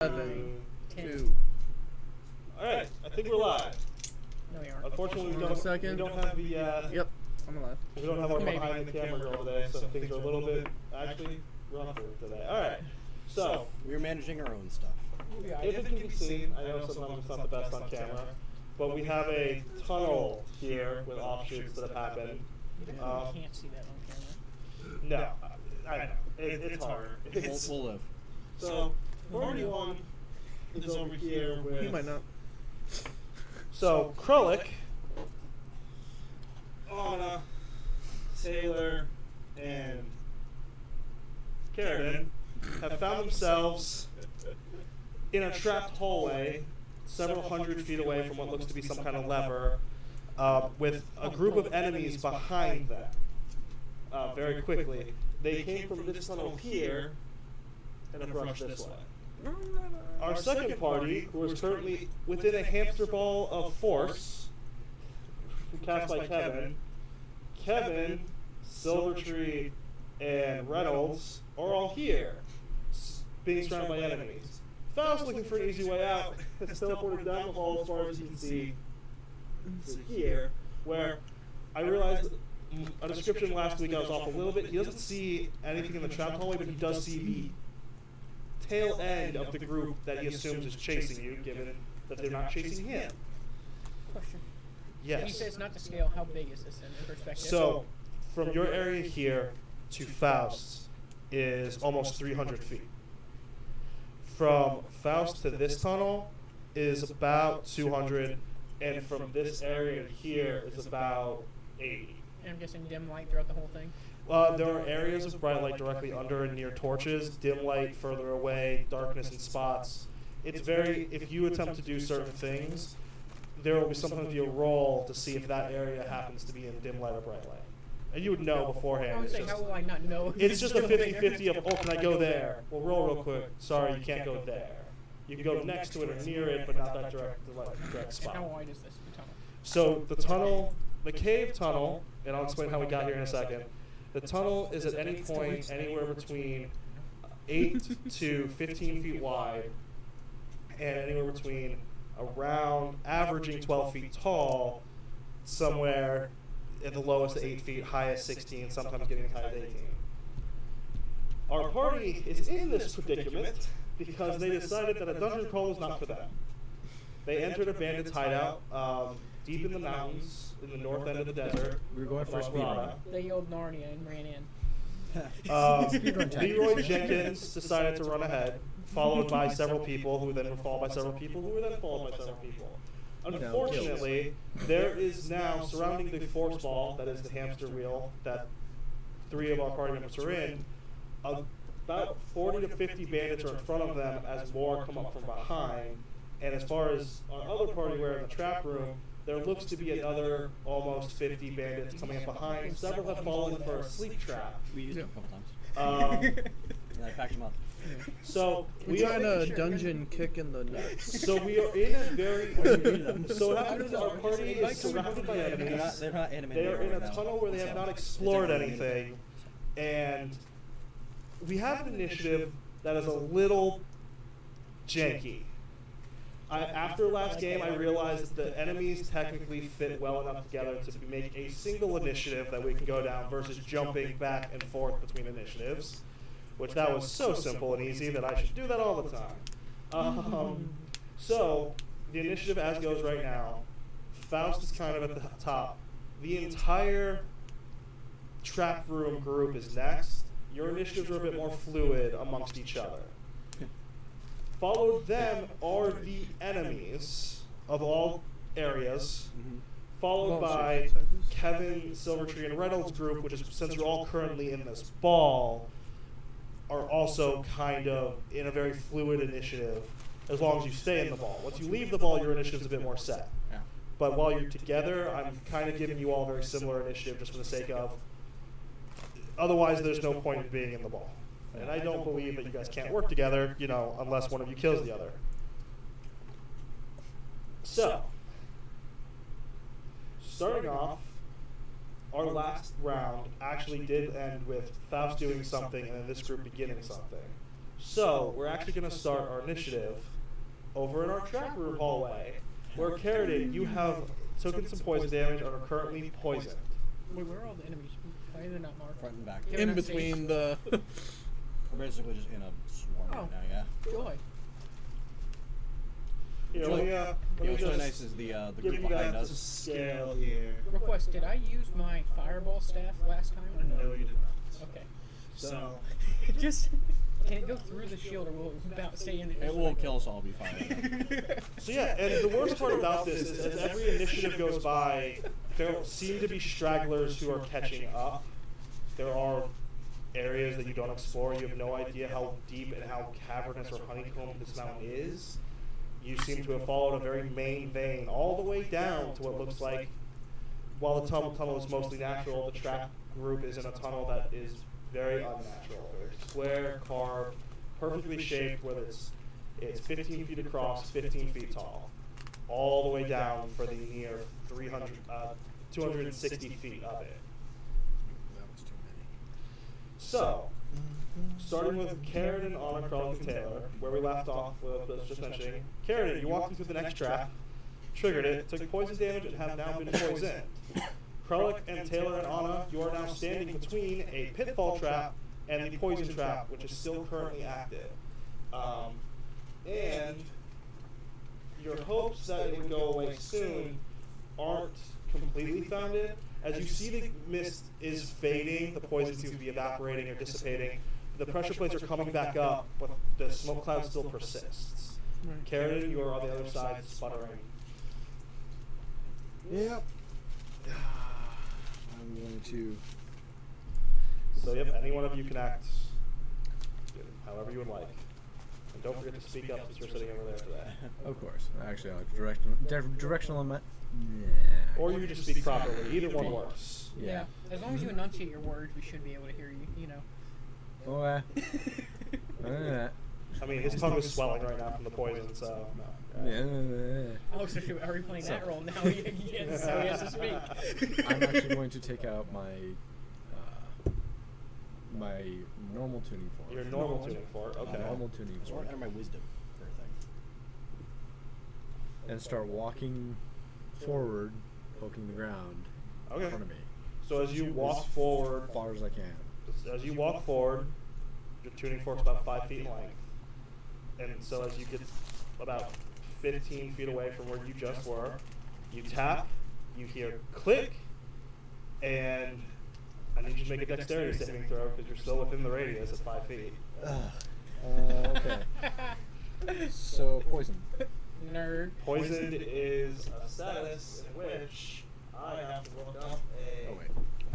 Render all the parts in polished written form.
7, 10. 2. Alright, I think we're live. No, we aren't. Unfortunately, Hold on a second. we don't have the Yep, I'm alive. we don't have our Maybe. behind the camera girl today, so things are a little bit actually rougher today. Alright, so We're managing our own stuff. if it can be seen, I know sometimes it's not the best on camera, but we have a tunnel here with offshoots that have happened. You can't see that on camera. No, I know. It's hard. We'll live. So, party one is over here with... He might not. So, Krullik, Anna, Taylor, and Carradine have found themselves in a trapped hallway several hundred feet away from what looks to be some kind of lever with a group of enemies behind them very quickly. They came from this tunnel here and have rushed this way. Our second party, who is currently within a hamster ball of force, cast by Kevin, Silvertree, and Reynolds are all here, being surrounded by enemies. Faust, looking for an easy way out, has teleported down the hall as far as you can see to here, where I realized a description last week I was off a little bit. He doesn't see anything in the trap hallway, but he does see the tail end of the group that he assumes is chasing you, given that they're not chasing him. Question. Yes. You say it's not to scale. How big is this in perspective? So, from your area here to Faust is almost 300 feet. From Faust to this tunnel is about 200, and from this area here is about 80. And I'm guessing dim light throughout the whole thing. There are areas of bright light directly under and near torches, dim light further away, darkness in spots. It's very, if you attempt to do certain things, there will be sometimes be a roll to see if that area happens to be in dim light or bright light. And you would know beforehand. I would say, how will I not know? It's just a 50-50 of, oh, can I go there? Well, roll real quick. Sorry, you can't go there. You can go next to it or near it, but not that direct spot. And how wide is this tunnel? So the tunnel, the cave tunnel, and I'll explain how we got here in a second. The tunnel is at any point anywhere between 8 to 15 feet wide, and anywhere between around averaging 12 feet tall, somewhere at the lowest 8 feet, highest 16, sometimes getting as high as 18. Our party is in this predicament because they decided that a dungeon crawl was not for them. They entered a bandit's hideout deep in the mountains in the north end of the desert. We were going for a speed run. They yelled Narnia and ran in. Leroy Jenkins decided to run ahead, followed by several people, who then were followed by several people, who were then followed by several people. Unfortunately, there is now, surrounding the force ball, that is the hamster wheel, that 3 of our party members are in, about 40 to 50 bandits are in front of them as more come up from behind. And as far as our other party, we're in the trap room, there looks to be another almost 50 bandits coming up behind. Several have fallen for a sleep trap. We used them a couple times. And I packed them up. So We're trying to dungeon kick in the nuts. So we are in a very. So what happens is our party is surrounded by enemies. They're not animated. They are in right a now. tunnel where they have not explored anything, and we have an initiative that is a little janky. After last game, I realized that the enemies technically fit well enough together to make a single initiative that we can go down versus jumping back and forth between initiatives, which that was so simple and easy that I should do that all the time. So, the initiative as goes right now, Faust is kind of at the top. The entire trap room group is next. Your initiatives are a bit more fluid amongst each other. Followed them are the enemies of all areas, followed by Kevin, Silvertree, and Reynolds' group, which is, since you're all currently in this ball, are also kind of in a very fluid initiative, as long as you stay in the ball. Once you leave the ball, your initiative's a bit more set. Yeah. But while you're together, I'm kind of giving you all a very similar initiative just for the sake of, otherwise there's no point in being in the ball. And I don't believe that you guys can't work together, unless one of you kills the other. So, starting off, our last round actually did end with Faust doing something and then this group beginning something. So we're actually going to start our initiative over in our trap room hallway, where Carradine, you have taken some poison damage and are currently poisoned. Wait, where are all the enemies? Why are they not marked? Front and back. Yeah, In not between safe. the. We're basically just in a swarm Oh. right now, yeah. Joy. Here, let me Yeah, let me what's really just nice is the give group you behind guys a us. scale here. Request, did I use my fireball staff last time or no? No, you did not. Okay. So, Just, can it go through the shield or will it about stay in it? It will kill us all, be fine. so yeah, and the worst part about this is as every initiative goes by, there seem to be stragglers who are catching up. There are areas that you don't explore. You have no idea how deep and how cavernous or honeycombed this mountain is. You seem to have followed a very main vein all the way down to what looks like, while the tunnel is mostly natural, the trap group is in a tunnel that is very unnatural. Very square, carved, perfectly shaped, whether it's 15 feet across, 15 feet tall, all the way down for the near 260 feet of it. That was too many. So, starting with Carradine, Anna, Kralik, and Taylor, where we left off with just mentioning, Carradine, you walked into the next trap, triggered it, took poison damage, and have now been poisoned. Kralik and Taylor and Anna, you are now standing between a pitfall trap and the poison trap, which is still currently active. And your hopes that it would go away soon aren't completely founded. As you see the mist is fading, the poison seems to be evaporating or dissipating. The pressure plates are coming back up, but the smoke cloud still persists. Right. Carradine, you are on the other side, sputtering. Yep. I'm going to. So yep, any one of you can act however you would like. And don't forget to speak up since you're sitting over there today. Of course. Actually, I like directional. Yeah. Or you can just speak properly. Either one works. Yeah. As long as you enunciate your words, we should be able to hear you, you know. Oh, I mean, his tongue is swelling right now from the poison, so. Oh, so are we playing that role now? Yes, so he has to speak. I'm actually going to take out my my normal tuning fork. Your normal tuning fork, My okay. normal tuning So fork. we're under my wisdom for a thing. And start walking forward, poking the ground in Okay. front of me. So as you walk forward, As far as I can. as you walk forward, your tuning fork's about 5 feet in length. And so as you get about 15 feet away from where you just were, you tap, you hear click, and I need you to make a dexterity saving throw because you're still within the radius of 5 feet. Okay. So, poison. Nerd. Poisoned is a status in which I have to look up a... Oh, wait.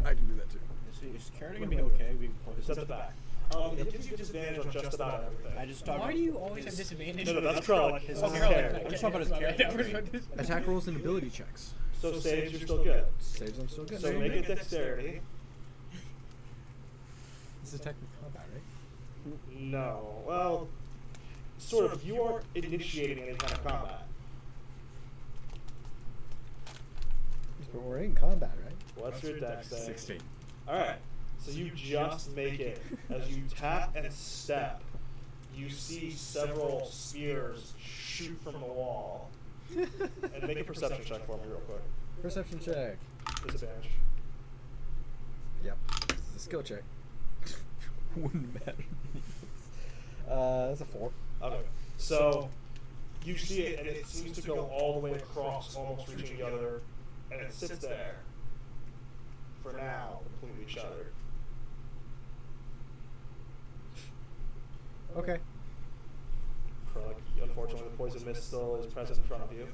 I can do that too. Is Carradine gonna be okay? We It's at the back. It gives you disadvantage on just about everything. I just talked Why about do you always have disadvantage? No, that's Kralik. His Oh, is Kralik. Carradine. Okay, I'm just talking about his my bad. character. Attack rolls and ability checks. So saves, you're still good. Saves, I'm still good. So make a dexterity. This is technical combat, right? No. Well, sort of. You aren't initiating any kind of combat. But we're in combat, right? What's your dex save? 16. Alright. So you just make it. As you tap and step, you see several spears shoot from the wall. And make a perception check for me real quick. Perception check. Disadvantage. Yep. It's a skill check. Wouldn't matter. That's a 4. Okay. So you see it, and it seems to go all the way across, almost reaching the other, and it sits there for now, completely shuttered. Okay. Unfortunately, the poison mist still is present in front of you.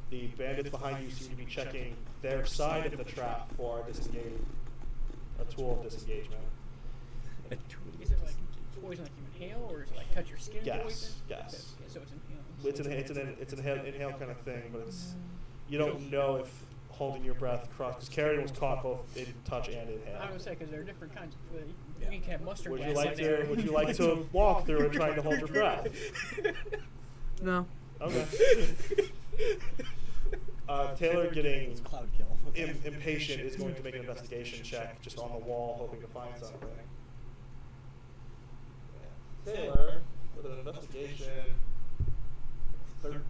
The bandits behind you seem to be checking their side of the trap for a tool of disengagement. Is it like poison like you inhale, or is it like touch your skin Yes, poison? yes. Okay, so it's inhaled. It's an inhale kind of thing, but it's you don't know if holding your breath across because Carradine was caught both in touch and inhale. I would say because there are different kinds of. We can have mustard Would gas you like in there. to? Would you like to walk through and trying to hold your breath? No. Okay. Taylor getting It's cloud kill. impatient is going to make an investigation check just on the wall, hoping to find something. Taylor, investigation 13.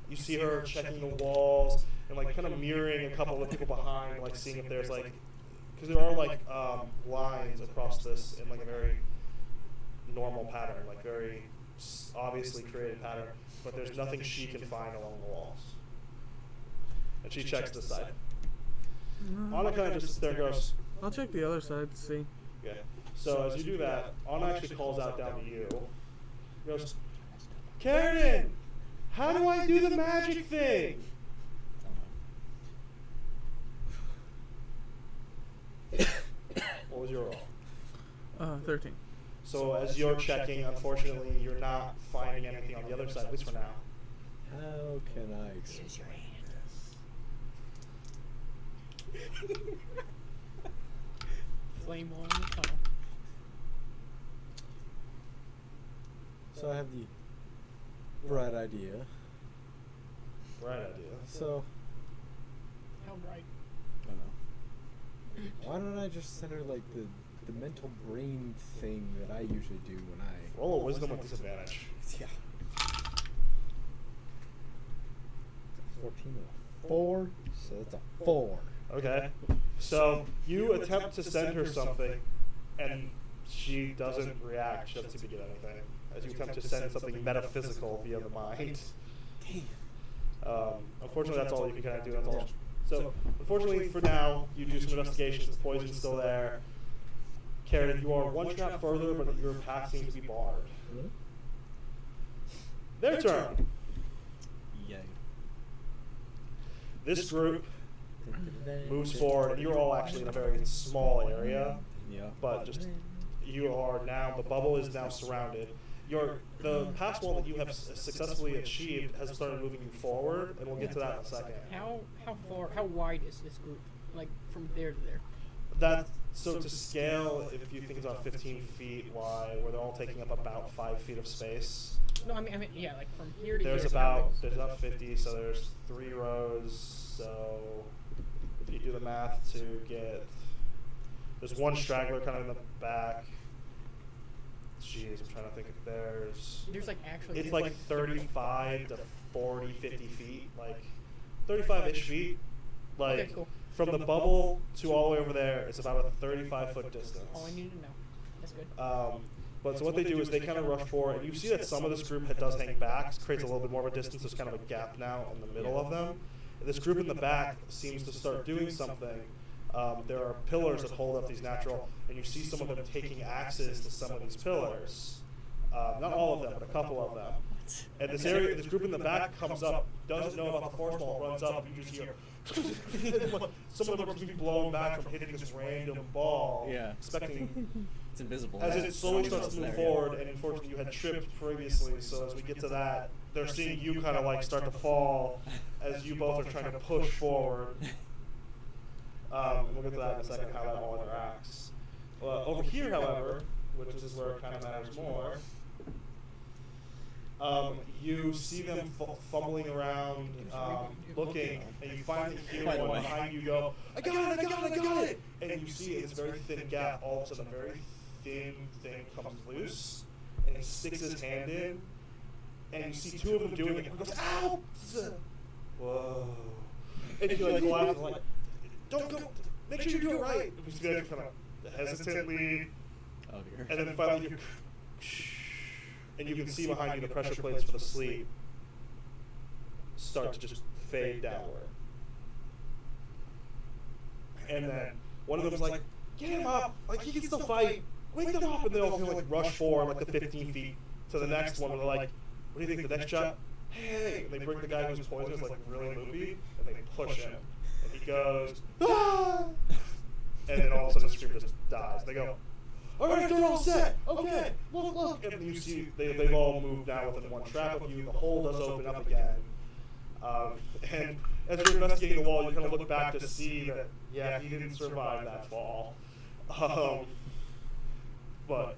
You see her checking the walls and like kind of mirroring a couple of the people behind, like seeing if there's like, because there are like lines across this in like a very normal pattern, like very obviously created pattern, but there's nothing she can find along the walls. And she checks this side. Anna kind of just sits there and goes, I'll check the other side to see. okay. So as you do that, Anna actually calls out down to you. Goes, Karen, how do I do the magic thing? What was your roll? 13. So as you're checking, unfortunately, you're not finding anything on the other side, at least for now. How can I explain this? Flame on the tunnel. So I have the bright idea. Right idea. So How bright. Oh no. why don't I just center like the mental brain thing that I usually do when I Roll a wisdom with disadvantage. Yeah. 14 and a 4, so that's a 4. Okay. So you attempt to send her something, and she doesn't react. She doesn't seem to get anything. As you attempt to send something metaphysical via the mind. Unfortunately, that's all you can kind of do. That's all. So, unfortunately, for now, you do some investigations. The poison's still there. Karen, you are one trap further, but your path seems to be barred. Their turn. Yay. This group moves forward, and you're all actually in a very small area. Yeah. But just you are now, the bubble is now surrounded. The pass wall that you have successfully achieved has started moving you forward, and we'll get to that in a second. How wide is this group? Like from there to there? So to scale, if you think it's about 15 feet wide, where they're all taking up about 5 feet of space. No, I mean, yeah, like from here to There's here. about 50, so there's 3 rows. So if you do the math to get, there's one straggler kind of in the back. Jeez, I'm trying to think if There's like actually. it's like 35 to 40, 50 feet, like 35-ish feet. Like Okay, cool. from the bubble to all the way over there, it's about a 35-foot distance. All I needed to know. That's good. But so what they do is they kind of rush forward, and you see that some of this group does hang back, creates a little bit more of a distance. There's kind of a gap now in the middle of them. And this group in the back seems to start doing something. There are pillars that hold up these natural, and you see some of them taking axes to some of these pillars. Not all of them, but a couple of them. And this group in the back comes up, doesn't know about the force wall, runs up, and you just hear some of them are being blown back from hitting this random ball. Yeah. Expecting It's invisible. as Yeah. it slowly Somebody's starts else to move there, yeah. forward, and unfortunately you had tripped previously, so as we get to that, they're seeing you kind of like start to fall as you both are trying to push forward. And we'll get to that in a second, how that all interacts. Over here, however, which is where it kind of matters more, you see them fumbling around, looking, and you finally hear By the one way. behind you go, I got it! And you see in this very thin gap, all of a sudden a very thin thing comes loose, and he sticks his hand in, and you see 2 of them doing it, and he goes, ow! Whoa. And you like go out and like, don't go, make sure you do it right. And you see that kind of hesitantly, Oh dear. and then finally you, and you can see behind you the pressure plates for the sleep start to just fade downward. And then one of them's like, get him up, like he can still fight, wake them up, and they all kind of like rush forward like the 15 feet to the next one where they're like, what do you think, the next shot? Hey, and they bring the guy who's poisonous like really loopy, and they push him, and he goes, ah! And then all of a sudden the scream just dies. They go, all right, they're all set. Okay, look. And you see they've all moved now within one trap of you. The hole does open up again. And as you're investigating the wall, you kind of look back to see that, yeah, he didn't survive that fall. But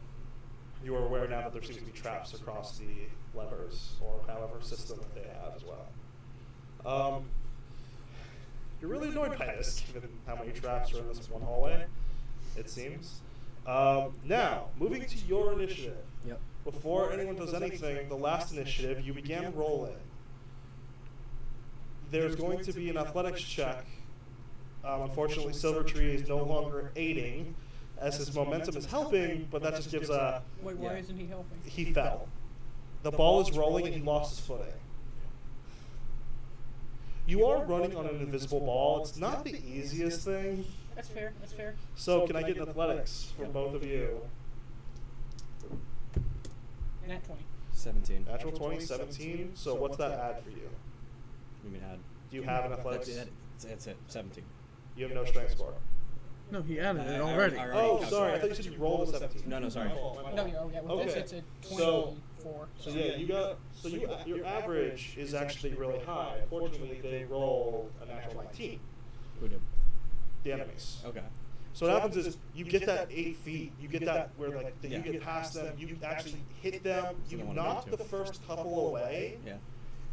you are aware now that there seems to be traps across the levers, or however system that they have as well. You're really annoyed by this, given how many traps are in this one hallway, it seems. Now, moving to your initiative. Yep. Before anyone does anything, the last initiative, you began rolling. There's going to be an athletics check. Unfortunately, Silvertree is no longer aiding, as his momentum is helping, but that just gives a... Wait, why isn't he helping? He fell. The ball is rolling and he lost his footing. You are running on an invisible ball. It's not the easiest thing. That's fair. That's fair. So can I get an athletics from both of you? Nat 20. 17. Natural 20, 17. So what's that add for you? You mean add? Do you have an athletics? That's it. 17. You have no strength score. No, he added it I already. already Oh, calculated. sorry. I thought you said you rolled a 17. No, sorry. No, yeah, with Okay. this it's a 24. So yeah, you got. So your average is actually really high. Unfortunately, they roll a natural 19. Who did? The enemies. Okay. So what happens is you get that 8 feet. You get that where like you Yeah. get past them. You actually hit them. So You they wanna knock move the too. first couple away. Yeah.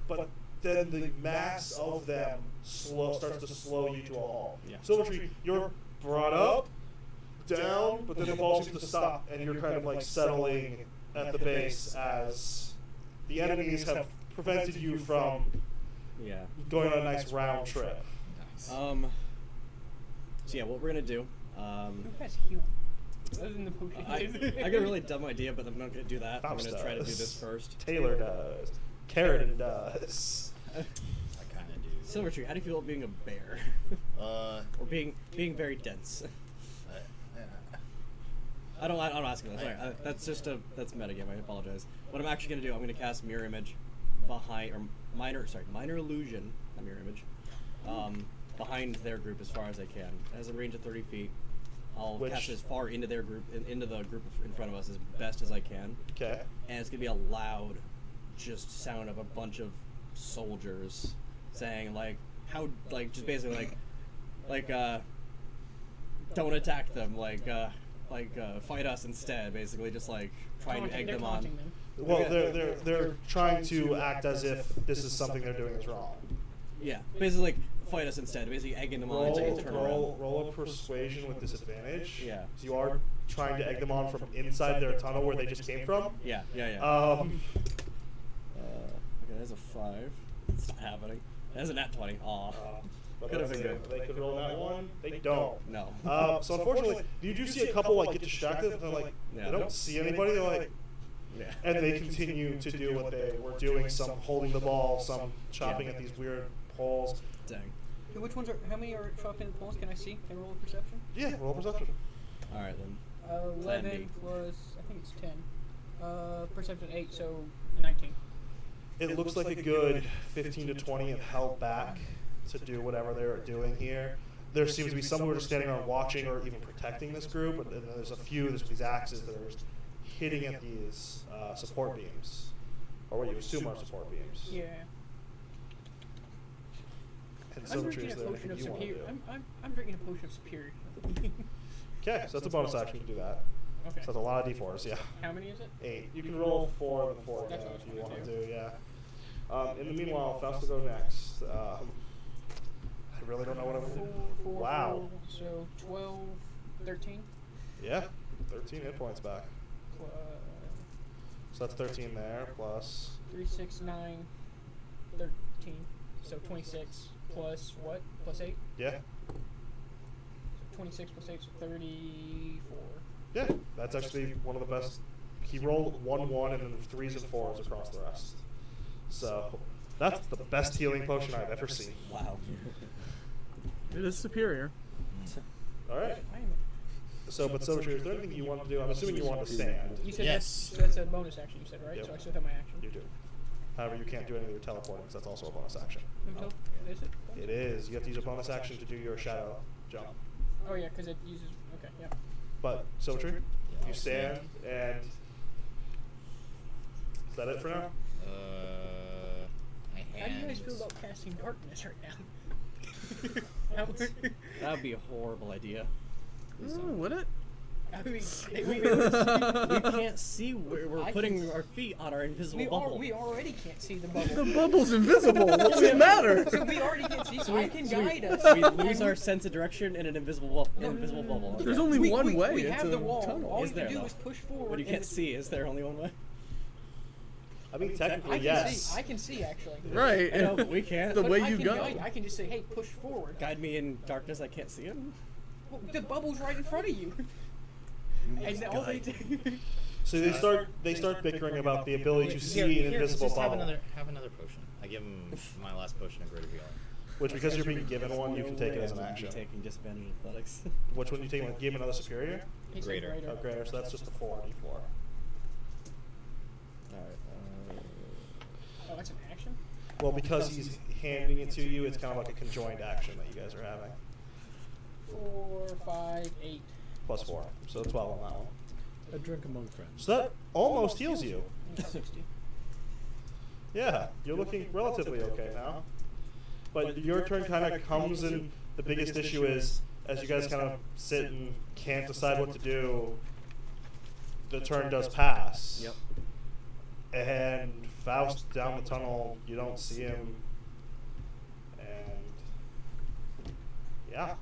But then the mass of them starts to slow you to a halt. Yeah. Silvertree, you're brought up, down, but then the ball seems to stop, and you're kind of like settling at the base as the enemies have prevented you from Yeah. going on a nice round trip. So yeah, what we're gonna do? Who has healing? Other than the potion. I got a really dumb idea, but I'm not gonna do that. Faust I'm gonna try to do does. this first. Taylor does. Carradine does. I kind of do. Silvertree, how do you feel about being a bear? Or being very dense? I don't ask you that. Sorry. That's metagame. I apologize. What I'm actually gonna do, I'm gonna cast mirror image behind, or minor illusion, not mirror image, behind their group as far as I can. It has a range of 30 feet. I'll cast as far into their group, into the group in front of us as best as I can. Okay. And it's gonna be a loud, just sound of a bunch of soldiers saying just basically don't attack them, fight us instead, basically, just like trying to egg them on. Taunting them. Well, they're trying to act as if this is something they're doing is wrong. Yeah, basically fight us instead, basically egging them on until they turn around. Roll a persuasion with disadvantage. Yeah. So you are trying to egg them on from inside their tunnel where they just came from. Yeah. Okay, that's a 5. It's not happening. That's a nat 20. Aw. But Could have been that's good. it. They could roll that one. They don't. No. So unfortunately, you do see a couple get distracted. And they're like, Yeah. they don't see anybody. They're like, Yeah. and they continue to do what they were doing. Some holding the ball, some chopping at these weird poles. Dang. Hey, which ones are? How many are chopped in the poles? Can I see? Can I roll a perception? Yeah, roll perception. All right then. 11 B. plus I think it's 10. Perception 8, so 19. It looks like a good 15 to 20 have held back to do whatever they're doing here. There seems to be some who are just standing around watching or even protecting this group, and then there's a few, there's these axes that are just hitting at these support beams, or what you assume are support beams. Yeah. And I'm Silvertree, drinking is a there potion anything of you want to superior. do? I'm drinking a potion of superior. Okay, so that's a bonus action to do that. Okay. So that's a lot of d4s, yeah. How many is it? 8. You can roll 4 and 4 That's again what I if you was want gonna to do, yeah. In the meanwhile, Faust will go next. I really don't know what I'm 4, Wow. 4, so 12, 13. Yeah, 13 hit points back. So that's 13 there, plus... 3, 6, 9, 13. So 26 plus what? Plus 8? Yeah. So 26 plus 8, so 34. Yeah, that's actually one of the best. He rolled 1-1 and then 3s and 4s across the rest. So that's the best healing potion I've ever seen. Wow. It is superior. All right. So, but Silvertree, is there anything you want to do? I'm assuming you want to stand. You said Yes. that's a bonus action, you said, right? Yep. So I still have my action. You do. However, you can't do anything with teleporting because that's also a bonus action. Until, is it? It is. You have to use a bonus action to do your shadow jump. Oh, yeah, because it uses. Okay, yeah. But Silvertree, you stand and. Is that it for now? My How do you guys hands. feel about casting darkness right now? That would be a horrible idea. Oh, would it? I mean, they won't be able to see. We can't see where we're I putting can- our feet on our invisible bubble. We already can't see the bubble. The bubble's invisible. What's the matter? So we already can see. So I can guide us. We lose our sense of direction in an invisible bubble. There's Okay. only one way. We it's have a the wall. tunnel. All Is you there, can do though? is push forward. But you and can't see. Is there only one way? I mean, technically, I can yes. see. I can see actually. Right. I know, but we can't. The But way I you can go. guide- I can just say, hey, push forward. Guide me in darkness. I can't see him. Well, the bubble's right in front of you. And all they do. So they start bickering about the ability to see Here, an here, invisible just bubble. have another potion. I give him my last potion of greater healing. Which, because you're being given one, you can take it as an I'm action. taking disadvantage athletics. Which one you take? Give him another superior? He said Greater. Oh, greater. So that's just a 4d4. Alright. Oh, that's an action? Well, because he's handing it to you, it's kind of like a conjoined action that you guys are having. 4, 5, 8. Plus 4. So 12 on that one. A drink among friends. So that almost heals you. 60. Yeah, you're looking relatively okay now. But your turn kind of comes in. The biggest issue is, as you guys kind of sit and can't decide what to do, the turn does pass. Yep. And Faust down the tunnel, you don't see him. And yeah,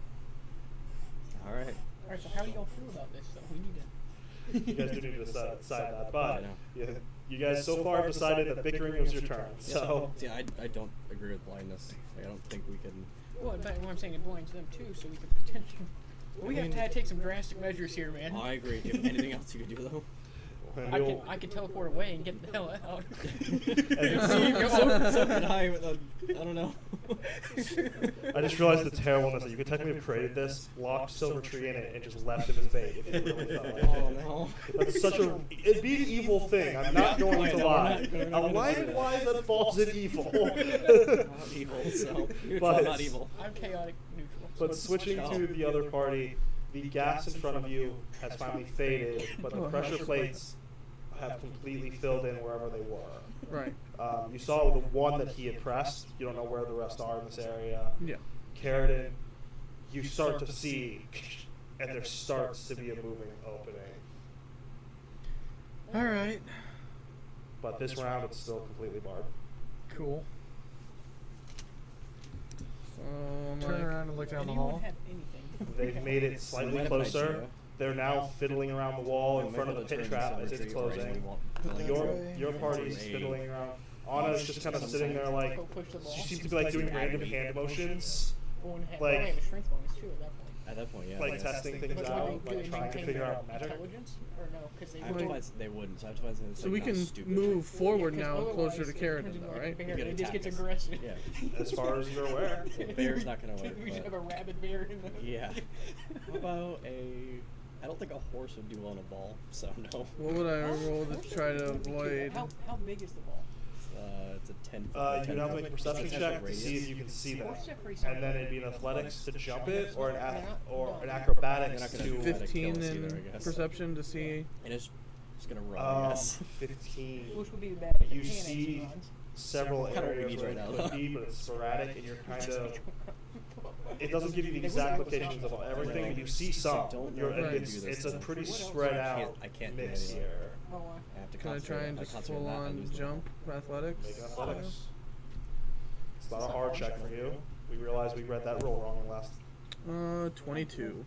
Alright. Alright, so how do y'all feel about this? So we need to. you guys do need to decide that. I But know. you guys so far have decided that bickering was your turn. So See, I don't agree with blindness. Like, I don't think we can. Well, in fact, what I'm saying, it blinds them too, so we could potentially. We have to take some drastic measures here, man. I agree. Do you have anything else you could do though? and I could teleport away and get the hell out. so can I. With I don't know. I just realized the terribleness that you could technically have created this, locked Silver Tree in it, and just left him as bait if you really felt like Oh it. no. That's such a. It'd be an evil thing. I'm not going I to know, lie. we're A not lying wise that falls in evil. Not evil. So But- not evil. I'm chaotic neutral. But switching to the other party, the gas in front of you has finally faded, but the pressure plates have completely filled in wherever they were. Right. You saw the one that he had pressed. You don't know where the rest are in this area. Yeah. Carradine, you start to see, and there starts to be a moving opening. All right. But this round, it's still completely barred. Cool. So I'm Turn like, around and look down the Anyone hall. have anything? They've made it slightly closer. They're now fiddling around the wall in front of the pit trap as it's closing. Your party's fiddling around. Anna's just kind of sitting there like, Go push the ball. she seems to be like doing random hand motions, Well, and like- I have a strength bonus too at that point. At that point, yeah. like testing things But out, would they like trying to maintain figure their out magic. intelligence? Or no? Because they I have to would. find, they wouldn't. So I have to find something that's so like, we not can stupid. move forward Yeah, 'cause now, otherwise closer to it turns Carradine, into though, like a right? bear. You get It just gets attacks. aggressive. Yeah. As far as you're aware. So bear's not gonna work. We should but- have a rabid bear in the. Yeah. How about a? I don't think a horse would do well in a ball, so no. What would I roll to try to avoid? How big is the ball? It's a 10 foot. You'd have to make a 10 perception foot check to radius. see if you can see them. Horses are pretty solid. And then it'd be an athletics to jump it, or an You're acrobatics not gonna to. do that. 15 kill us either, in I guess. perception to see. And it's just gonna run, I guess. 15. Which would be bad. if You it panics see and runs. several Kinda what we areas need where right it now, could be, but it's sporadic, and you're kind of. It doesn't give you the They exact wouldn't locations of everything, Right. but you see some. Don't You're, know how to it's do this it's a stuff. pretty What else? spread out I can't do mix any of it. here. Oh, I have to Can I try and just full on jump athletics? Make an athletics. It's not a hard check for you. We realized we read that roll wrong last. 22.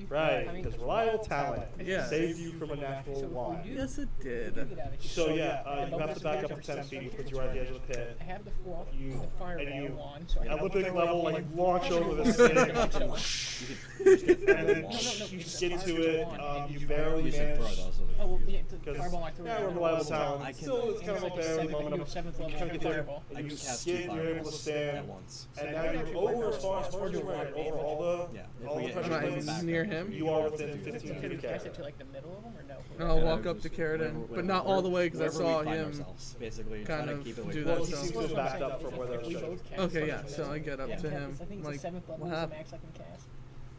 Right, because reliable talent Yeah. saved you from a natural So if we one. do- Yes, it we did. do get out of here. So yeah, I you have to back up to 10 feet, which puts you right at the edge of the pit. I have the fourth You- the fireball and you- wand, so I can Olympic throw it level, up like launch over this No, thing, no, and no, then no, you it's get a into fire it. wand. You barely You said throw manage. those. Oh, well, yeah, the Because fireball I threw yeah, down. reliable I talent. can- Still, it's kind of a It's barely like moment a of seventh you level kind of get there, fireball. and I you can cast skid, two you're able to fireballs stand, at once. and now you're over as far as you're right, over all the Yeah, if all we the get pressure Am I plates. back near up, him? You are have to within do 15 that. feet Can of we cast it to Carradine. like the middle of them or no? And I'll Yeah, walk up to Carradine, but not all the way because I wherever we saw find him. ourselves, basically, kind try of to keep it away do from that Well, us. he so- seems to have backed up from where If they're we shooting. both cast Okay, yeah. something, So I get up yeah, to him. I think it's Like, the seventh level what is the happened? max I can cast,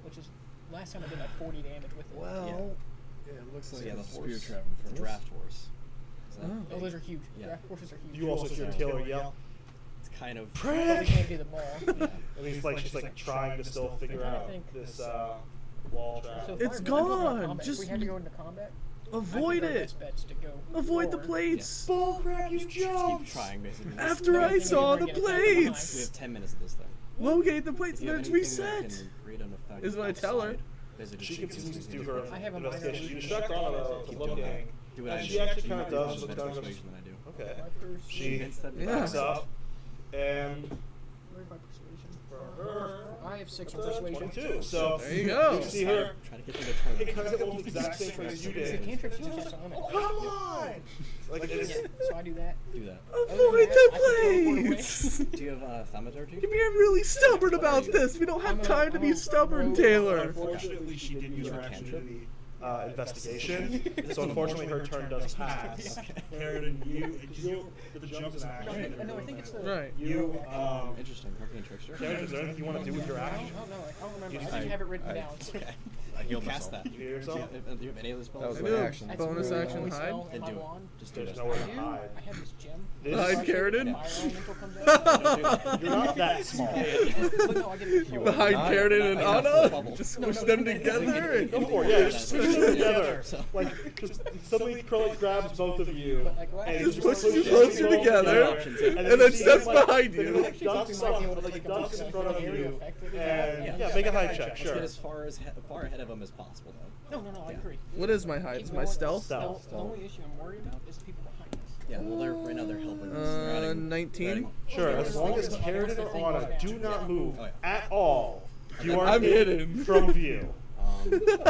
which is last time I did like 40 damage with it. Well, yeah, it looks So like yeah, the a spear horse, trap in the front of us. draft horse. Is that Oh. Oh, those are huge. Yeah. Draft horses are huge. You also hear Taylor yell, It's kind of. But we can't do the ball. Yeah. and he's like, she's like trying to still figure I'm trying to out think. this. wall trap. So It's fire, I'm going gone. combat. Just if we had to go into combat, avoid I think our it. best bet's to go Avoid the forward. plates. Bullcrap, you Keep jumped! trying, basically. After I saw the We plates. have 10 minutes of this thing. Locate the plates If and you have then anything that reset. can create an effect Is what I tell her. outside, basically She just continues to do continue her I have a investigation. minor You distract Anna to Keep looking. doing Do what I And do. she actually You kind might of be does. able She to looks better down and goes, persuasion than I do. okay. My persuasion. She Convince that Yeah. backs up and Where's my persuasion? for her, I have 6 in persuasion. 22. So There you go. you see her Try to get them to turn hit it. kind of almost the exact same place you The did. cantrip suggests on it. Oh, come on! Like it's Yeah, so I do that. Do that. Avoid the plates. Do you have thaumaturgy? You're being really stubborn about this. We don't have time to be stubborn, Taylor. Unfortunately, she did use her action to do the investigation. So unfortunately, her turn does pass. Harridan, the jumps in action. No, I think it's the. Right. You, Interesting. Arcane trickster. Karen, is there anything you want to do with your I action? don't know. I don't remember. You I just- didn't have it written I- down. Okay. I healed Cast myself. that. You heal yourself? Do you have any other spells? That was I my do. action. That's Bonus the action only hide. spell in Then my do it. wand. Just do There's it. nowhere I to do. hide. I have this gem. This- Hide, Fire Carradine. elemental comes out. Don't do that. You're not that small. But no, I get it. Behind Not- Carradine and not enough for Anna, bubble. just No, squish no, them no, no, together. and- Go for it. Yeah, just squish them together. So- Like, just suddenly Curly grabs both of you. But like, what? And Just he push you pushes closer both together, options, yeah. and then you see steps him, like, behind then he, you. like, ducks up, like ducks in front of you, and yeah, make a hide check, Let's sure. get as far ahead of him as possible, though. No, I Yeah. agree. What is my height? Keep Is my going. stealth? Stealth. The only issue I'm worried about is the people behind us. Yeah, well, right now they're helping us. They're adding- 19. they're adding- Sure, as long as Carradine or Anna do not move Oh, yeah. at all, you are I'm hidden. from view.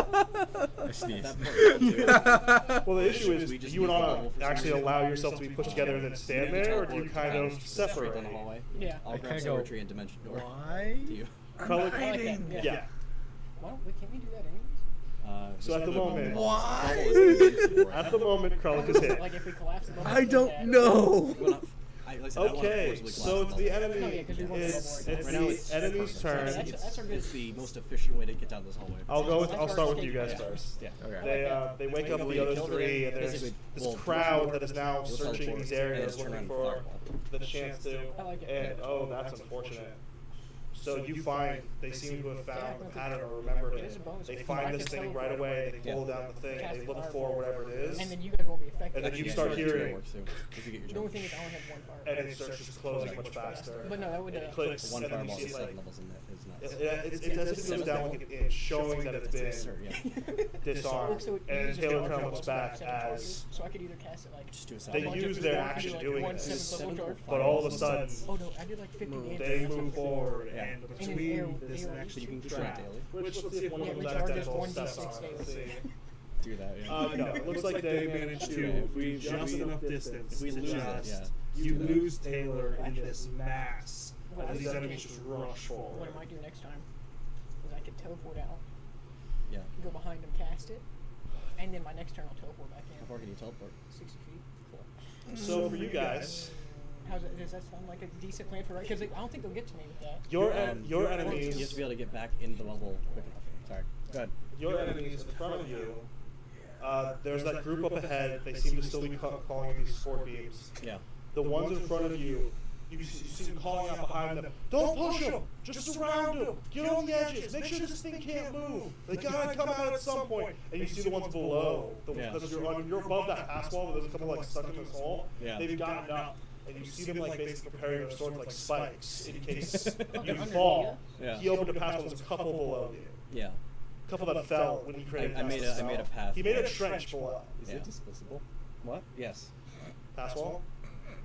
I sneezed. That part, Well, the issue is, We do just you and use the Anna level for actually some reason. allow yourself to be pushed together and then stand there, or do you kind of straight separate? down the hallway? Yeah. I'll I grab kinda Symmetry go, and Dimension Door. Why? Do you? Color, hiding. yeah. Why don't we? Can't we do that anyways? So at the moment, Why? at the moment, Krullik is hit. Like if we collapse the bubble. I don't know. Okay, so it's the enemy. No, yeah, 'cause we want the It's bubble right Right now the it's enemy's turn. That's our good. It's the most efficient way to get down this hallway. I'll start with you guys first. Yeah. Okay. They wake up the other three, and there's Basically, this well, crowd that is now we'll searching teleport these and areas, just turn looking around for and the chance to. I like it. And oh, that's unfortunate. So you find they seem to have found the pattern or remembered It is a it. bonus. They I find can this thing teleport right away. They Yeah. pull down the thing. Cast They the look fireball. for whatever it is, And then you guys won't be affected. And then you Yeah, start that hearing- works too. If you get your The only jump. thing is I only have one fire. and it starts just closing much faster. But no, that would. It clicks, One and then fireball you is see 7 like levels in that is nuts. it's as if it goes down like an inch, showing that it's Sir, been yeah. disarmed. So it And uses Taylor a kind of charge looks of back 7 as charges, so I could either cast it like. Just do a they salvo. use their action doing this, 7th level charge. but all of a sudden Oh no, I did like 50 damage. they move forward, Yeah. and And between an this arrow- next But you can keep trap, track daily. which let's see if one of Yeah, them we is charge accidental us steps 1d6 on it. Let's daily. see. Do that, yeah. No, it looks like they managed to. If we just enough distance If we to lose it, just, yeah. you lose Taylor in this mass. Well, As these that's enemies just rush What forward. I might do next time is I could teleport out, Yeah. go behind them, cast it, and then my next turn I'll teleport back How in. far can you teleport? 60 feet. Cool. So for you guys, Does that sound like a decent plan for right? Because I don't think they'll get to me with that. your You have enemies, to be able to get back into the bubble quick enough. Sorry. Go ahead. your enemies in front of you. There's that group up ahead. They seem to still be calling these sport beams. Yeah. The ones in front of you, you see them calling out behind them. Don't push them. Just surround them. Get on the edges. Make sure this thing can't move. They gotta come out at some point. And you see the ones below. Yeah. Because you're above that pass wall, but there's a couple like stuck in this hole. Yeah. They've gotten up. And you see them like basically preparing their swords like spikes in case you Under fall. Yeah. He opened a pass wall. There's a couple below you. Yeah. A couple that fell when he created. I made a path. He made a trench below. Is Yeah. it disposable? What? Yes. Pass wall?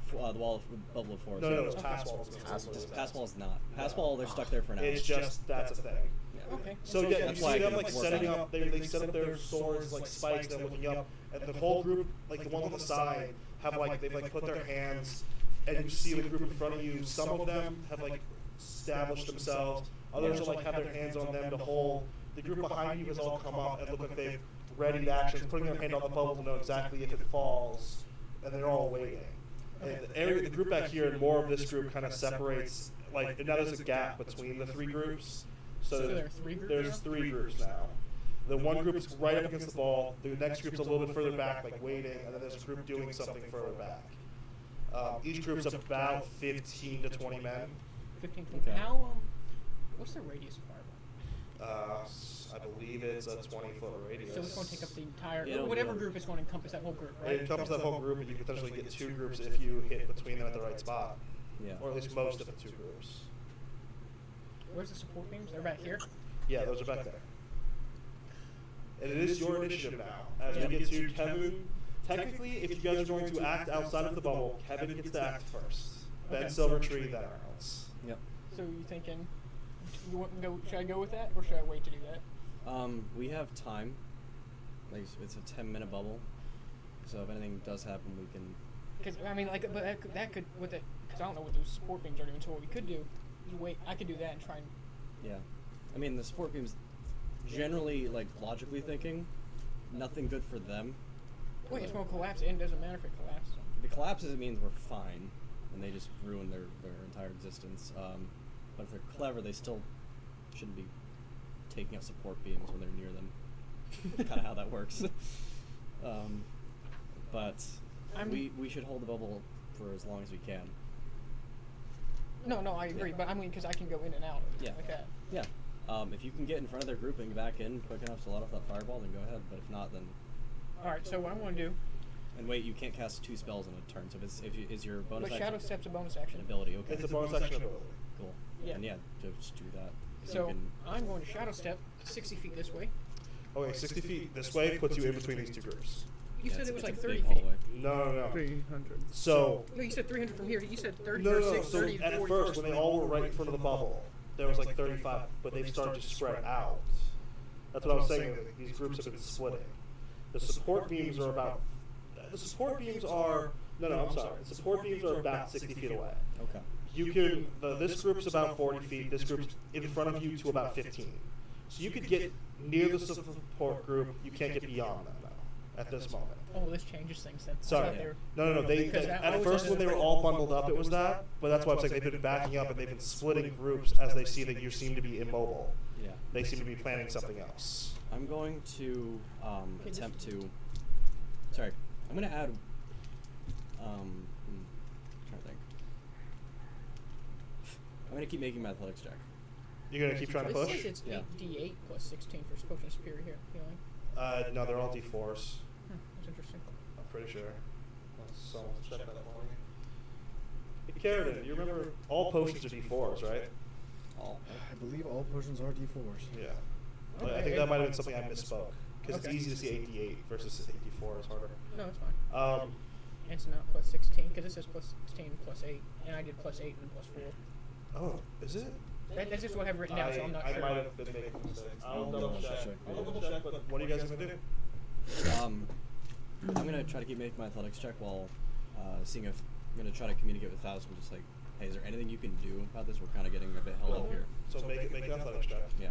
The wall of bubble of force. No, yeah. it's pass wall. Pass wall is not. Pass wall, they're stuck there for now. It's just that's a thing. Yeah. Okay. So yeah, you That's see why I them can like work setting on it. up. They set up their swords like spikes. They're looking up, and the whole group, like the ones on the side, have like they've like put their hands, and you see the group in front of you. Some of them have like established themselves. Others are like have their hands on them to hold. The group behind you has all come up and look like they've readied actions, putting their hand on the bubble to know exactly if it falls, and they're all waiting. And the group back here, and more of this group kind of separates. Like now there's a gap between the three groups. So there are 3 groups There's now? 3 groups now. The one group's right up against the ball. The next group's a little bit further back, like waiting, and then there's a group doing something further back. Each group's about 15 to 20 men. 15. Okay. How? What's the radius of fireball? I believe it's a 20-foot radius. So it's going to take up the entire, Yeah, whatever yeah. group is going to encompass that whole group, It right? encompasses that whole group, and you can potentially get 2 groups if you hit between them at the right spot. Yeah. Or at least most of the 2 groups. Where's the support beams? They're back here. Yeah, those are back there. And it is your initiative now. As we get to Kevin, technically, if you guys are going to act outside of the bubble, Kevin gets to act first. Then Okay. Silvertree, then Arnold's. Yep. So you thinking, you want to go? Should I go with that, or should I wait to do that? We have time. Like it's a 10-minute bubble, so if anything does happen, we can. Because I mean, like, but that could with it. Because I don't know what those support beams are doing. So what we could do is wait. I could do that and try and. Yeah. I mean, the support beams, generally, like logically thinking, nothing good for them. Wait, it's going to collapse. It doesn't matter if it collapses. If it collapses, it means we're fine, and they just ruin their entire existence. But if they're clever, they still shouldn't be taking out support beams when they're near them. Kind of how that works. But we should hold the bubble for as long as we can. No, I agree. Yeah. But I mean, because I can go in and out of it Yeah. like that. Yeah. If you can get in front of their group and back in quick enough to let off that fireball, then go ahead. But if not, then. All right. So what I'm going to do. And wait, you can't cast 2 spells in a turn. So is your bonus But action Shadow Step's a bonus action. an ability? Okay. It's a bonus action ability. Cool. Yeah. And yeah, just do that. So you can, I'm going to Shadow Step 60 feet this way. Okay, 60 feet this way puts you in between these 2 groups. You said it's- it was it's a like big 30 feet. hallway. No. 300. So, No, you said 300 from here. You said 30, no. 36, So 30, at 40. first, when they all were right in front of the bubble, there was like 35, but they've started to spread out. That's what I was saying. That these groups have been splitting. The support beams are about. The support beams are. No, I'm sorry. The support beams are about 60 feet away. Okay. You can. This group's about 40 feet. This group's in front of you to about 15. So you could get near the support group. You can't get beyond them though. At this moment. Oh, this changes things then. I Sorry. thought they were- No. Because I At always first, thought when they it were was all bundled up, it was that. But that's why I'm saying they've been backing up and they've been splitting groups as they see that you seem to be immobile. Yeah. They seem to be planning something else. I'm going to attempt to. Sorry, I'm going to add. Trying to think. I'm going to keep making my athletics check. You're gonna keep trying to It push? says it's Yeah. 8d8 plus 16 for Potion of Superior Healing. No, they're all D4s. That's interesting. I'm pretty sure. Someone check that for me. Hey, Carradine, you remember all potions are D4s, right? All. I believe all potions are D4s. Yeah. But I Okay. think that might have been something I misspoke. Because Okay. it's easy to see 8D8 versus 8D4 is harder. No, it's fine. Um, It's not plus 16 because it says plus 16 plus 8, and I did plus 8 and plus 4. oh, is it? That's just what I have written down, so I'm not I sure. might have been making mistakes. I'll No, double it's check. check, I'll yeah. double check, but what are you guys gonna do? I'm gonna try to keep making my athletics check while seeing if I'm gonna try to communicate with Faust and just like, hey, is there anything you can do about this? We're kind of getting a bit held up here. So make an athletics check. Yeah.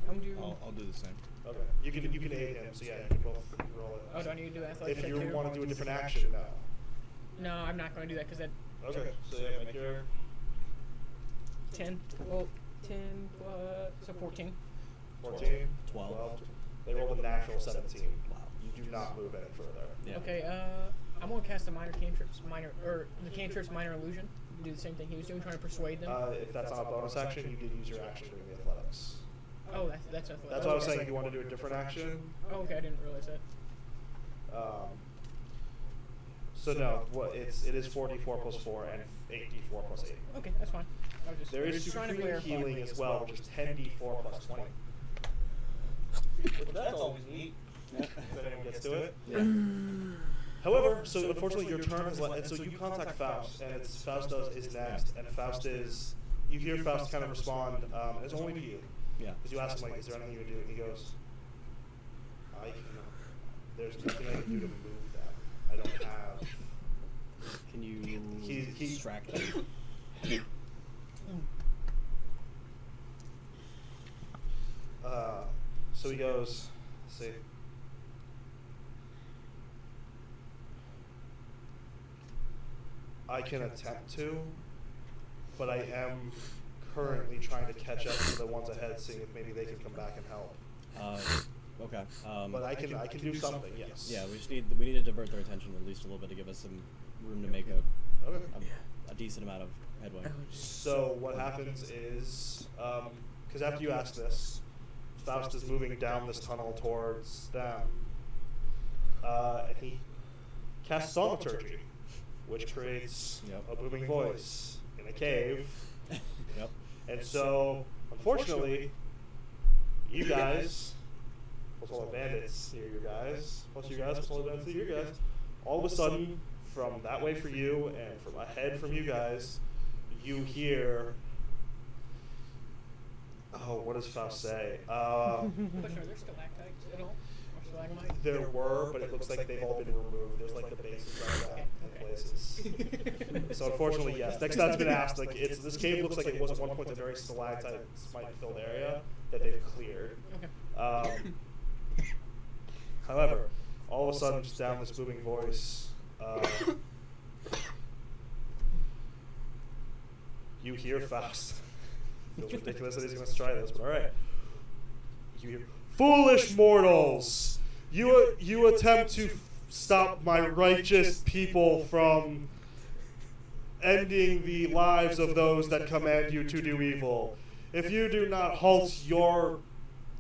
I'm doing. I'll do the same. Okay. You can aid him, so yeah, you can both roll it. Oh, do I need to do athletics If check you too? want to do a different action, no. No, I'm not going to do that because that Okay. So yeah, make your 10. Well, 10 plus so 14. 14, 12. They rolled a natural 17. Wow. You do not move any further. Yeah. Okay. I'm going to cast the minor cantrips, the cantrips minor illusion. Do the same thing he was doing, trying to persuade them. If that's not a bonus action, you did use your action during the athletics. Oh, that's athletics. That's what I was saying. If you want to do a different action. Oh, okay, I didn't realize that. So no, it is 4d4 plus 4 and 8d4 plus 8. Okay, that's fine. I was just, There is trying to supreme clarify. healing as well, which is 10d4 plus 20. That's always neat. If anyone gets to it. Yeah. However, so unfortunately your turn is and so you contact Faust, and Faust is next, and Faust is, you hear Faust kind of respond, and it's only to you. Yeah. Because you ask him, like, is there anything you can do? And he goes, I cannot. There's nothing I can do to move that. I don't have. Can you He- distract them? So he goes, let's see. I can attempt to, but I am currently trying to catch up to the ones ahead, seeing if maybe they can come back and help. Okay. But I can do something, yes. Yeah, we need to divert their attention at least a little bit to give us some room to make Okay. a decent amount of headway. So what happens is, because after you ask this, Faust is moving down this tunnel towards them. And he casts Thaumaturgy, which creates Yep. a booming voice in a cave. Yep. And so, unfortunately, you guys, plus all the bandits near you guys, plus you guys, plus all the bandits near you guys, all of a sudden, from that way for you and from ahead from you guys, you hear. Oh, what does Faust say? But are there stalactites at all? Or stalagmites? There were, but it looks like they've all been removed. There's like the bases right back in places. So unfortunately, yes. Next time's been asked. Like this cave looks like it was at one point a very stalactite-filled area that they've cleared. Okay. However, all of a sudden, just down this booming voice, you hear Faust. Feels ridiculous that he's going to try this, but all right. You hear, "Foolish mortals! You attempt to stop my righteous people from ending the lives of those that command you to do evil. If you do not halt your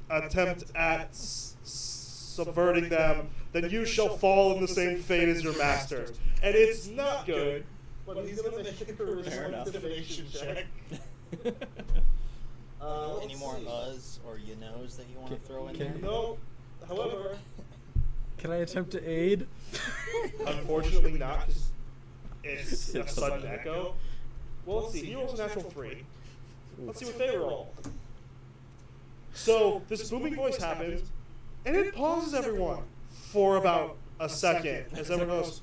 attempt at subverting them, then you shall fall in the same fate as your masters." And it's not good, but he's going to make a Fair enough. intimidation check. Any more uhs or you knows that you want to throw in there? No. However, Can I attempt to aid? unfortunately not, because it's a sudden echo. Well, let's see. He rolls a natural 3. Let's see what they roll. So this booming voice happens, and it pauses everyone for about a second as everyone goes.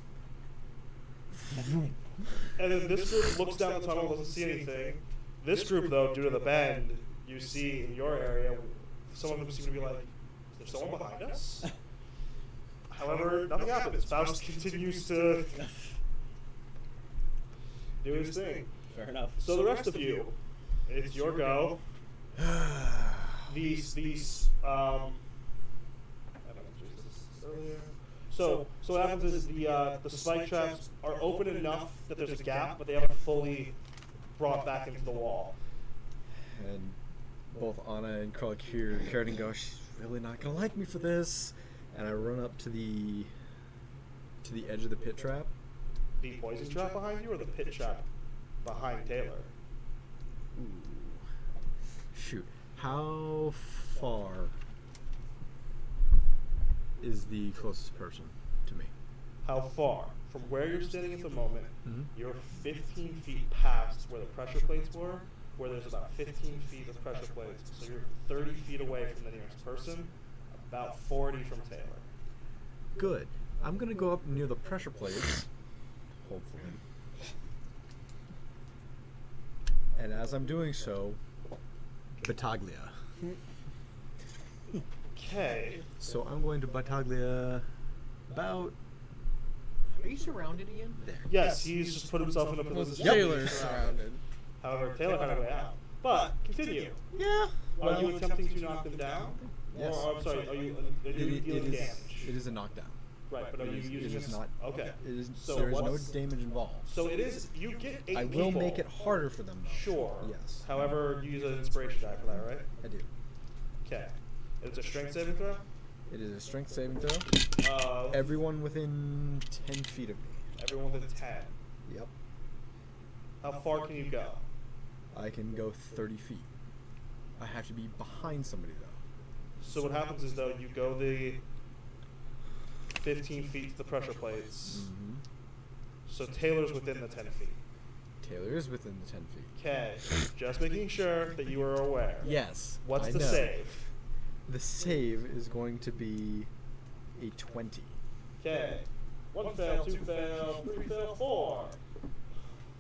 And then this group looks down the tunnel, doesn't see anything. This group, though, due to the bend, you see in your area, some of them seem to be like, "Is there someone behind us?" However, nothing happens. Faust continues to do his thing. Fair enough. So the rest of you, it's your go. These I don't know, this earlier. So what happens is the spike traps are open enough that there's a gap, but they haven't fully brought back into the wall. And both Anna and Kralik hear Karen go, "She's really not gonna like me for this." And I run up to the edge of the pit trap. The poison trap behind you, or the pit trap behind Taylor? Ooh. Shoot. How far is the closest person to me? How far? From where you're standing at the moment, Mhm. you're 15 feet past where the pressure plates were, where there's about 15 feet of pressure plates. So you're 30 feet away from the nearest person, about 40 from Taylor. Good. I'm gonna go up near the pressure plates, hopefully. And as I'm doing so, Battaglia. Okay. So I'm going to Battaglia about Are you surrounded again? there. Yes, he's just put himself in a position. to be Taylor's surrounded. However, Taylor got away out. But continue. Yeah. Are you attempting to knock them down? Yes. Or, I'm sorry, are you It dealing damage? is a knockdown. Right, but are you using It is this? not. Okay. It is. So there is no what's- damage involved. So it is. You get 8 I will people. make it harder for them, though. Sure. Yes. However, you use an inspiration die for that, right? I do. Okay. It's a strength saving throw. It is a strength saving throw. Every Everyone within 10 feet of me. everyone within 10. Yep. How far can you go? I can go 30 feet. I have to be behind somebody, though. So what happens is though you go the 15 feet to the pressure plates. Mm-hmm. So Taylor's within the 10 feet. Taylor is within the 10 feet. Okay. Just making sure that you are aware. Yes. What's I the know. save? The save is going to be a 20. Okay. 1 fail, 2 fail, 3 fail, 4.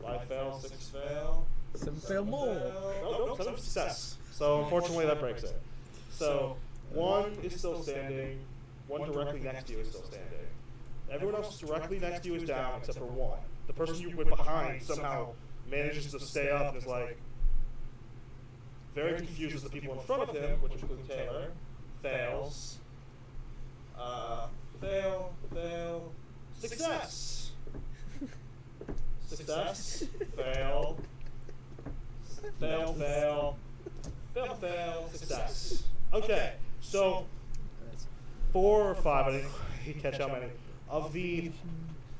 5 fail, 6 fail. 7 fail more. Nope, 7 success. So unfortunately that breaks it. So 1 is still standing. 1 directly next to you is still standing. Everyone else directly next to you is down except for 1. The person you went behind somehow manages to stay up and is like very confused as the people in front of him, which include Taylor, fails. Fail. Success. Success. Fail. Fail. Success. Okay, so 4 or 5, I didn't catch how many, of the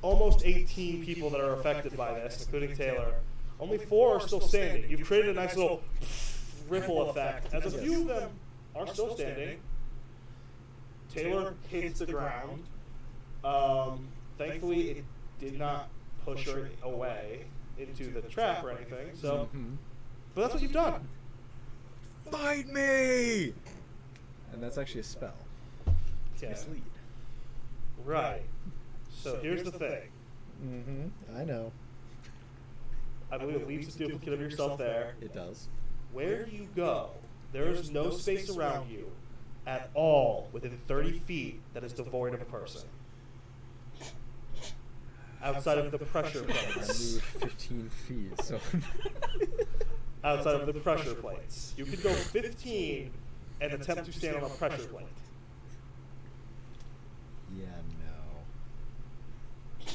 almost 18 people that are affected by this, including Taylor, only 4 are still standing. You've created a nice little ripple effect, as a few of them are still standing. Taylor hits the ground. Thankfully, it did not push her away into the trap or anything, so, but that's what you've done. Fight me! And that's actually a spell. Okay. Mislead. Right. So here's the thing. I know. I believe it leaves a duplicate of yourself there. It does. Where you go, there is no space around you at all within 30 feet that is devoid of a person. Outside of the pressure I plates. moved 15 feet, so. Outside of the pressure plates. You could go 15 and attempt to stand on a pressure plate. Yeah, no.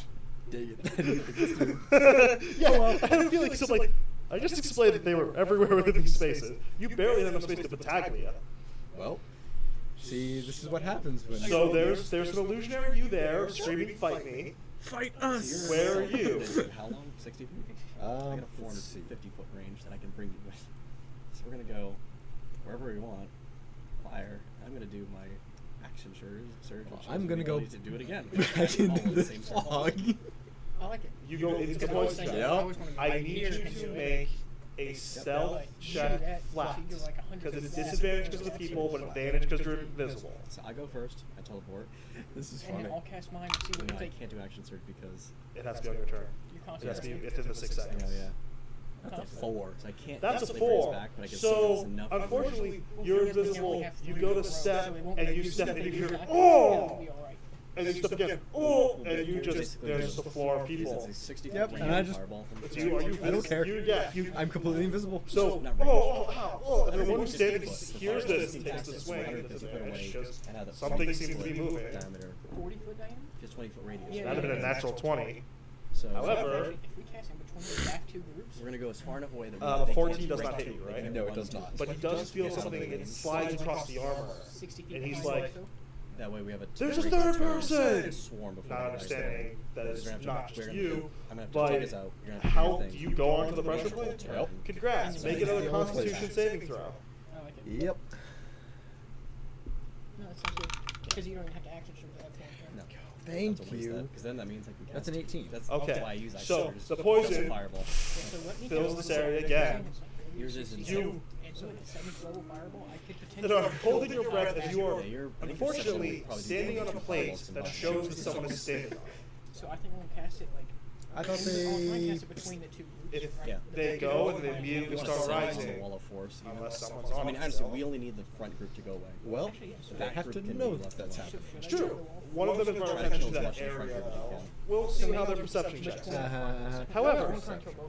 Dang it. Yeah, well, I had a feeling so like I just explained that they were everywhere within these spaces. You barely had enough space to Battaglia. Well, see, this is what happens when. So there's an illusionary you there screaming, "Fight me!" Fight us! Where are you? How long? 60 feet? I got a Let's see. 450-foot range that I can bring you with. So we're gonna go wherever we want. Fire. I'm gonna do my action surge. Which I'm gives me gonna the go ability to do it again. back All into at the same turn. fog. I like it. You go into the Because I was poison thinking, zone. I always wanna go I back need here you and to do it. make a stealth Like, check shoot at- flat. so you do like 100 Because it's feet. disadvantage because of the people, but advantage because you're invisible. So I go first. I teleport. This is And funny. then I'll cast mine and see what No, you I think. can't do action surge because It has to be on your turn. Your It has to be concentration. within the 6 seconds. yeah. That's a 4. So I can't. That's a actually freeze 4. Back, but I can still So, use enough unfortunately, Well, you're because we only invisible. have You 3 go in a to row, step, so it won't and let you step, and you hear, it'll "Oh!" be all right. And you step again, "Oh!" And you just, there's just a floor of Because people. it's a 60 Yep, foot and range I just- fireball from It's you, are you, I don't care. you, I'm completely invisible. so, Not and the one who's standing It's hears this and takes the 150 swing, and foot it's away, advantage, because and have the something seems to be moving. diameter, 40-foot diameter? just 20-foot radius. Yeah, That'd have been a natural 20. So However, If we cast in between the back 2 groups, we're gonna go as far enough away that they 14 can't does break not hit through. you, They right? can No, it run does to- not. But he does feel something, and it slides across the armor. 60 feet And he's behind like, you, so- That way we have a "There's a break third turn person!" and swarm before Not the guys understanding there. that it's We're gonna have not to- just we're gonna- you, I'm gonna have to but take us out. You're gonna have to how do your do thing. you go onto the pressure plate? Yep. Congrats, make another Constitution saving throw. I like it. Yep. No, that sounds good. Because you don't even have to action surge at that point. No. Thank That's a waste you. Because then that means I can cast. That's an 18. That's Okay, why I use action so surge. the That's a poison- fireball. So let me Fills know this what area you're again. saying. Yours is And You- so at 7th level fireball, I could That potentially are holding your breath as you are, Yeah, you're- I think unfortunately, you're probably standing on a doing plate fireballs that combined. shows that someone is standing on it. So I think I'm gonna cast it like. I thought I'll try and they. cast it between the 2 groups. If right? Yeah. they go and they You immediately wanna start sit on the rising, wall of force, even. unless someone's I on mean, it honestly, still. we only need the front group to go away. Well, Actually, yes. The they back have group to can know be that left that's alone. happening. It's true. One of them is brought attention to that area, though. We'll see how their perception checks. However,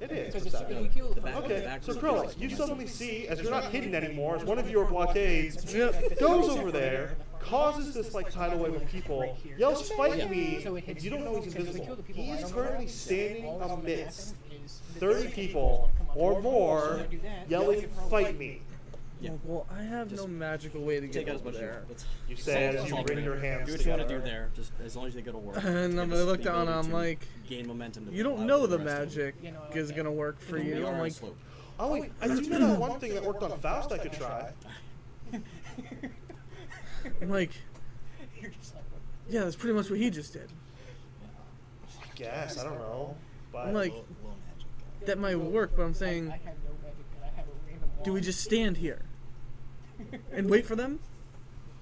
it is Because if perception. you kill the back- first Okay, back so group Krillin, is you fine. suddenly see, as you're not hidden anymore, as one of your blockades goes over there, causes this like tidal wave of people, yells, "Fight Yeah. me!" So it and hits you don't know he's because if we invisible. kill the people He right is on the currently right, standing all that's gonna amidst happen is the 30 rest of the people come up or to the more front. So they do that, yelling, they'll probably- "Fight me!" Yeah. Well, I have Just no magical way to Take get out as over much there. as You say as you bring your hands Do what you want to together. do there, just as long as they go to work. And Give I'm us gonna look the down and ability I'm to like, gain momentum to you don't allow know for the rest of magic You know, I like is that. gonna work for We you. are I'm on like, slope. Oh wait, I do know that one thing that worked on Faust I could try. I'm like, You're just like, what? yeah, that's pretty much what he just did. I guess, I don't know. But I'm like, that might work, but I'm saying, I have no magic, and I have a random do we wand. just stand here and wait for them?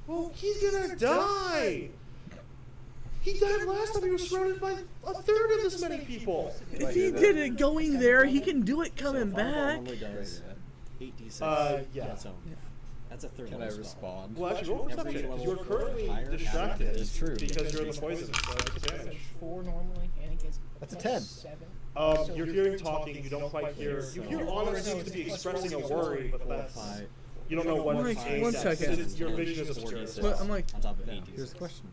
well, he's gonna die! He died last time he was surrounded by a third of this many people! If he did it going there, he can do it coming So fireball back. normally does 8d6 yeah. on its own. That's a third Can I level spell. respond? Well, actually, roll Every perception, because level you're currently higher, distracted It's true. because you're in the poison, so it's advantage. 4 normally, and it gets That's a plus 10. 7. You're hearing talking, you don't quite hear. You hear Anna seems to be expressing a worry, but that's. Five. You don't know what One it's aimed at. second. Your vision is obscure. But I'm like, On top of Now, 8d6. here's the question.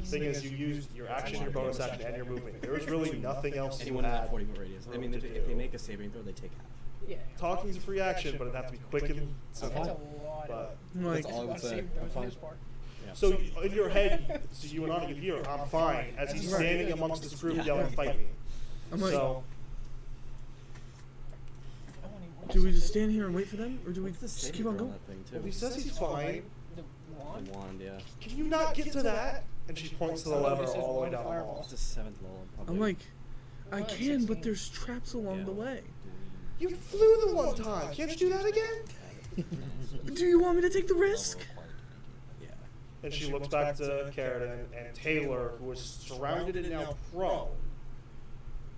Thing is, you used your action, your bonus action, and your movement. There is really nothing else you Anyone in that had. 40 foot radius. I mean, if they make a saving throw, they take half. Yeah. Talking's a free action, but it'd have to be quick and That's a simple. lot. But Like, all I would say. That was I'm his fine. part. Yeah. so in your head, so you and Anna, you hear, "I'm fine," as he's standing amongst this group yelling, "Fight me!" I'm like, So I want him- do we just stand here and wait for them, or do we What's the just saving keep on throw going? that thing well, too? he says he's fine. The wand? The wand, yeah. Can you not get to that? And she points to the lever all the way down the hall. It's a 7th level. Probably. I'm like, I Oh, can, but 16. there's traps along Yeah. the way. You flew the one time. Can't you do that again? Do you want me to take the risk? Yeah. And she looks back to Carradine and Taylor, who is surrounded and now prone.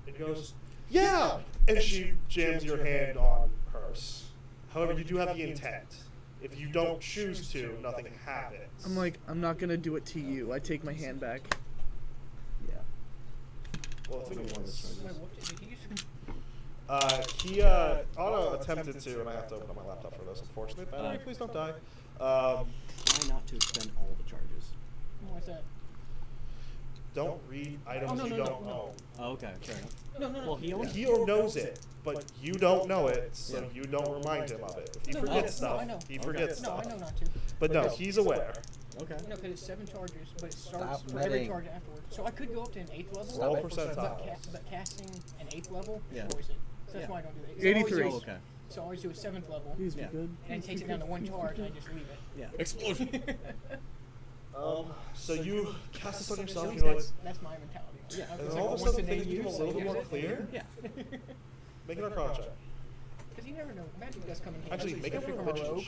And goes, "Yeah!" And she jams your hand on hers. However, you do have the intent. If you don't choose to, nothing happens. I'm like, I'm not gonna do it to you. I take my hand back. Yeah. well, the thing is, Wait, what did he use? Anna attempted to, and I have to open up my laptop for this, unfortunately. Battery, please don't die. Try not to expend all the charges. What's that? Don't read items no, you no, don't no. own. Oh, okay, fair enough. No. Well, he only. He knows it, but you don't know it, so you don't remind him of it. If he No, forgets no, stuff, I know. he Okay. forgets No, I stuff. know not to. But no, he's aware. Okay. No, because it's 7 charges, but it starts Stop for every letting- charge afterwards. So I could go up to an 8th level. Roll but, percentiles. but casting an 8th level Yeah. destroys it. So that's Yeah. why I don't do that. 83. So I always Oh, do- okay. So I always do a 7th level, Please be Yeah. good. and it takes it down to 1 charge, and I just leave it. Yeah. Explosion. So you cast this on At yourself, least you're like, that's my mentality. Yeah. and It's then all of a once sudden day things become a use, little use more it. clear. Yeah. Make an arcana check. Because you never know. Magic does come in handy. Actually, make it especially from from a rogue.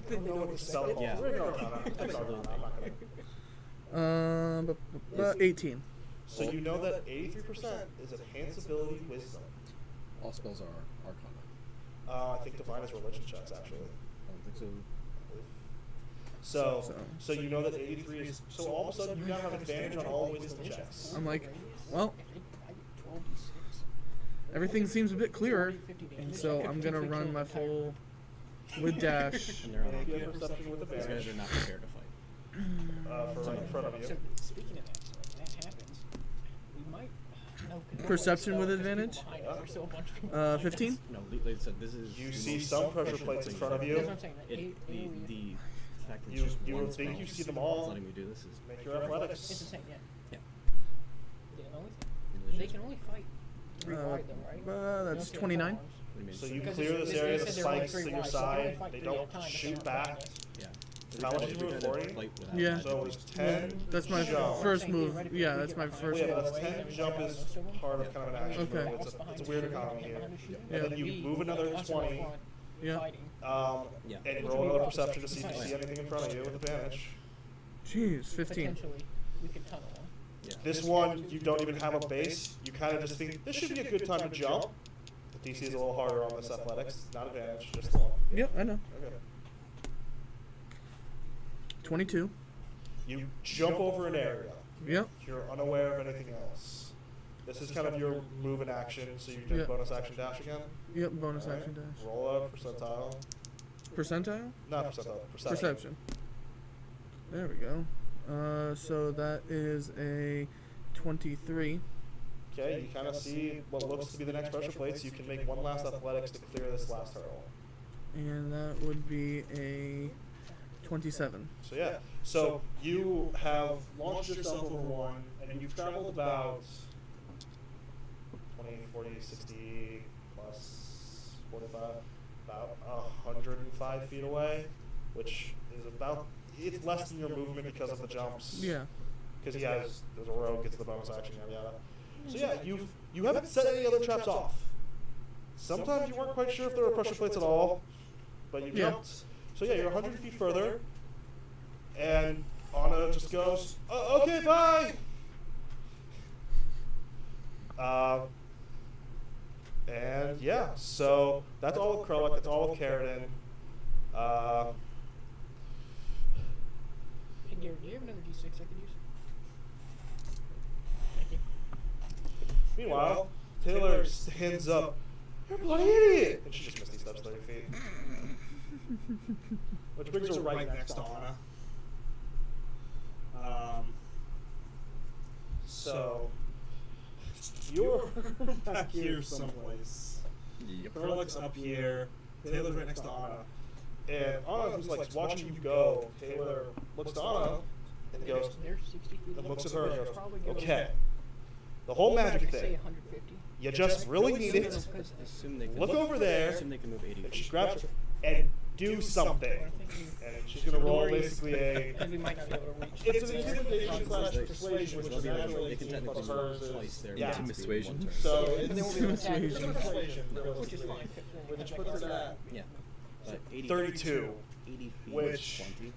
I don't know what the spell calls. Yeah. Make an arcana. Make an arcana. I'm not gonna. 18. So you know that 83% is enhance ability wisdom. All spells are arcana. I think divine is religion checks actually. I don't think so. So you know that 83 is. So all of a sudden you now have advantage on all wisdom checks. I'm like, well, If it, I get 12d6. everything seems a bit clearer, 50 damage. and so I'm gonna run my full with dash. And they're on Make like, a perception with these guys advantage are not prepared to fight. for right in front of you. So speaking of that, so when that happens, we might. No, 'cause Perception with there's people advantage? behind us. There's still a bunch of people behind us. 15? No, they said this is. You the see most some pressure efficient plates in thing front of to you. That's what I'm saying. Like, It, AoE, the fact that You- it's just you one would think spell you see is them all. letting me do this is Make your it's the athletics. same, yeah. yeah. Yeah, the only thing. It's They just- can only fight 3 wide though, right? They don't That's see the 29. forearms. What do you mean? So you Because clear it's- this they area, said the they're only spikes 3 to your wide, so they only side, fight they 3 at a don't time, but shoot they're not back. fighting us. Yeah. How much did you roll for you? Yeah. So it was 10 That's my jump. first move. Yeah, that's my Well, first yeah, move. that's 10 jump is part of kind of an action Okay. move. It's a weird economy here. Yeah. And then you move another 20, Yeah. Yeah. and you roll another perception to see if you see anything in front of you with advantage. Jeez, 15. Potentially, we could tunnel them. Yeah. This one, you don't even have a base. You kind of just think, this should be a good time to jump. The DC is a little harder on this athletics. Not advantage, just the one. Yep, I know. Okay. 22. You jump over an area. Yep. You're unaware of anything else. This is kind of your move in action, so you do Yeah. bonus action dash again. Yep, bonus Alright. action dash. Roll a percentile. Percentile? Not percentile, perception. Perception. There we go. So that is a 23. Okay, you kind of see what looks to be the next pressure plates. You can make one last athletics to clear this last hurdle. And that would be a 27. So yeah, so you have launched yourself over one, and you've traveled about 20, 40, 60 plus 45, about 105 feet away, which is about, it's less than your movement because of the jumps. Yeah. Because there's a rogue, gets the bonus action, yada yada. So yeah, you haven't set any other traps off. Sometimes you weren't quite sure if there were pressure plates at all, but you Yeah. jumped. So yeah, you're 100 feet further, and Anna just goes, okay, bye! And yeah, so that's all with Krellick, that's all with Carradine. Hey Garrett, do you have another D6 I could use? Thank you. Meanwhile, Taylor stands up. You're a bloody idiot! And she just misty steps 30 feet. Which brings her right next to Anna. So, you're back here someplace. Yep. Thurlick's up here. Taylor's right next to Anna. And Anna, who's like watching you go, Taylor looks to Anna and goes, They're 60 feet and away. looks at her and goes, Probably gonna okay. be- The whole magic Say thing. 150. You just really need it. Assume they can Look over there. Assume they can move 80 And she feet. grabs her and do something. And she's gonna roll basically a. Because we might not be able to reach. It's an intimidation slash persuasion, which They'll is be actually they can 18 technically plus hers move twice is. their Yeah. movement speed in one turn. So But they won't be able to attack. it's an persuasion, Which is fine. which puts it at Yeah. But 80 32, 80 feet which 20.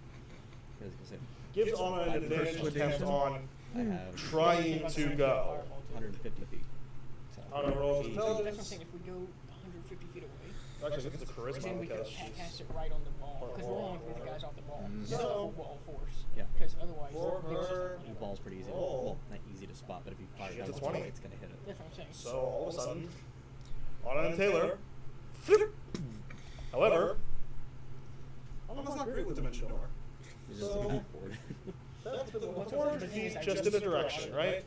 I was gonna say, gives Anna an advantage attempt on I have trying to go. 150 feet. So Anna rolls 80 That's what I'm intelligence. saying. If we go 150 feet away, Actually, I think it's a then charisma we could because she's. cast it right on the ball. Or Because we're only three guys off the ball. So- Not full ball force. Yeah. Because otherwise, For it's just- her- The ball's pretty easy. Roll. Well, not easy to spot, but if you fire She it gets a down 20. it's gonna hit it. That's what I'm saying. So all of a sudden, Anna and Taylor. Flip. However, Anna's not great with Dimension Door. It's just So- a big board. That's the 400 feet just in a direction, right?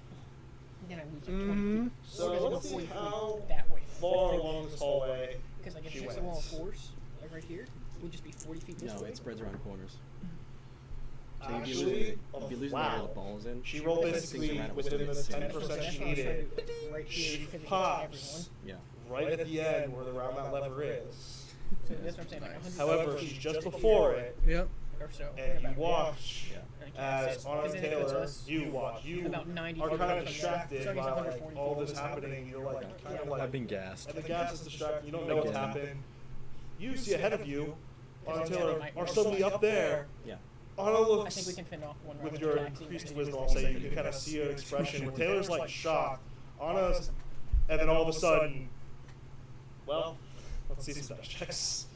Then I lose it 20 feet. So Or does it let's go see 40 feet how that way. far along this hallway Because like if she it's the wall of went. force, like right here, it would just be 40 feet this No, way. it spreads around corners. So you'd be Actually, losing, you'd be losing where wow. the ball is in. She rolled Because basically things around it within was the doing 10% That's she what I was trying to needed. do, right here, She because it gets pops Yeah. right at the end where the round that lever is. So that's what I'm saying. Like 100 However, she's just before it, Yep. or so. and you about- watch Yeah. And I cast as it, Anna 'cause and then it puts Taylor, us you watch, you about 90 are feet kind away of from distracted So I guess by like 140 all feet. this happening. You're like kind of like, I've been gassed. and the gas is distracting. You don't know what's Again. happened. You see ahead of you, Anna and Yeah, Taylor they might are roll suddenly something up there. Yeah. Anna I looks. think we can fend off one round With with your attacks, increased even wisdom, if I'll it's say you can kind of see an expression where Taylor's like shocked, Anna's, and then all of a sudden, well, let's see some dice checks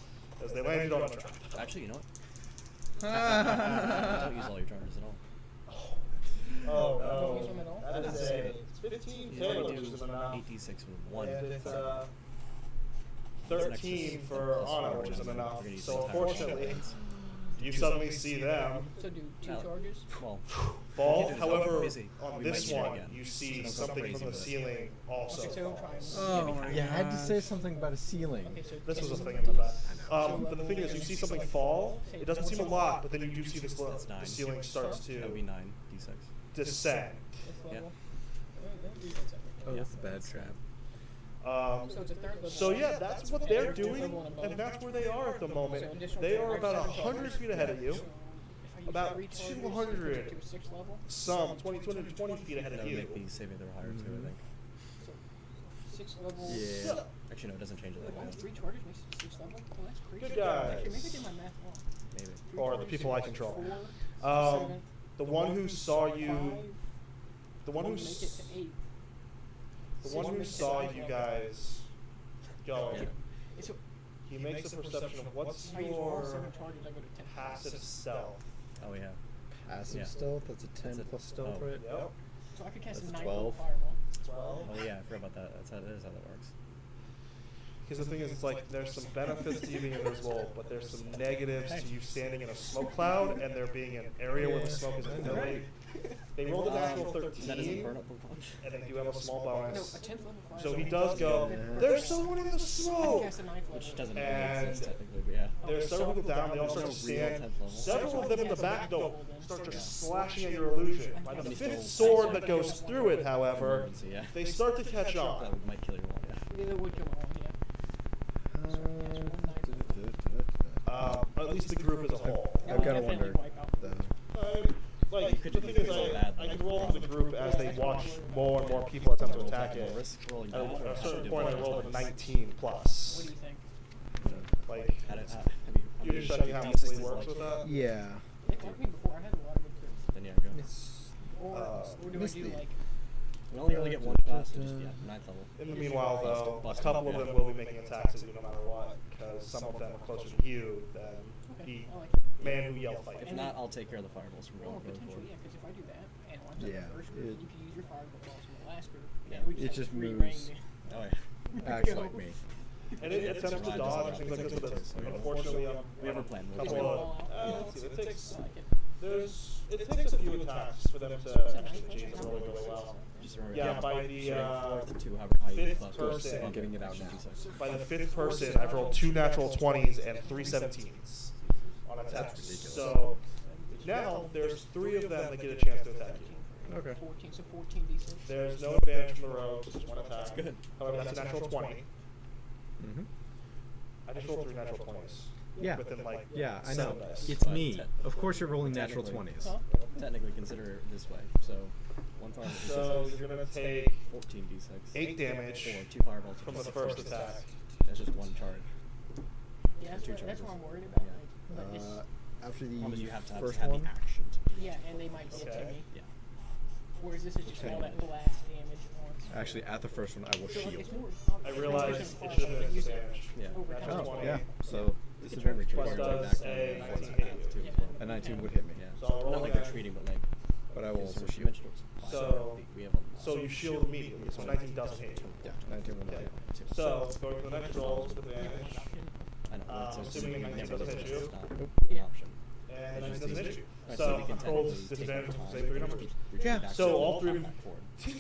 as they landed on a trap. Actually, you know what? Don't use all your charges at all. Oh Don't use them at all? that is a 15 You Taylor, only which is do enough, 8d6 with one. and it's It's an 13 extra for plus Anna, four, which isn't you're enough. gonna use So the entire unfortunately, shot. you suddenly see them So do two Now- charges? Well, fall. you can do However, busy. on We this might need it one, again. you So see don't go something crazy from the with it. ceiling also. Okay, so try and Oh my Yeah, I had to gosh. say something about a ceiling. Okay, so This was a this thing is in the back. So But the thing is, you see something fall. It doesn't seem a lot, but then you do see this That's the 9. ceiling starts That would be to 9d6. descend. this Yeah. level. That leaves it separate. Oh, Yeah. that's a bad trap. So it's a third level. So yeah, that's what they're doing, Level and above. and that's where they are at the moment. So additional They charge, are about 7 100 charges. feet ahead of you. So if I use About 3 charges, 200. to a 6th level. Some 220 feet ahead That of would you. make the saving throw higher too, I think. So 6th level. Yeah. Actually, no, it doesn't change it that Only way. 3 charges makes it 6th level. Oh, that's crazy. Good guys. Actually, maybe I did my math wrong. Maybe. 3 Or the charges, people I control. 4, Um, 7, the one who saw you, 5, the one who, make it to 8. the one who saw you guys going, Yeah. It's a, he makes a perception of what's if I use all 7 your charges, I go to 10. passive stealth. Oh, yeah. Passive Yeah. stealth, that's a 10 That's a- plus stealth, oh. right? Yep. So I could cast That's a a 9 12. fireball. 12. Oh, yeah, I forgot about that. That is how that works. Because the thing is, it's like there's some benefits to you being invisible, but there's some negatives to you standing in a smoke cloud and there being an area where the smoke is affiliated. They rolled a natural That doesn't 13, burn up the wall. and they do have a small No, a bonus. 10th level fireball. So he does go, Yeah. there's someone in the I can smoke! cast a 9th level. Which doesn't really And exist technically, but yeah. There's several people down, they all start to There's no real stand. 10th level. Several of them in the back, though, start Yeah. just slashing at your illusion. By the Then you 5th still- sword that goes through it, however, Emergency, yeah. they start to catch That on. would, might kill your wall, yeah. Yeah, that would kill my one, yeah. At least the group as a whole. That I've would gotta definitely wonder, wipe out. though. Like, You could- the you thing could is, roll bad, I like, can roll for the group as they watch more and more people attempt to attack it. Risk rolling At bad, or a how certain to point, I do it. rolled a 19 plus. What do you think? Like, How you're many just showing how D6s Sleep is works like- with that? Yeah. It worked me before. I had a lot of good crits. Then yeah, go. Or, or do I missed do the- like... We only really get one pass, so just, yeah, 9th level. In the meanwhile, though, a Bust couple up, of yeah. them will be making attacks at you no matter what, because some of them are closer to you than Okay, I like the it. man who yelled fight. If not, I'll take care of the fireballs from Or going potentially, forward. yeah, because if I do that, and once I'm Yeah, the first group, it- you can use your fireballs from the last group. Yeah. and we It have just 3 moves. range. Oh, yeah. Acts Go. like me. And it attempts to dodge and things like this, but unfortunately, We have a plan. a We'll couple figure it of, out. let's see, it takes I like it. It takes a few attacks for them to actually achieve this really, really well. Just remember, Yeah, by the fourth to however high you fifth plus person, I'm getting it out now. by the fifth person, I've rolled 2 natural 20s and 3 17s on attacks. ridiculous. So now there's 3 of them that get a chance to attack you. Okay. 14, so 14d6. There's no advantage from the rogue, just 1 attack. Good. However, that's a natural 20. Mm-hmm. I just rolled 3 natural 20s. Yeah. Within like Yeah, I 7 know. dice. It's But me. te- Of course you're rolling natural technically- 20s. Huh? Technically consider it this way. So 1 fireball. So you're gonna take 14d6. 8 damage Or 2 fireballs. from the six first damage. attack. That's just 1 charge. Yeah, that's, Two what, that's charges. what I'm worried about. Yeah. Like, but it's, After the Problem is you have to first have one, the action to do yeah, and they might get to Okay. me. Yeah. Whereas this is just Okay. all that blast damage at once. actually at the first one, I will So shield. it's more, I it's realized more it should have been use it disadvantage. Yeah. over Natural time. 20. Yeah. So Disadvantage Plus trigger does back a on 19 the hit you. too, Yeah. so- A 19 would hit me. Yeah. So I'll roll Not like again. you're treating, but like. But I will so also she shield. mentioned it was 5 So- feet. We have a So you shield immediately, so 19 doesn't hit you. Yeah, 19 will not Okay. hit. So going to the next roll with advantage, I know. That's assuming 19 never doesn't hit you. it's not an Yeah. option. and 19 doesn't hit you. Right, So we can I rolled technically take disadvantage our with time. say 3 numbers. Yeah. Back So to all 3 the of back forward. So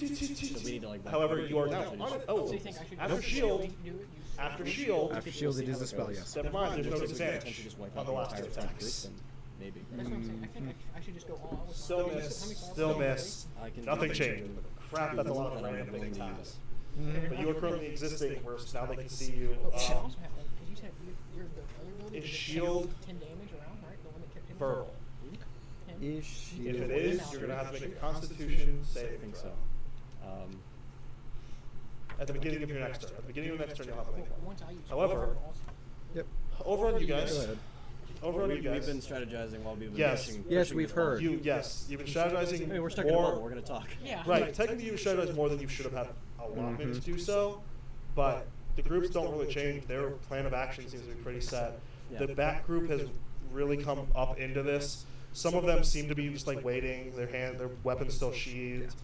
we need to like. back However, forward you are and now actually on just- it. Oh, So you think I should after do shield, it? Do it? You after do it? shield, After shield, it is the spell, yes. never mind, there's no If we potentially disadvantage just wipe on out the last 2 entire group, attacks. then maybe. That's what I'm saying. I think I should just go all out with Still my- miss, how many still fireballs? miss. I can Nothing do changes. Crap, that's a lot of that I'm random willing to attacks. use. Mm-hmm. But you are currently existing, where now they can see you. Oh, I also have one, 'cause you said your the other building Is did shield 10 damage around, right? The one that kept hitting verbal. him? Is If shield. it is, you're gonna have to make a Constitution I saving think throw. so. At the beginning of your next turn. At the beginning of your next turn, you'll have to make But one. once I use However, fireballs, Yep. Over on you Go guys. ahead. Over on you We've guys. been strategizing while we've been Yes. pushing. Yes, pushing we've the ball. heard. Yes, you've been strategizing I mean, we're stuck in a more. bubble. We're gonna talk. yeah. Right, technically you strategized more than you should have had allotment to do so, but the groups don't really change. Their plan of action seems to be pretty set. Yeah. The back group has really come up into this. Some of them seem to be just like waiting, their weapons still sheathed.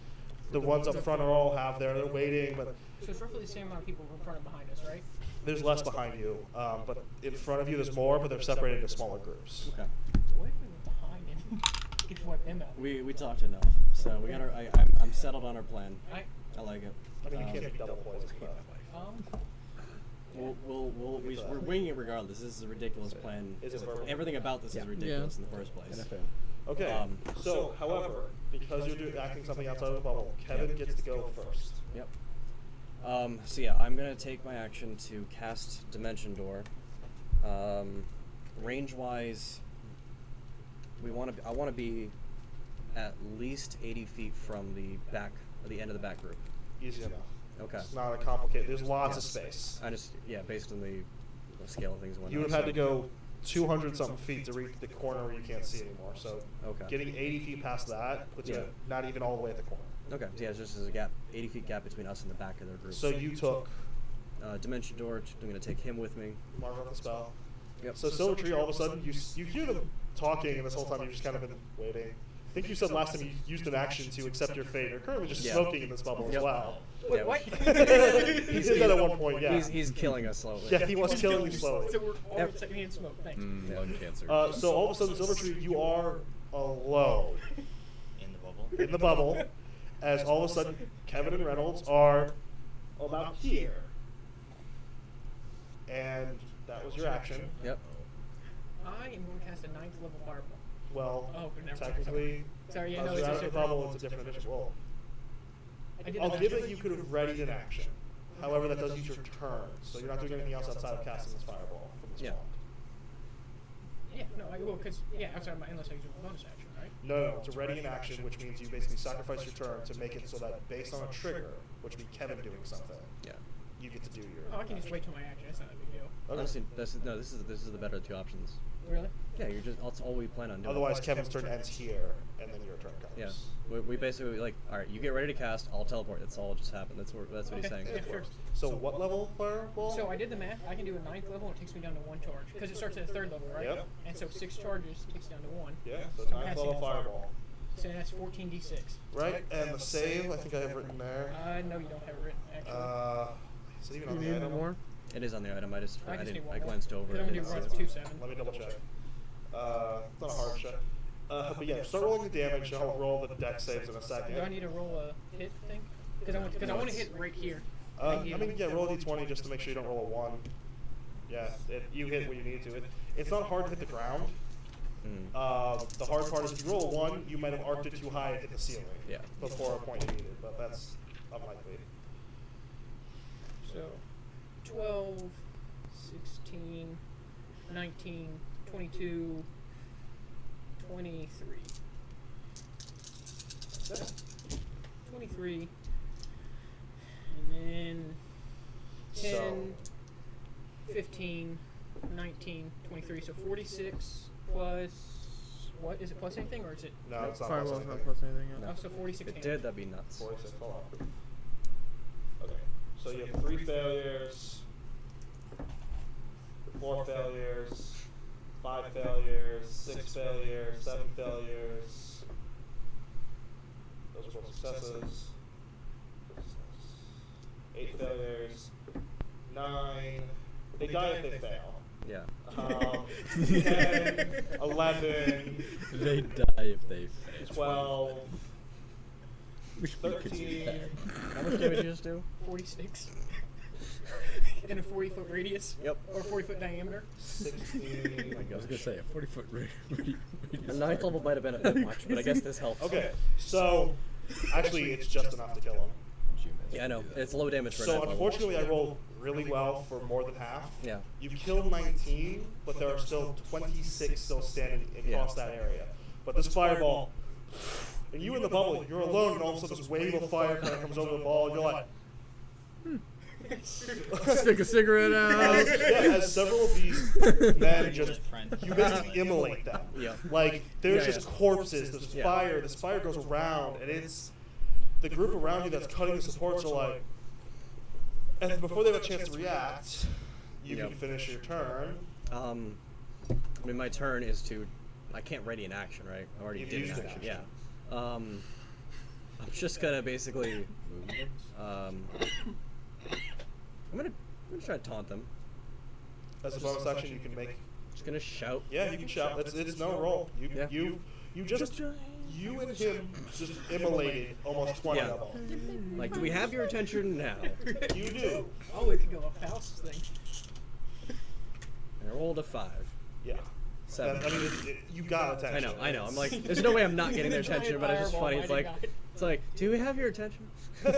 The ones up front are all have they're waiting, but So it's roughly the same amount of people in front and behind us, right? there's less behind you. But in front of you there's more, but they're separated into smaller groups. Okay. What if we were behind him? Get wipe them out. We talked enough, so we got our. I'm settled on our plan. I like it. I mean, you can't make double poison, but We're winging it regardless. This is a ridiculous plan. Is it verbal? Everything about this is ridiculous in the first place. NFL. okay. So, however, because you're acting something outside of the bubble, Kevin gets to go first. Yep. So yeah, I'm gonna take my action to cast Dimension Door. Range-wise, I want to be at least 80 feet from the back, or the end of the back group. Easy enough. Okay. It's not a complicated. There's lots of space. I just based on the scale of things. and You would whatnot, have had to go 200 something feet to reach the corner where you can't see anymore. So Okay. getting 80 feet past that puts Yeah. you not even all the way at the corner. Okay. So yeah, it's just there's a gap, 80 feet gap between us and the back of their group. So you took Dimension Door. I'm gonna take him with me. mark on the spell. Yep. So Silver Tree, all of a sudden you hear them talking, and this whole time you've just kind of been waiting. I think you said last time you used an action to accept your fate. You're currently just Yeah. smoking in this bubble as Yep. well. Wait, Yeah. what? He did that at one point, yeah. He's killing us slowly. Yeah, he was killing you slowly. So we're all secondhand smoke. Thanks. Lung cancer. So all of a sudden, Silver Tree, you are alone In the bubble. in the bubble, as all of a sudden Kevin and Reynolds are about here, and that was your action. Yep. I am going to cast a 9th level fireball. Well, Oh, but never mind. technically, Sorry, yeah, because no, you're it's out just of the bubble, it's a different initiative. Well, I did I'll that give last it you could have readied an action. However, that does use your turn, so you're not doing anything else outside of casting this fireball from this Yeah. wand. Yeah, no, I will, because, outside of my, unless I use a bonus action, right? No, it's a ready in action, which means you basically sacrifice your turn to make it so that based on a trigger, which would be Kevin doing something, Yeah. you get to do your. Oh, I can just wait till my action. That's not a big deal. Okay. Honestly, this is the better of two options. Really? Yeah, that's all we plan on doing. Otherwise, Kevin's turn ends here, and then your turn comes. Yeah, we basically like, all right, you get ready to cast, I'll teleport. That's all just happened. That's what he's saying. Yeah, sure. So what level fireball? So I did the math. I can do a 9th level, and it takes me down to 1 charge. Because it starts at a 3rd level, right? Yep. And so 6 charges takes down to 1. Yeah, so I'm 9th passing level it. fireball. So that's 14d6. Right, and the save, I think I have written there. No, you don't have it written, actually. Is it even on the item? It is on the item. I just need one I more. glanced over. Then it. I'm going It's- to run to 2-7. Let me double check. It's not a hard check. But yeah, start rolling the damage. I'll roll the dex saves in a second. Do I need to roll a hit thing? Because I want to hit right here. I mean, yeah, roll a d20 just to make sure you don't roll a 1. Yeah, you hit what you need to. It's not hard to hit the ground. The hard part is if you roll a 1, you might have arced it too high and hit the ceiling before a point you needed, but that's unlikely. So, 12, 16, 19, 22, 23. 23. And then 10, 15, 19, 23. So 46 plus, what? Is it plus anything or is it? No, it's not Fireball's plus not anything. plus anything. Yeah. Oh, so 46 If it damage. did, that'd be nuts. 46, hold on. Okay, so you have 3 failures, 4 failures, 5 failures, 6 failures, 7 failures. Those are both successes. 8 failures, 9. They die if they fail. Yeah. 10, 11, They die if they fail. 12, Wish we could do 13. that. How much damage you just do? 46. In a 40-foot radius? Yep. Or 40-foot diameter? 16. I was gonna say a 40-foot radius. The 9th level might have been a bit much, but I guess this helps. Okay, so actually it's just enough to kill him. Yeah, I know. It's low damage for a So 9th level. unfortunately I rolled really well for more than half. Yeah. You killed 19, but there are still 26 still standing across that area. But this fireball, and you in the bubble, you're alone, and all of a sudden this wave of fire kind of comes over the ball, and you're like, Stick a cigarette out. as several of these men just, you basically immolate them. Yeah. Like, there's Yeah, just yeah. corpses, there's Yeah. fire, this fire goes around, and it's, the group around you that's cutting the supports are like, and before they have a chance to react, you Yep. can finish your turn. I mean, my turn is to. I can't ready an action, right? I already You've did an used an action. action. Yeah. I'm just gonna basically. I'm gonna try to taunt them. As a bonus action, you can make. Just gonna shout. Yeah, you can shout. It's no roll. Yeah. You just you and him just immolated almost 20 Yeah. of them. Like, do we have your attention now? You do. Oh, it could go up Faust's thing. And I rolled a 5. Yeah. 7. I mean, you got attention. I know. I'm like, there's no way I'm not getting their attention, but it's just funny. It's like, do we have your attention? May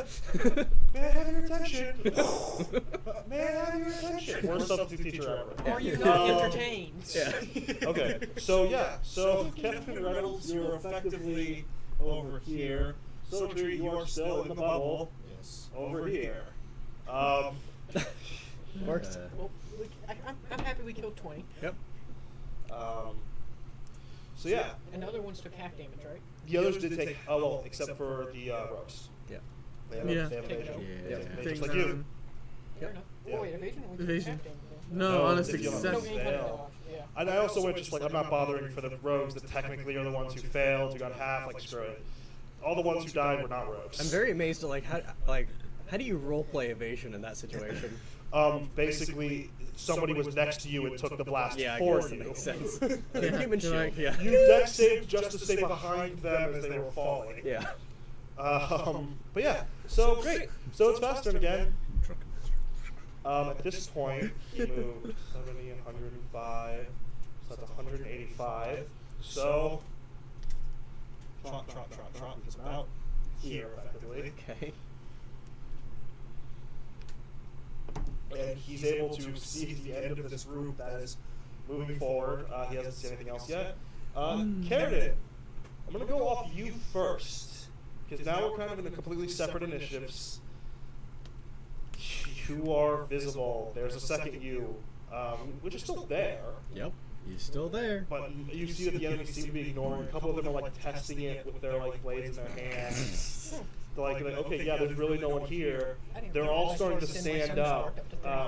I have your attention? May I have your attention? Worst substitute teacher ever. Are you not entertained? Yeah. Okay, so Captain Reynolds, you're effectively over here. So Tree, you are still in the bubble. Yes. Over here. Worked. Well, I'm happy we killed 20. Yep. So yeah, And the other ones took half damage, right? the others did take. Oh well, except for the rogues. Yeah. They have, Yeah. they have evasion. Yeah. They Things just like you. on- Fair enough. Yeah. Oh, wait, evasion? Only took Evasion. half damage, though. No, No, on a if you don't No, success. incoming fail. dodge, yeah. And I also went just like I'm not bothering for the rogues that technically are the ones who failed, who got half. Like screw it. All the ones who died were not rogues. I'm very amazed at how do you roleplay evasion in that situation? Basically, somebody was next to you and took the blast Yeah, I for guess that you. makes sense. Yeah, Human you're shield. like- Yeah. You deck saved just to stay behind them as they were falling. Yeah. But yeah, so great. So it's fast turn again. At this point, he moved 70, 105, so that's 185. So, trot, he's about here, effectively. Okay. And he's able to see the end of this group that is moving forward. He hasn't seen anything else yet. Carradine, I'm going to go off you first, because now we're kind of in a completely separate initiatives. You are visible. There's a second you, which is still there. Yep, he's still there. But you see that the enemies seem to be ignoring. A couple of them are like testing it with their like blades in their hands. They're like, okay, yeah, there's really no one here. They're all starting to stand up,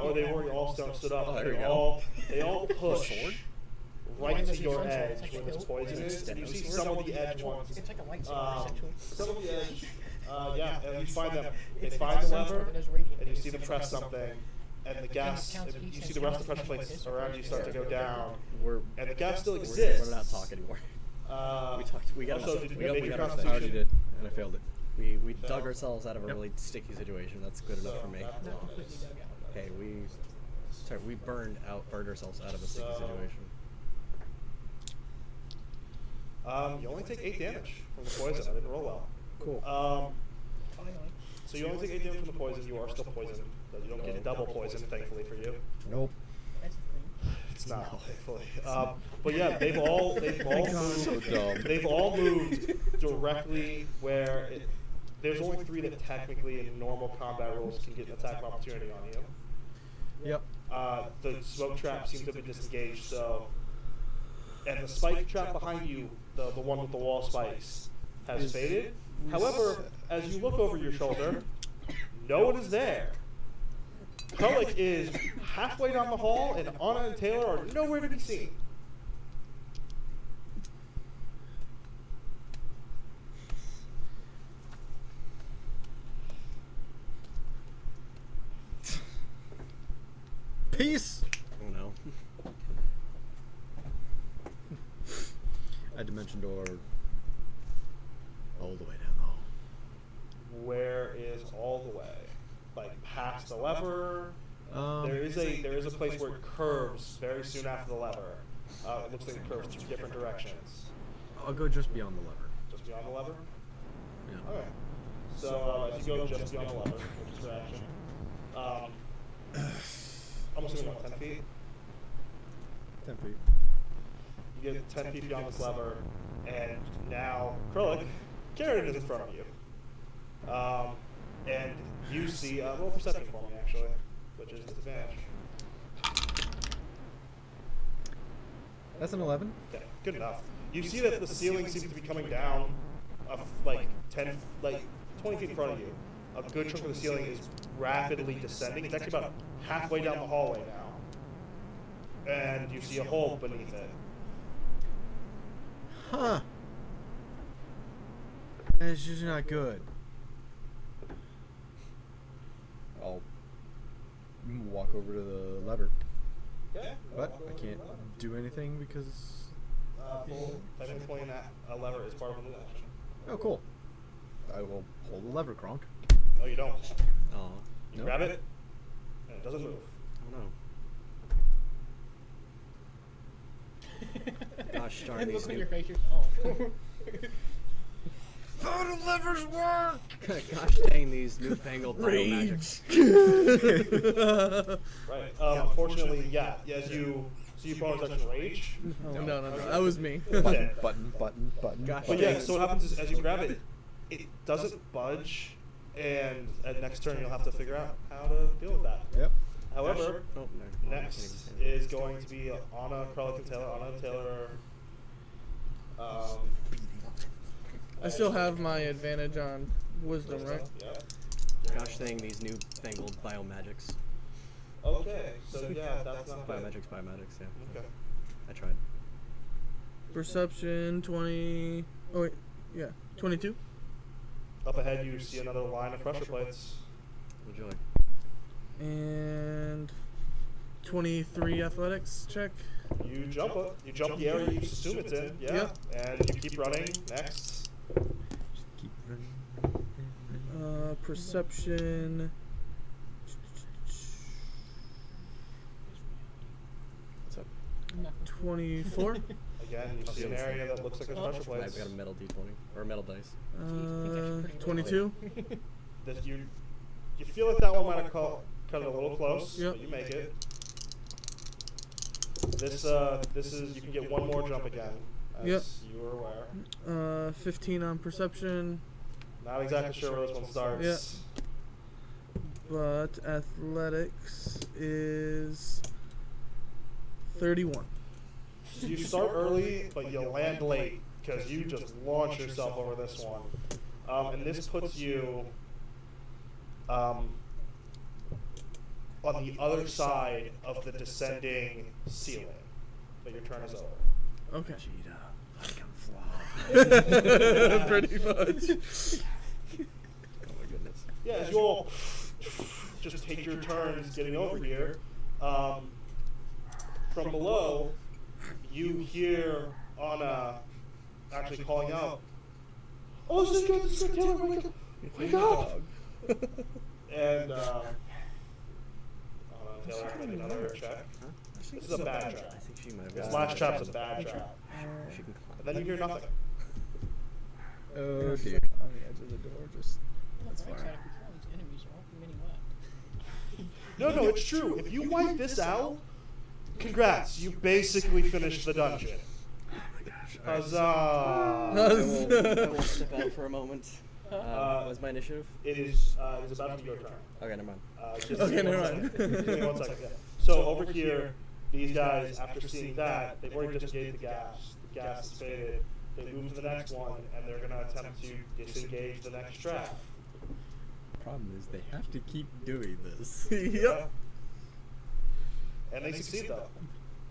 or they already all stood up. Oh, there you go. They all push right to your edge when it's poisonous. And you see some of the edge ones. It's like a lightsaber, essentially. Some of the edge, yeah, and you find them. They find the lever, and you see them press something, and the gas. And you see the rest of the pressure plates around you start to go down, We're and the gas still we're exists. not talking anymore. We got also, enough. did We you got, make we your got enough. I already did, and I failed it. We So- dug ourselves out of a Yep. really sticky situation. That's good enough for me. that's Not completely dug out. Okay, we burned ourselves out of a sticky So- situation. You only take 8 damage from the poison. I didn't roll well. Cool. Finally. So you only take 8 damage from the poison. You are still poisoned. But you don't get double poison, thankfully for you. Nope. That's the thing. It's not, thankfully. But yeah, they've all moved. So dumb. They've all moved directly where there's only 3 that technically in normal combat rules can get an attack of opportunity on you. Yep. The smoke trap seems to be disengaged, so. And the spike trap behind you, the one with the wall spikes, has faded. However, as you look over your shoulder, no one is there. Kulik is halfway down the hall, and Anna and Taylor are nowhere to be seen. Peace. Oh no. A dimension door all the way down the hall. Where is all the way? Like past the lever? There is a place where it curves very soon after the lever. It looks like it curves 2 different directions. I'll go just beyond the lever. Just beyond the lever? Yeah. Okay. So as you go just beyond the lever, which is your action, I'm assuming what, 10 feet? 10 feet. You get 10 feet beyond this lever, and now Krullik, Karen is in front of you. And you see, roll perception for me actually, which is disadvantage. That's an 11. Okay, good enough. You see that the ceiling seems to be coming down, like 20 feet in front of you. A good chunk of the ceiling is rapidly descending. It's actually about halfway down the hallway now. And you see a hole beneath it. Huh. That's just not good. I'll walk over to the lever. Okay. But I can't do anything because... Technically pulling that lever is part of the action. Oh, cool. I will hold the lever, Kronk. No, you don't. Oh. You No? grab it, and it doesn't move. Oh no. Gosh darn And these look at new- your face. Oh. Oh, the levers work! Gosh dang these newfangled biomagics. Right. Unfortunately, yeah. As you bonus action rage. Oh, no, that was me. Okay. Button. Gosh But yeah, dang. so what happens is as you grab it, it doesn't budge, and at next turn you'll have to figure out how to deal with that. Yep. However, Oh, no. next is going to be Anna, Krullik, and Taylor. Anna and Taylor. I still have my advantage on wisdom, right? Yeah. Gosh dang these newfangled biomagics. Okay, so yeah, that's not bad. Biomagics, yeah. Okay. I tried. Perception 20. Oh wait, yeah, 22. Up ahead, you see another line of pressure plates. Enjoy. And 23 athletics check. You jump it. You jump the area you assume it's in. Yeah. Yep. And you keep running. Next. Just keep running. Perception. What's up? 24. Again, you see an area that looks like there's pressure I've plates. got a metal d20 or a metal dice. 22. This, you feel like that one might have cut it a little close, Yep. but you make it. This is you can get one more jump again, as Yep. you were aware. 15 on perception, Not exactly sure where this one starts. Yeah. but athletics is 31. You start early, but you land late because you just launch yourself over this one, and this puts you on the other side of the descending ceiling. But your turn is over. Okay. Cheetah, I can fly. Pretty much. Oh my goodness. Yeah, as you all just take your turns getting over here, from below, you hear Anna actually calling out, "Oh, this is good, this is good, Taylor, wake up!" And Taylor, make another check. This is a bad trap. I think she might have This got last it. trap's a bad trap. She can climb. And then you hear nothing. Oh She's dear. like on the edge of the door, just. That's fine. If we kill these enemies, there won't be many left. No, it's true. If you wipe this out, congrats, you basically finished the dungeon. Huzzah! I will step out for a moment. What was my initiative? It is about to be your turn. Okay, never mind. Okay, never mind. Give me 1 second. Yeah. So over here, these guys, after seeing that, they've already disengaged the gas. The gas is faded. They move to the next one, and they're going to attempt to disengage the next trap. Problem is they have to keep doing this. Yep. And they succeed though.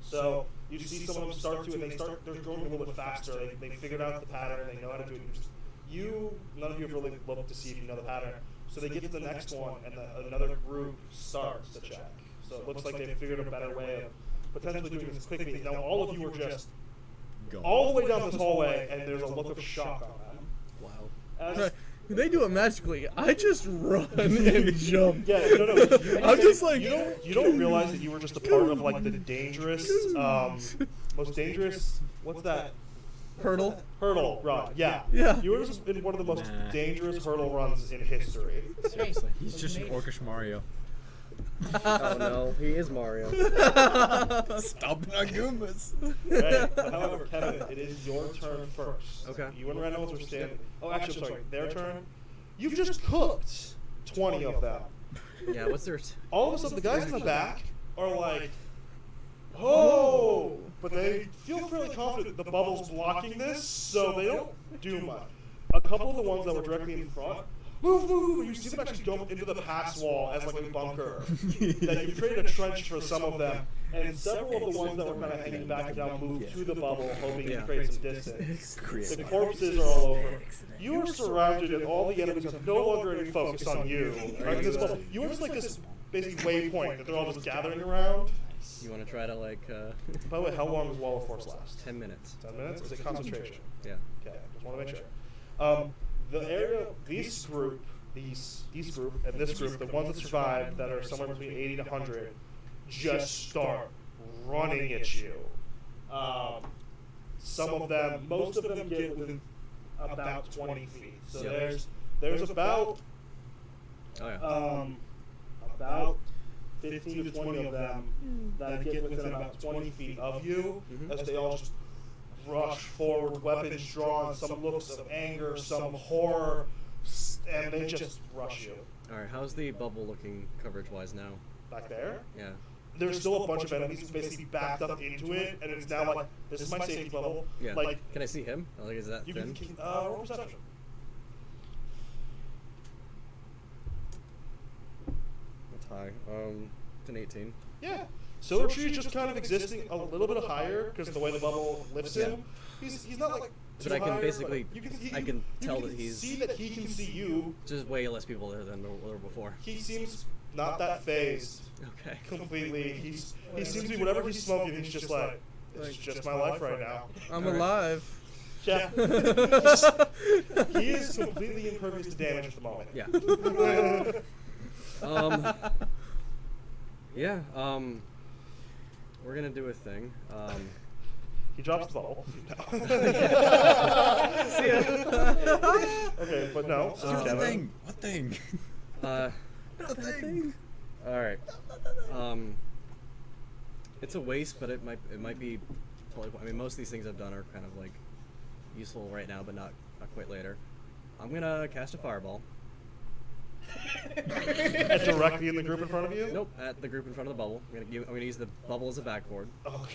So you see some of them start to, and they're going a little bit faster. They figured out the pattern. They know how to do it. None of you have really looked to see if you know the pattern. So they get to the next one, and another group starts to check. So it looks like they've figured a better way of potentially doing this quickly. Now all of you are just all the way down this hallway, and there's a look of shock on them. Wow. As, They do it magically. I just run and jump. yeah, no. I'm just like you don't realize that you were just a part of like the dangerous, most dangerous. What's that? hurdle. Hurdle run. Yeah. Yeah. You were just in one of the most Nah. dangerous hurdle runs in history. Seriously, he's just an orcish Mario. Oh no, he is Mario. Stomping on Goombas. Right. However, Kevin, it is your turn first. Okay. You and Reynolds are standing. Oh, actually, I'm sorry. Their turn. You've just cooked 20 of them. Yeah, what's their... All of a sudden, the guys in the back are like, "Oh!" But they feel fairly confident the bubble's blocking this, so they don't do much. A couple of the ones that were directly in front, move! And you see them actually jump into the pass wall as like a bunker. That you've created a trench for some of them, and several of the ones that were kind of hanging back and down moved to the bubble, hoping to create some distance. The corpses are all over. You are surrounded, and all the enemies have no longer any focus on you. Right? This bubble, you are just like this basically waypoint that they're all just gathering around. You want to try to like... By the way, how long does Wall of Force last? 10 minutes. 10 minutes? Is it concentration? Yeah. Okay, just want to make sure. The area, this group, and this group, the ones that survive that are somewhere between 80 to 100, just start running at you. Some of them, most of them get within about 20 feet. So Yeah. there's about Oh yeah. about 15 to 20 of them that get within about 20 feet of you as they all just rush forward, weapons drawn, some looks of anger, some horror, and they just rush you. Alright, how's the bubble looking coverage-wise now? Back there, Yeah. there's still a bunch of enemies who basically backed up into it, and it's now like, this is my safety bubble. Yeah. Like, Can I see him? Like, is that you thin? can, roll perception. That's high. It's an 18. Yeah. Silver Tree is just kind of existing a little bit higher because the way the bubble lifts him. He's not like But too I can higher, basically- but I can tell that he's- see that he can see you. Just way less people there than there were before. He seems not that phased Okay. completely. He seems to be whatever he's smoking. He's just like, it's just my life right now. I'm Alright. alive. Yeah. He is completely impervious to damage at the moment. Yeah. Yeah. We're gonna do a thing. He drops the bubble. See ya. Okay, but no. So Kevin. What thing? Nothing. All right. It's a waste, but it might be. Totally, I mean, most of these things I've done are kind of like useful right now, but not quite later. I'm gonna cast a fireball. Directly in the group in front of you? Nope, at the group in front of the bubble. I'm gonna use the bubble as a backboard. Oh.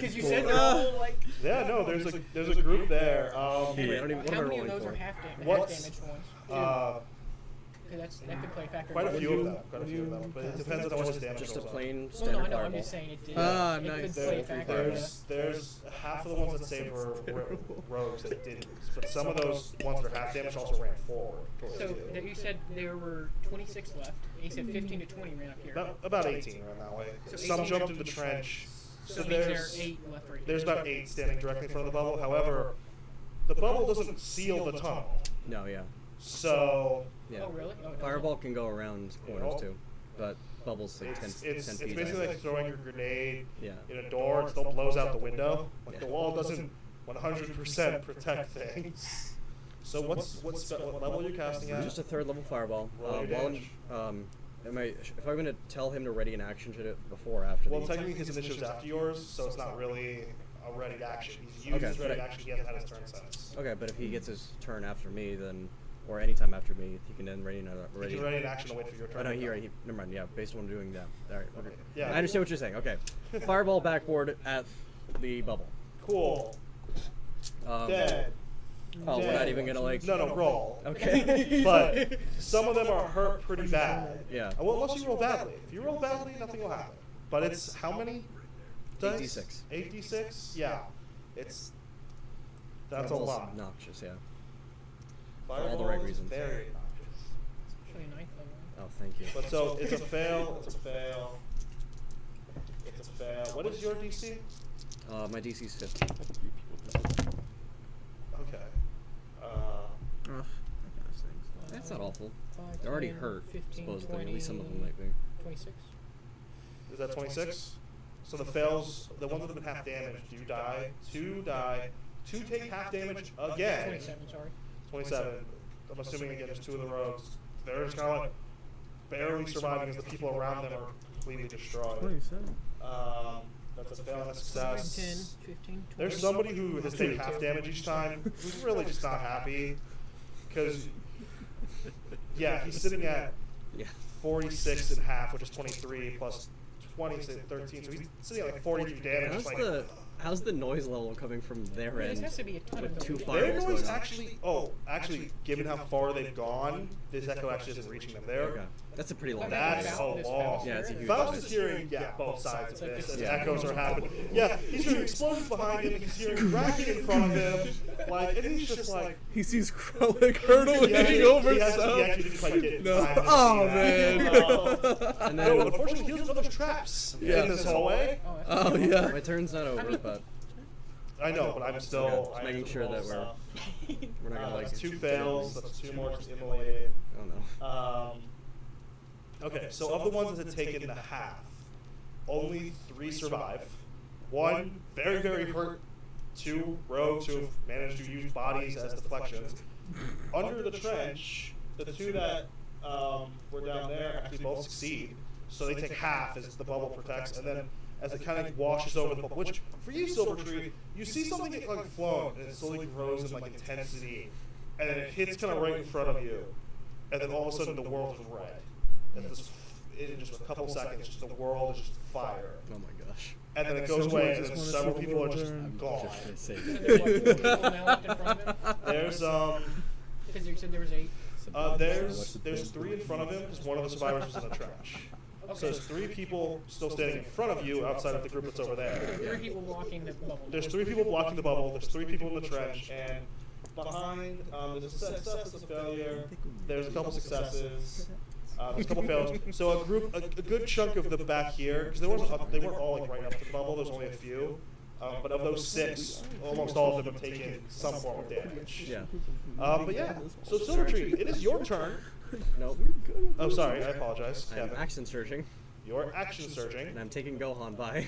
Because you said they're all like. Yeah, no, there's a group there. I don't even. What am I How many of rolling those for? are half What's- damage ones? Because that could play a factor. Quite a in few it. of them. But it depends on how much damage Just a goes up. plain Well, no, standard I know. I'm fireball. just saying it did. Ah, it nice. could play a factor. There's half of the ones that saved were rogues that didn't, but some of those ones that are half damage also ran forward. towards So you. you said there were 26 left. And you said 15 to 20 ran up here. About 18 ran that way. So Some 18 jumped into the trench. So So it means there are 8 left right there's there. about 8 standing directly in front of the bubble. However, the bubble doesn't seal the tunnel. No, yeah. So Yeah. Oh, really? Oh, it Fireball can go around corners too, but bubbles like 10, it's 10 feet. basically out. like throwing a grenade Yeah. in a door. It still blows out the window. Like Yeah. the wall doesn't 100% protect things. So what level are you casting at? Just a 3rd level fireball. Roll your While damage. if I'm gonna tell him to ready an action, should it before or after? Well, the technically his initiative's after yours, so it's not really a ready action. He's used Okay, his ready but- action. He hasn't had his turn since. Okay, but if he gets his turn after me, then or anytime after me, he can then ready another. You can ready an action to wait for your turn. Oh no, never mind. Yeah, based on what I'm doing. Yeah, all right. Okay. Yeah. I understand what you're saying. Okay, fireball backboard at the bubble. Cool. Oh, Dead. we're not Dead. even gonna like. No, roll. Okay. But some of them are hurt pretty bad. Yeah. Well, unless you roll badly. If you roll badly, nothing will happen. But it's how many? Dice? 8d6. 8d6? Yeah. That's a Fireball's lot. obnoxious. Yeah. Fireball the right is reasons. Very obnoxious. Actually, 9th level. Oh, thank you. But so it's a fail. It's a fail. It's a fail. What is your DC? My DC's 50. Okay. Ugh, that kind of stinks. That's not awful. 5, They're already 10, hurt, 15, supposedly. 20, At least some of them might be. 26. Is that 26? So the fails, the ones that have been half damaged, do die. 2 die. 2 take half damage again. 27, sorry. 27. I'm assuming again there's 2 of the rogues. They're just kind of like barely surviving as the people around them are completely destroyed. 27. That's a fail and a 10, success. 15, 20. There's somebody who has taken half damage each time who's really just not happy. Because, yeah, he's sitting at Yeah. 46 and half, which is 23 plus 20, so 13. So he's sitting at like 43 damage. How's Like, how's the noise level coming from their This end? has to be a ton with of 2 noise. their fireballs noise going off? actually, given how far they've gone, this echo actually isn't reaching them there. Okay. That's a pretty long. That's Faust- so this long. Faust Yeah, it's a here? huge Faust noise. is hearing, both sides of this, as Yeah. echoes are happening. Yeah, he's hearing explosions behind him, he's hearing cracking in front of him, like, and he's just like, He sees Krellick hurtling he actually, over he south. actually didn't quite get No. time to Oh, see man. that. And No, then unfortunately, he doesn't know there's traps in this hallway. Oh, that's Oh, yeah. my turn's not over, but I know, but I'm still Okay, just I making have to sure roll that stuff. we're not gonna like. That's 2 fails, that's 2 more just immolated. Oh no. Okay, so of the ones that have taken the half, only 3 survive. 1 very, very hurt. 2 rogues who have managed to use bodies as deflections. Under the trench, the 2 that were down there actually both succeed, so they take half as the bubble protects, and then as it kind of washes over the bubble, which for you, Silvertree, you see something get like flown, and it slowly grows in like intensity, and then it hits kind of right in front of you, and then all of a sudden the world is red. And this, in just a couple seconds, just the world is just fire. Oh my gosh. And then it goes away, and then several people are just gone. Just gonna say So there's what, 2 people now left in front of him? There's Because you said there was 8. there's 3 in front of him because one of the survivors was in the trench. So there's 3 people still standing in front of you outside of the group that's over there. 3 people blocking the bubble. There's 3 people blocking the bubble. There's 3 people in the trench, and behind there's a success, there's a failure. There's a couple successes. There's a couple fails. So a good chunk of the back here, because they weren't all like right up to the bubble. There's only a few. But of those 6, almost all of them have taken some form of damage. Yeah. But yeah, so Silvertree, it is your turn. Nope. Oh, sorry, I apologize, I'm Kevin. action surging, You're action surging. and I'm taking Gohan by.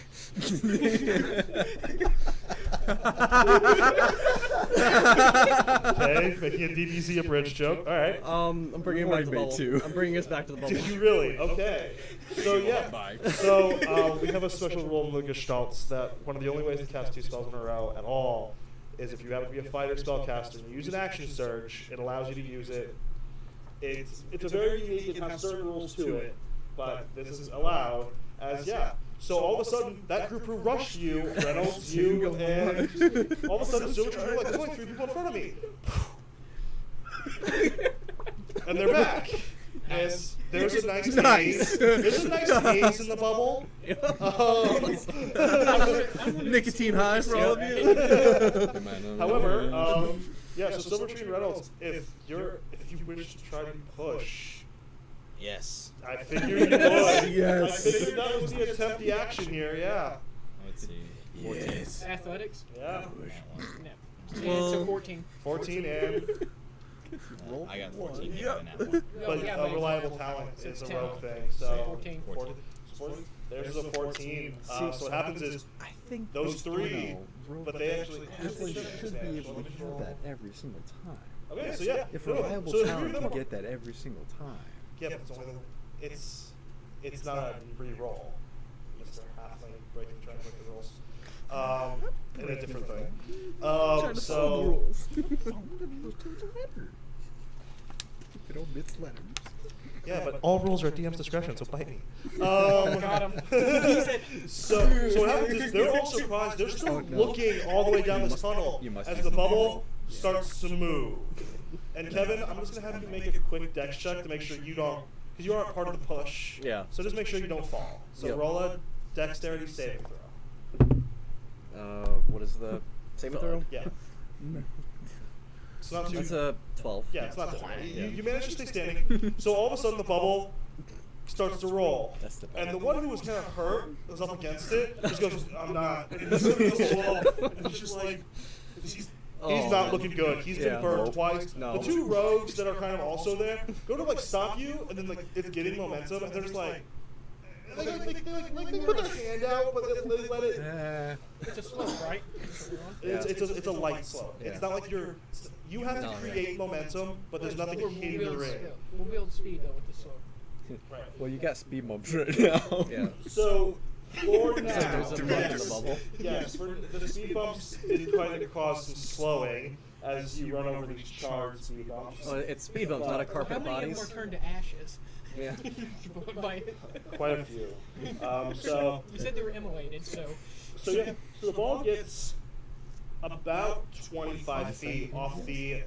Okay, making a DBZ abridged joke. All right. I'm bringing it back to the Warning me bubble. too. I'm bringing us back to the bubble. Did you really? Okay. So yeah. So we have a special rule in the Gestalts that one of the only ways to cast 2 spells in a row at all is if you happen to be a fighter spellcaster and you use an action surge, it allows you to use it. It's a very unique. It has certain rules to it, but this is allowed. As yeah. So all of a sudden, that group who rushed you, Reynolds, you, and all of a sudden, you're like, there's only 3 people in front of me. And they're back. And there's a nice haze. There's a nice haze in the bubble. Nicotine high for all of you. However, yeah. So Silvertree and Reynolds, if you wish to try to push, Yes. I figured you would. Yes. I figured that was the attempt, the action here. Yeah. Let me Let's see. 14. Yes. Athletics? Yeah. No. Well- So 14. 14 and Roll I got one. 14. Yeah. And that one. but yeah, a but reliable talent it's is a talent. rogue thing. So So 14. 14. There's a 14. So what happens is I think those three, roll but they actually Halfling should should be able to get that every single time. Okay, so yeah. If no, reliable so if talent you're can the- get that every single time. Yeah, but it's not a re-roll. Mr. Halfling trying to break the rules. And a different thing. Trying to follow the So rules. If it omits letters. yeah, but all rules are at DM's discretion, so bite me. Got him. He said, So what happens is they're all surprised. They're still Oh, no. looking all the way down this tunnel You must as be the the bubble starts to move. And Kevin, I'm just gonna have you make a quick dex check to make sure you don't, because you aren't part of the push. Yeah. So just make sure you don't fall. So Yep. roll a dexterity saving throw. What is the saving throw? Yeah. It's not too. That's a 12. Yeah, it's not too. You manage to stay standing. So all of a sudden the bubble starts to roll. That's the And the one who was kind of hurt, was up against it, just goes, I'm not. And he just goes to the wall. And he's just like, he's Oh, not man. looking good. He's been Yeah. burned No. twice. No. The two rogues that are kind of also there go to like stop you, and then like it's getting momentum, and they're just like, they put their hand out, but they let it. it's a slope, right? It's a light slope. Yeah. It's not like you have to No, yeah. create momentum, but there's nothing We'll build hindering. skill. We'll build speed though with the slope. Right. Well, you got speed bumps right now. Yeah. So for now, there's a bump in yes, the bubble. yes, for the speed bumps did kind of cause some slowing as you run over these charred speed bumps. Oh, it's speed bumps, not a carpet How of many of them bodies. were turned to ashes? Yeah. By, Quite a few. So you said they were immolated, so yeah, so the ball gets about 25 feet off the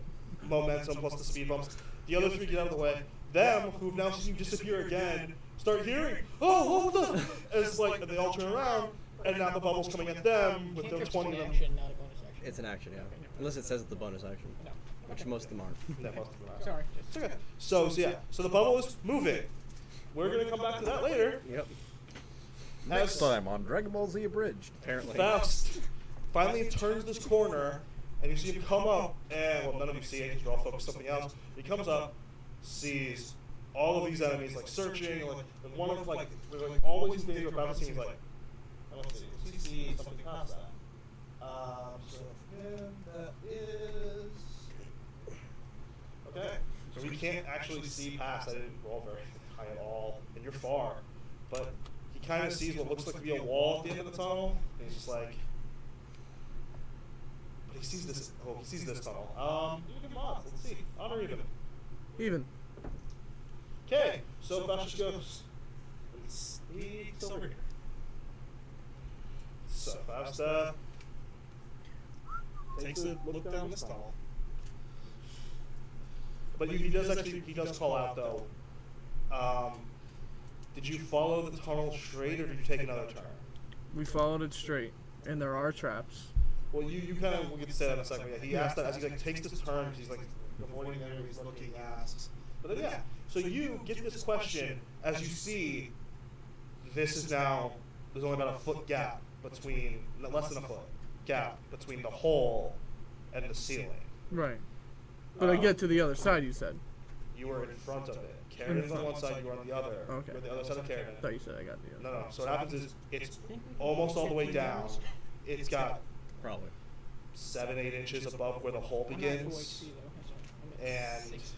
momentum plus the speed bumps. The other three get out of the way. Them, who've now seen you disappear again, start hearing, oh, what the? It's like, and they all turn around, and now the bubble's coming at them with their cantrip's 20 an of them. action, not a bonus action. It's an action, yeah. Unless it says it's the bonus action, No. which most of them aren't. That must have been Sorry. It's okay. So yeah, so the bubble is moving. We're gonna come back to that later. Yep. Next time on Dragon Ball Z Abridged. Apparently. Faust finally turns this corner, and you see him come up, and well, none of you see it because you're all focused on something else. He comes up, sees all of these enemies like searching, like and one of like there's like always these things are about to see. He's like, I don't see. He sees something past that. So him, that is okay. So we can't actually see past. I didn't roll very high at all, and you're far, but he kind of sees what looks like to be a wall at the end of the tunnel, and he's just like, but he sees this. Oh, he sees this tunnel. You can mods. Let's see. Odd or even. Even. Okay, so Faust just goes. Sneaks over here. So Faust takes a look down this tunnel. But he does call out though. Did you follow the tunnel straight, or did you take another turn? We followed it straight, and there are traps. Well, you kind of we'll get to say that in a second. Yeah, he asked that as he like takes this turn, he's like avoiding enemies, looking, asks. But then yeah, so you get this question as you see. This is now there's only about a foot gap between less than a foot gap between the hole and the ceiling. Right. But I get to the other side, you said. You were in front of it. Carrigan's on one side, you were on the other. Okay. You're on the other side of Carrigan. I thought you said I got the other. No. So what happens is it's almost all the way down. It's got Probably. 7-8 inches above where the hole I'm not full begins. HP though. I'm sorry. I'm at And 60.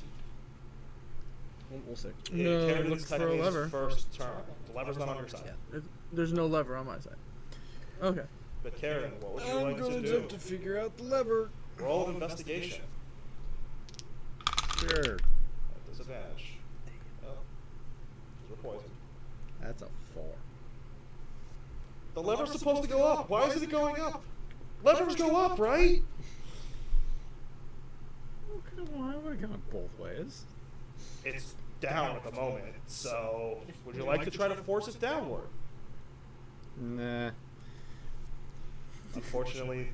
We'll see. No, Carrigan's look for a technically his lever. first turn. The lever's not on your side. There's no lever on my side. Okay. But Carrigan, what would you I'm like to gonna do? jump to figure out the lever. Roll an investigation. Sure. At disadvantage. Oh. You're poisoned. That's a 4. The lever's supposed to go up. Why isn't it going up? Levers go up, right? Oh, come on. I would have gone both ways. It's down at the moment, so would you like to try to force it downward? Nah. Unfortunately,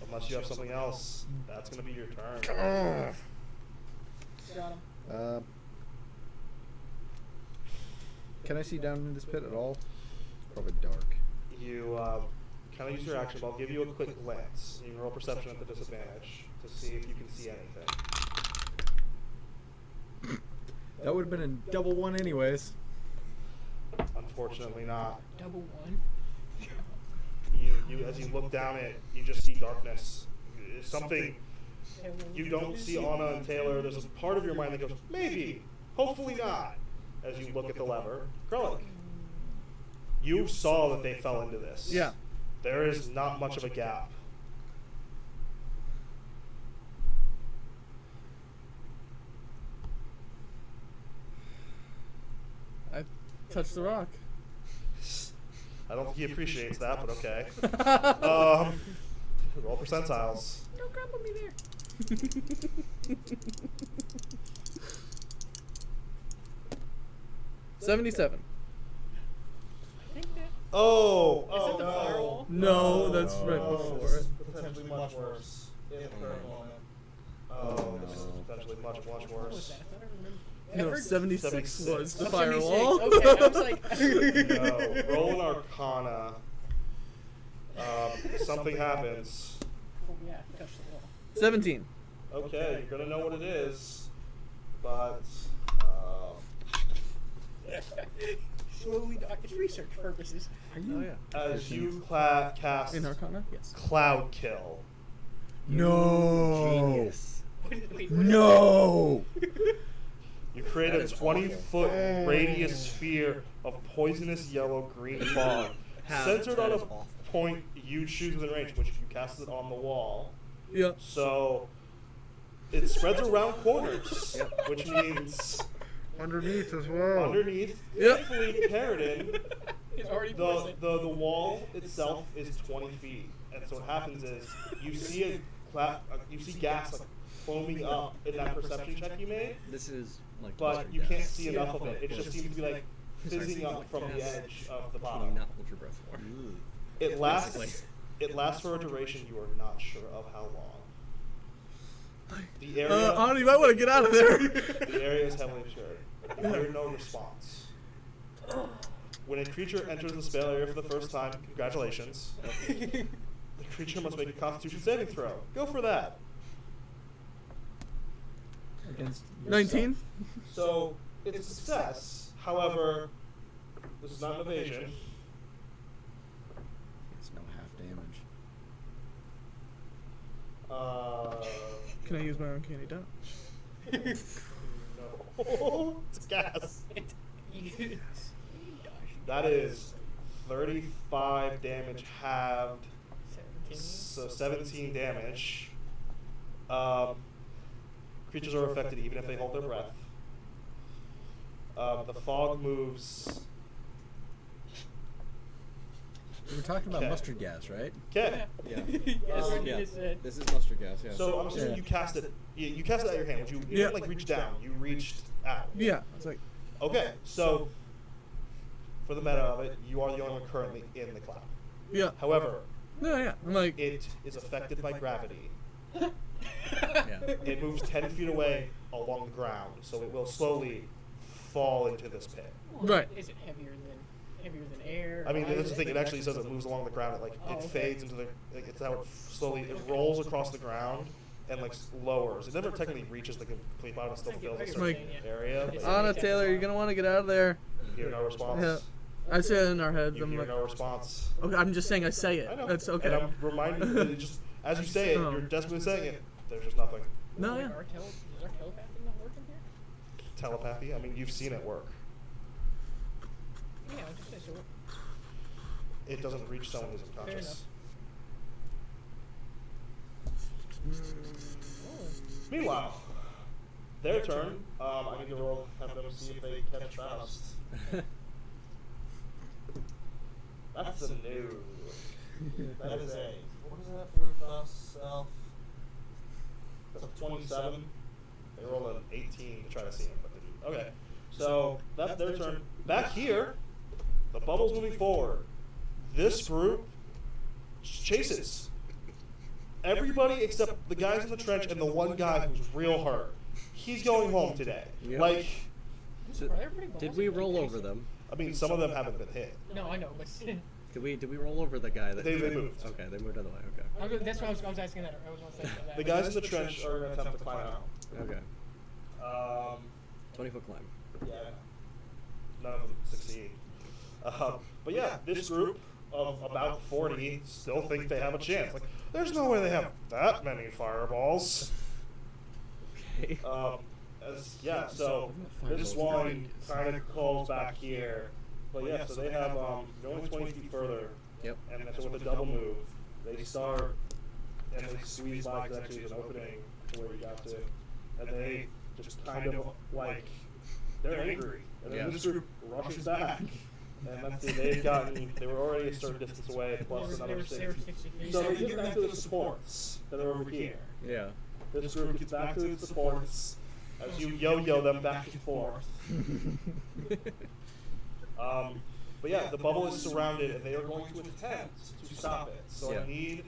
unless you have something else, that's going to be your turn. Got him. Can I see down in this pit at all? It's probably dark. You kind of use your action, but I'll give you a quick glance. You can roll perception at the disadvantage to see if you can see anything. That would have been a double one anyways. Unfortunately not. Double one. You as you look down it, you just see darkness. It's something you don't see Anna and Taylor. There's a part of your mind that goes, maybe, hopefully not, as you look at the lever. Krellick, you saw that they fell into this. Yeah. There is not much of a gap. I touched the rock. I don't think he appreciates that, but okay. Roll percentiles. Don't grapple me there. 77. I think that. Oh, Is that the firewall? No, that's right before it. Potentially much worse. In the current moment. Oh, This is no. potentially much What was worse. that? I thought I remember. I No, heard 76 was the Oh, 76. firewall. Okay, I was like. No, roll an Arcana. Something happens. Oh yeah, touch the wall. 17. Okay, you're gonna know what it is, but Slowly, it's research purposes. Are you? Oh, yeah. as you cast In Arcana? Yes. Cloud Kill, No. Genius. Wait, No. you create That a is 20-foot radius sphere of poisonous yellow-green fog, centered that on a is awful. point you choose within range, which you cast it on the wall. Yeah. So it spreads around corners, which means Underneath as well. underneath, Yep. thankfully, Paradin, It's already the poison. the wall itself is 20 feet, and so what happens is you see you see gas like foaming up in that perception check you made, This is like. but mustard you can't gas. see enough of it. It just seems to be like fizzing up from the edge of the Can you bottom. not hold your breath for? It lasts. Basically. It lasts for a duration you are not sure of how long. The area. Anna, you might want to get out of there. The area is heavily obscured. You hear no response. When a creature enters the spell area for the first time, congratulations. The creature must make a Constitution saving throw. Go for that. Against 19. So it's a success. However, this is not an evasion. It's no half damage. Can I use my uncanny dodge? No. It's gas. You- That is 35 damage halved. 17. So 17 damage. Creatures are affected even if they hold their breath. The fog moves. We were talking about Okay. mustard gas, right? Okay. Yeah. Yes, Um, it is, This is mustard gas. Yeah. So I'm assuming Yeah. you cast it. You cast it out of your hand. But you Yeah. didn't like reach down. You reached out. Yeah. It's like, Okay. So for the meta of it, you are the only one currently in the cloud. yeah. However, No, yeah. I'm like, it is affected by gravity. yeah. It moves 10 feet away along the ground, so it will slowly fall into this pit. Right. Is it heavier than air? I mean, Lighter? that's the thing. It actually says it moves along the ground. It like Oh, it okay. fades into the. Like, it's how it slowly it rolls across the ground and like lowers. It never technically reaches the complete bottom. It still fills a certain Like- area. But Anna, Taylor, you're going to want to get out of there. you hear no response. Yeah. I say it in our heads. You I'm hear like, no response. okay, I'm just saying I say it. I know. That's okay. And I'm reminding you that it just as you say it, Oh. you're desperately saying it. There's just nothing. No, Wait, yeah. Is our telepathy not working here? Telepathy. I mean, you've seen it work. Yeah, I just say so. It doesn't reach someone who's Fair unconscious. Oh. Meanwhile, their turn. I need to roll have them see if they catch Faust. That's a new. That is a. What is that for Faust self? That's a 27. They roll an 18 to try to see him, but they do. Okay, so that's their turn. Back here, the bubble's moving forward. This group chases. Everybody except the guys in the trench and the one guy who's real hurt. He's going home today. Yep. Like, So, Are everybody did ballsy we like roll this? over them? I mean, some of them haven't been hit. No, I know, but Did we roll over the guy that? They moved. Okay, they moved out of the way. Okay. That's what I was asking that. I was going to say that. The guys in the trench are going to attempt to climb out. Okay. 20-foot climb. Yeah. None of them succeed. But yeah, this group of about 40 still think they have a chance. Like, there's no way they have that many fireballs. Okay. So this one kind of calls back here. But yeah, so they have they're only 20 feet further. Yep. And so with a double move, they start and they squeeze by because actually there's an opening to where you got to. And they just kind of like, they're angry. And then this group rushes back. And that's it. They were already a certain distance away, plus another 60. So they get back to the supports that are over here. Yeah. This group gets back to its supports as you yo-yo them back and forth. But yeah, the bubble is surrounded, and they are going to attempt to stop it. So Yeah. I need.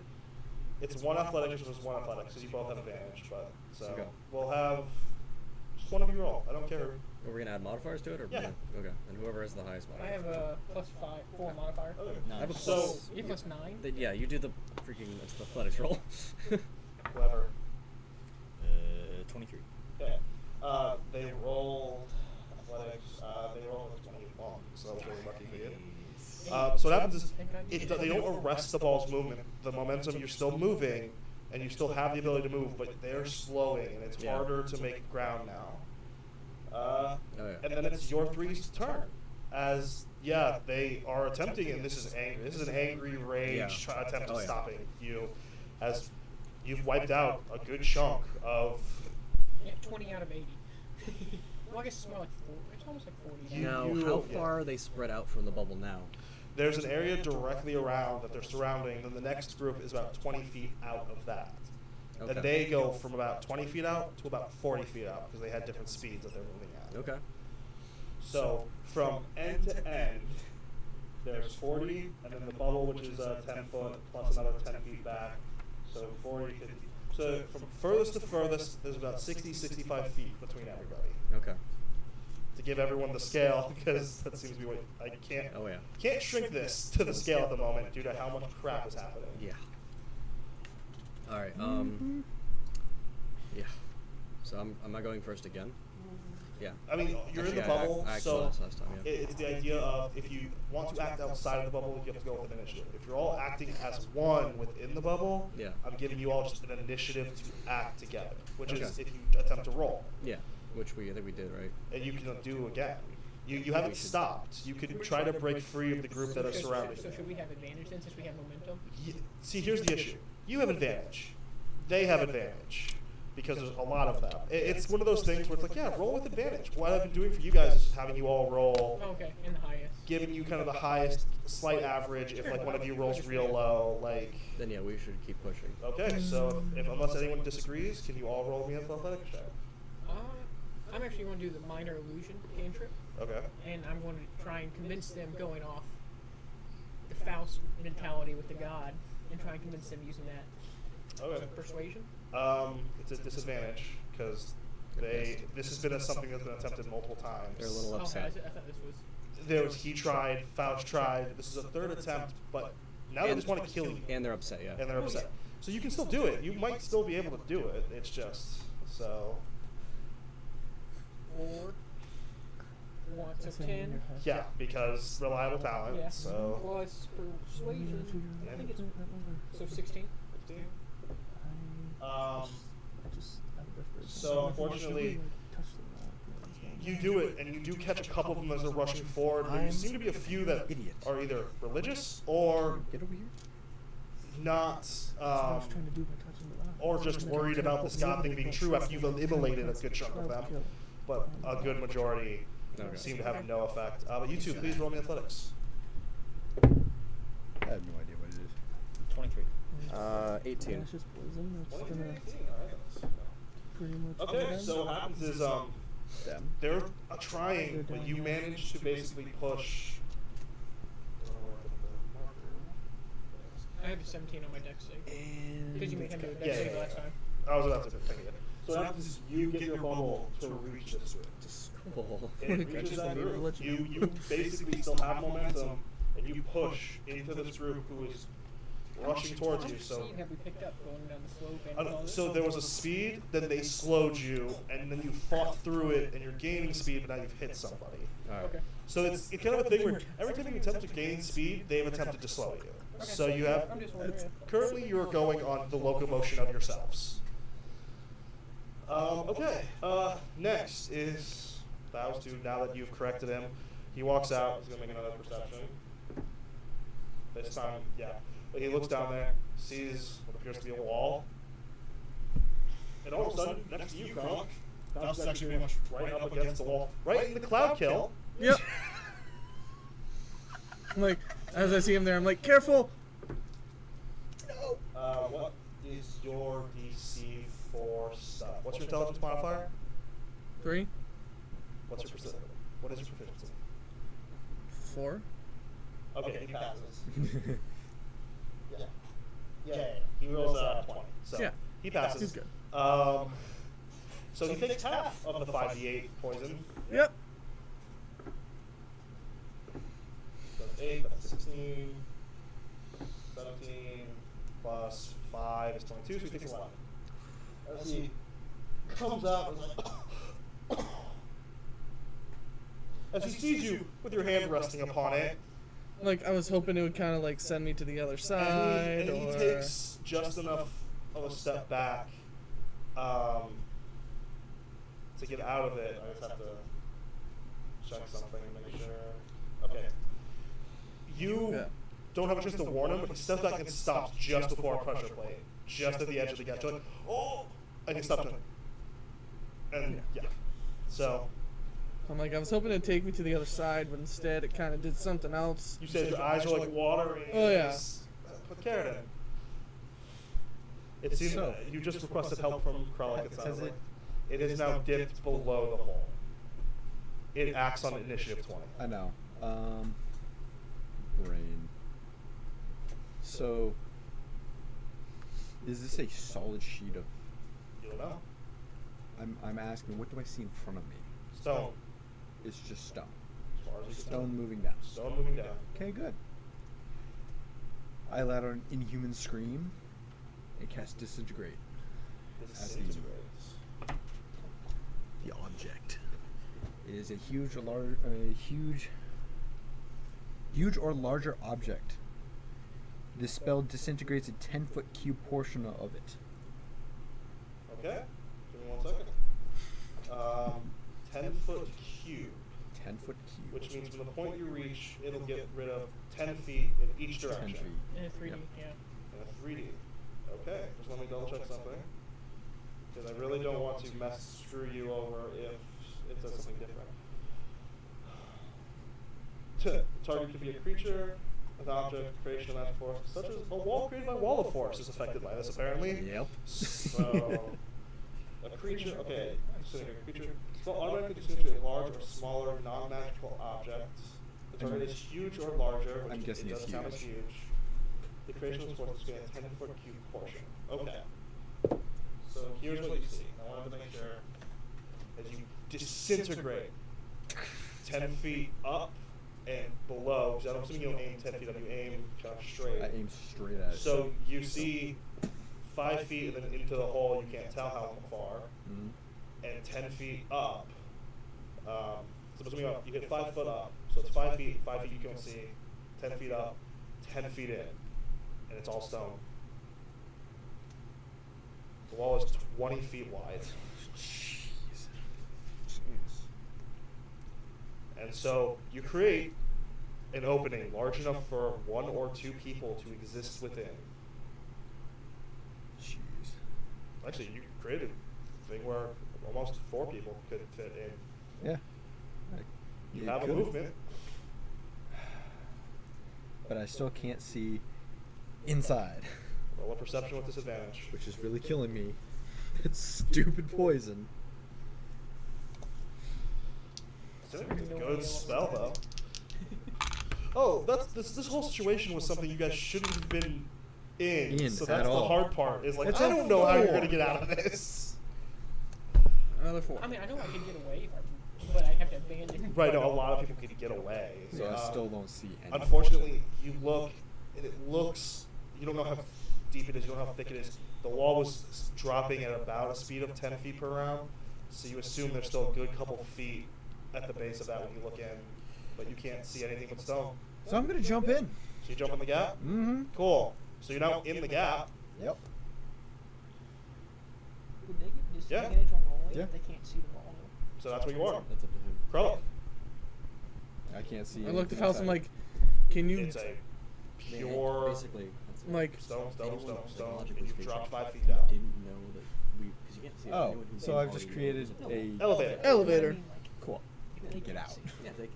It's one athletics versus one athletics, so you both have advantage. But so Okay. we'll have just one of you roll. I don't care. Are we gonna add modifiers to it, or Yeah. Okay. And whoever has the highest I modifier. have a +4 modifier. Okay. I have a So plus. You have +9. Yeah, you do the freaking athletics roll. whoever. 23. Okay. They rolled athletics. They rolled a 21, so that was really lucky for you. So what happens is they don't arrest the ball's movement. The momentum, you're still moving, and you still have the ability to move, but they're slowing, and it's Yeah. harder to make ground now. Yeah. And then it's your three's turn. As they are attempting, and this is angry. This is an angry rage Yeah. attempt at Oh, yeah. stopping you, as you've wiped out a good chunk of. Yeah, 20 out of 80. Well, I guess it's more like 4. It's almost like 40. Now, you- how yeah. far are they spread out from the bubble now? There's an area directly around that they're surrounding, then the next group is about 20 feet out of that. Okay. And they go from about 20 feet out to about 40 feet out because they had different speeds that they're moving at. Okay. So from end to end, there's 40, and then the bubble, which is 10 foot, plus another 10 feet back. So 40, 50. So from furthest to furthest, there's about 60, 65 feet between everybody. Okay. To give everyone the scale, because that seems to be what I can't. Oh, yeah. Can't shrink this to the scale at the moment due to how much crap is happening. Yeah. All right. Yeah. So am I going first again? Yeah. I mean, you're in the Actually, bubble, I so last time, yeah. it's the idea of if you want to act outside of the bubble, you have to go with an initiative. If you're all acting as one within the bubble, Yeah. I'm giving you all just an initiative to act together, which is Okay. if you attempt to roll. Yeah. Which I think we did, right? And you can do again. You haven't stopped. You could try to break free of the group that are surrounding So you. should we have advantage then, since we have momentum? See, here's the issue. You have advantage. They have advantage. Because there's a lot of them. It's one of those things where it's like, yeah, roll with advantage. What I've been doing for you guys is having you all roll, Oh, okay, in the highest. giving you kind of the highest slight average. If like one of you rolls real low, like, Then yeah, we should keep pushing. okay. So if unless anyone disagrees, can you all roll me an athletics check? I'm actually going to do the minor illusion cantrip, Okay. and I'm going to try and convince them going off the Faust mentality with the god, and try and convince them using that. Okay. Persuasion? It's a disadvantage because this has been something that's been attempted multiple times. They're a little Okay, upset. I thought this was... He tried, Faust tried. This is a third attempt, but now they just want to kill you. And they're upset, yeah. And they're upset. So you can still do it. You might still be able to do it. It's just so. 4, 1, so 10. Yeah, because reliable talent. Yeah. So. Plus persuasion. I think it's... So 16. 15. So unfortunately, you do it, and you do catch a couple of them as they're rushing forward. There seem to be a few that Idiot. are either religious or Get over here. not, or just worried about this god thing being true after you've immolated a good chunk of them. But a good majority Okay. seem to have no effect. But you two, please roll me athletics. I have no idea what it is. 23. 18. Okay, so what happens is Them. they're trying, but you manage to basically push. I have a 17 on my dex save. Because you made him do a dex Yeah, save yeah, last yeah. time. I was about to think it. So what happens is you get your bubble to reach this group. Cool. It reaches that group. You basically still have momentum, and you push into this group who is rushing towards you. So, Speed have we picked up going down the slope and all this? so there was a speed, then they slowed you, and then you fought through it, and you're gaining speed, but now you've hit somebody. Okay. So it's kind of a thing where every time you attempt to gain speed, they've attempted to slow you. So you have I'm just wondering. currently you're going on the locomotion of yourselves. Okay. Next is Bow's dude. Now that you've corrected him, he walks out. He's gonna make another perception. This time, yeah. But he looks down there, sees what appears to be a wall, and all of a sudden, next to you, Carl, That's actually pretty much right up against the wall, right in the cloud kill. Yep. I'm like, as I see him there, I'm like, careful. What is your DC for stuff? What's your intelligence modifier? 3, What's your proficiency? What is your proficiency? 4. Okay, he passes. Yeah. He rolls 20. So Yeah. he passes. He's good. So he takes half of the 5d8 poison. Yep. So that's 8, that's 16, 17, plus 5 is 22, so he takes 11. As he comes out and is like, as he sees you with your hand resting upon it, Like, I was hoping it would kind of like send me to the other side, and he or takes just enough of a step back to get out of it. I just have to check something, make sure. Okay. You Yeah. don't have a chance to warn him, but he steps back and stops just before a pressure plate, just at the edge of the gap. You're like, oh! And he stops him. And yeah. So I'm like, I was hoping it'd take me to the other side, but instead it kind of did something else. you said your eyes are like watering. Oh, yeah. Put carrot in. It seems So- you just requested help from Kralik. It sounds Says like. It is now dipped below the hole. It acts on initiative 20. I know. Brain. So, is this a solid sheet of? You don't know. I'm asking, what do I see in front of me? Stone. It's just stone. As far as you can Stone tell. moving down. Stone moving down. Okay, good. I let out an inhuman scream and cast Disintegrate. Disintegrates. The object. It is a huge or larger object. This spell disintegrates a 10-foot cube portion of it. Okay. Give me 1 second. 10-foot cube, 10-foot cube. which means from the point you reach, it'll get rid of 10 feet in each 10 direction. feet. In a 3D, Yep. yeah. And a 3D. Okay, just let me double check something. Because I really don't want to screw you over if it says something different. The target could be a creature, an object, creation of magic force, such as a wall created by Wall of Force is affected by this apparently. Yep. So, a creature, okay, considering a creature, spell automatically disintegrate a large or smaller non-magical object. The target is huge or larger, which I'm guessing it it's does count as huge. huge. The creation of this force is going to 10-foot cube portion. Okay. So here's what you see. I wanted to make sure as you disintegrate 10 feet up and below, because I'm assuming you don't aim 10 feet up, you aim kind of straight. I aim straight at it. So you see 5 feet and then into the hole, you can't tell how far, Mhm. and 10 feet up. So assuming you hit 5 foot up, so it's 5 feet you can't see, 10 feet up, 10 feet in, and it's all stone. The wall is 20 feet wide. Jeez. And so you create an opening large enough for 1 or 2 people to exist within. Jeez. Actually, you created a thing where almost 4 people could fit in. Yeah. You It have could. a movement. But I still can't see inside, Roll a perception with disadvantage. which is really killing me. It's stupid poison. It's a good spell, though. Oh, this whole situation was something you guys shouldn't have been in. So at that's the all. hard part. Is like It's I a don't know how you're 4. gonna get out of this. Another 4. I mean, I know I can get away if I, but I have to abandoned. Right, no, a lot of people could get away. So I still don't see anything. Unfortunately, you look, and it looks, you don't know how deep it is, you don't know how thick it is. The wall was dropping at about a speed of 10 feet per round, so you assume there's still a good couple feet at the base of that when you look in, but you can't see anything but stone. So I'm gonna jump in. So you jump in the gap? Mm-hmm. Cool. So you're now in the gap. Yep. Would they get Yeah. disadvantage on rolling Yeah. if they can't see the wall? So that's where you are. That's up to him. Krulk. I can't see. I looked at anything Faust. I'm outside. like, can you It's a pure Basically, that's it. like? stone, Anyone psychologically and you speaking drop 5 feet who down. Didn't know that because you can't see it. Oh, Anyone who so didn't I've just already created know there's a Elevator. Elevator. I mean, like, Cool. if they Get can't out. see. Yeah, they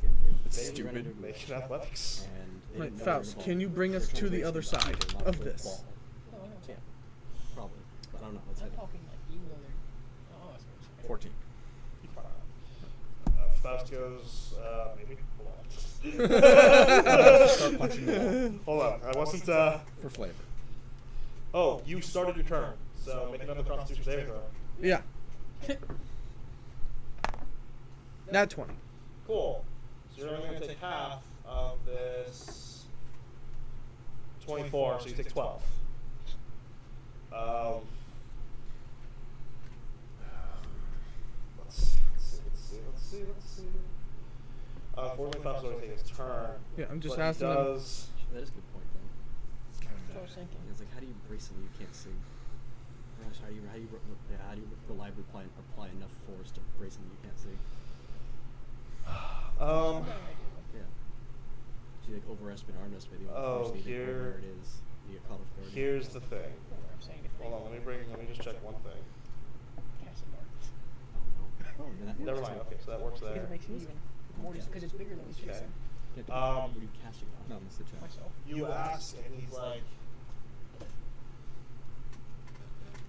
It's they stupid. ran into a Make wall, it athletics. and they Right, didn't know Faust, they were can you involved. bring us They're to the trying other race them side down, not of the this? ball. No, I know. Yeah, probably. But I don't know. Let's I'm hit it. talking like even though they're. Oh, I see what you're saying. 14. Faust goes, maybe. Start punching the wall Hold on. I wasn't, for flavor. Oh, you started your turn. So make another Constitution saving throw. Yeah. Nat 20. Cool. So you're only going to take half of this 24, so you take 12. Let's see. Unfortunately, Faust is only taking his turn. Yeah, I'm just but he asking him. does. That is a good point, though. That's what I was thinking. It's like, how do you brace something you can't see? Or else how do you reliably apply enough force to brace something you can't see? Um, Yeah. So you like overestimate or underestimate the amount of Oh, force needed or where here- it is. You get caught off guard. here's the thing. I'm saying if they Hold on, let me just check one thing. cast a dart. Oh, then that Never works mind. too. Okay, so that works Because there. it makes it even more just because it's bigger than he's Okay. facing Yeah, Um, what are you casting off? No, it's the chest. myself. You ask, and he's like,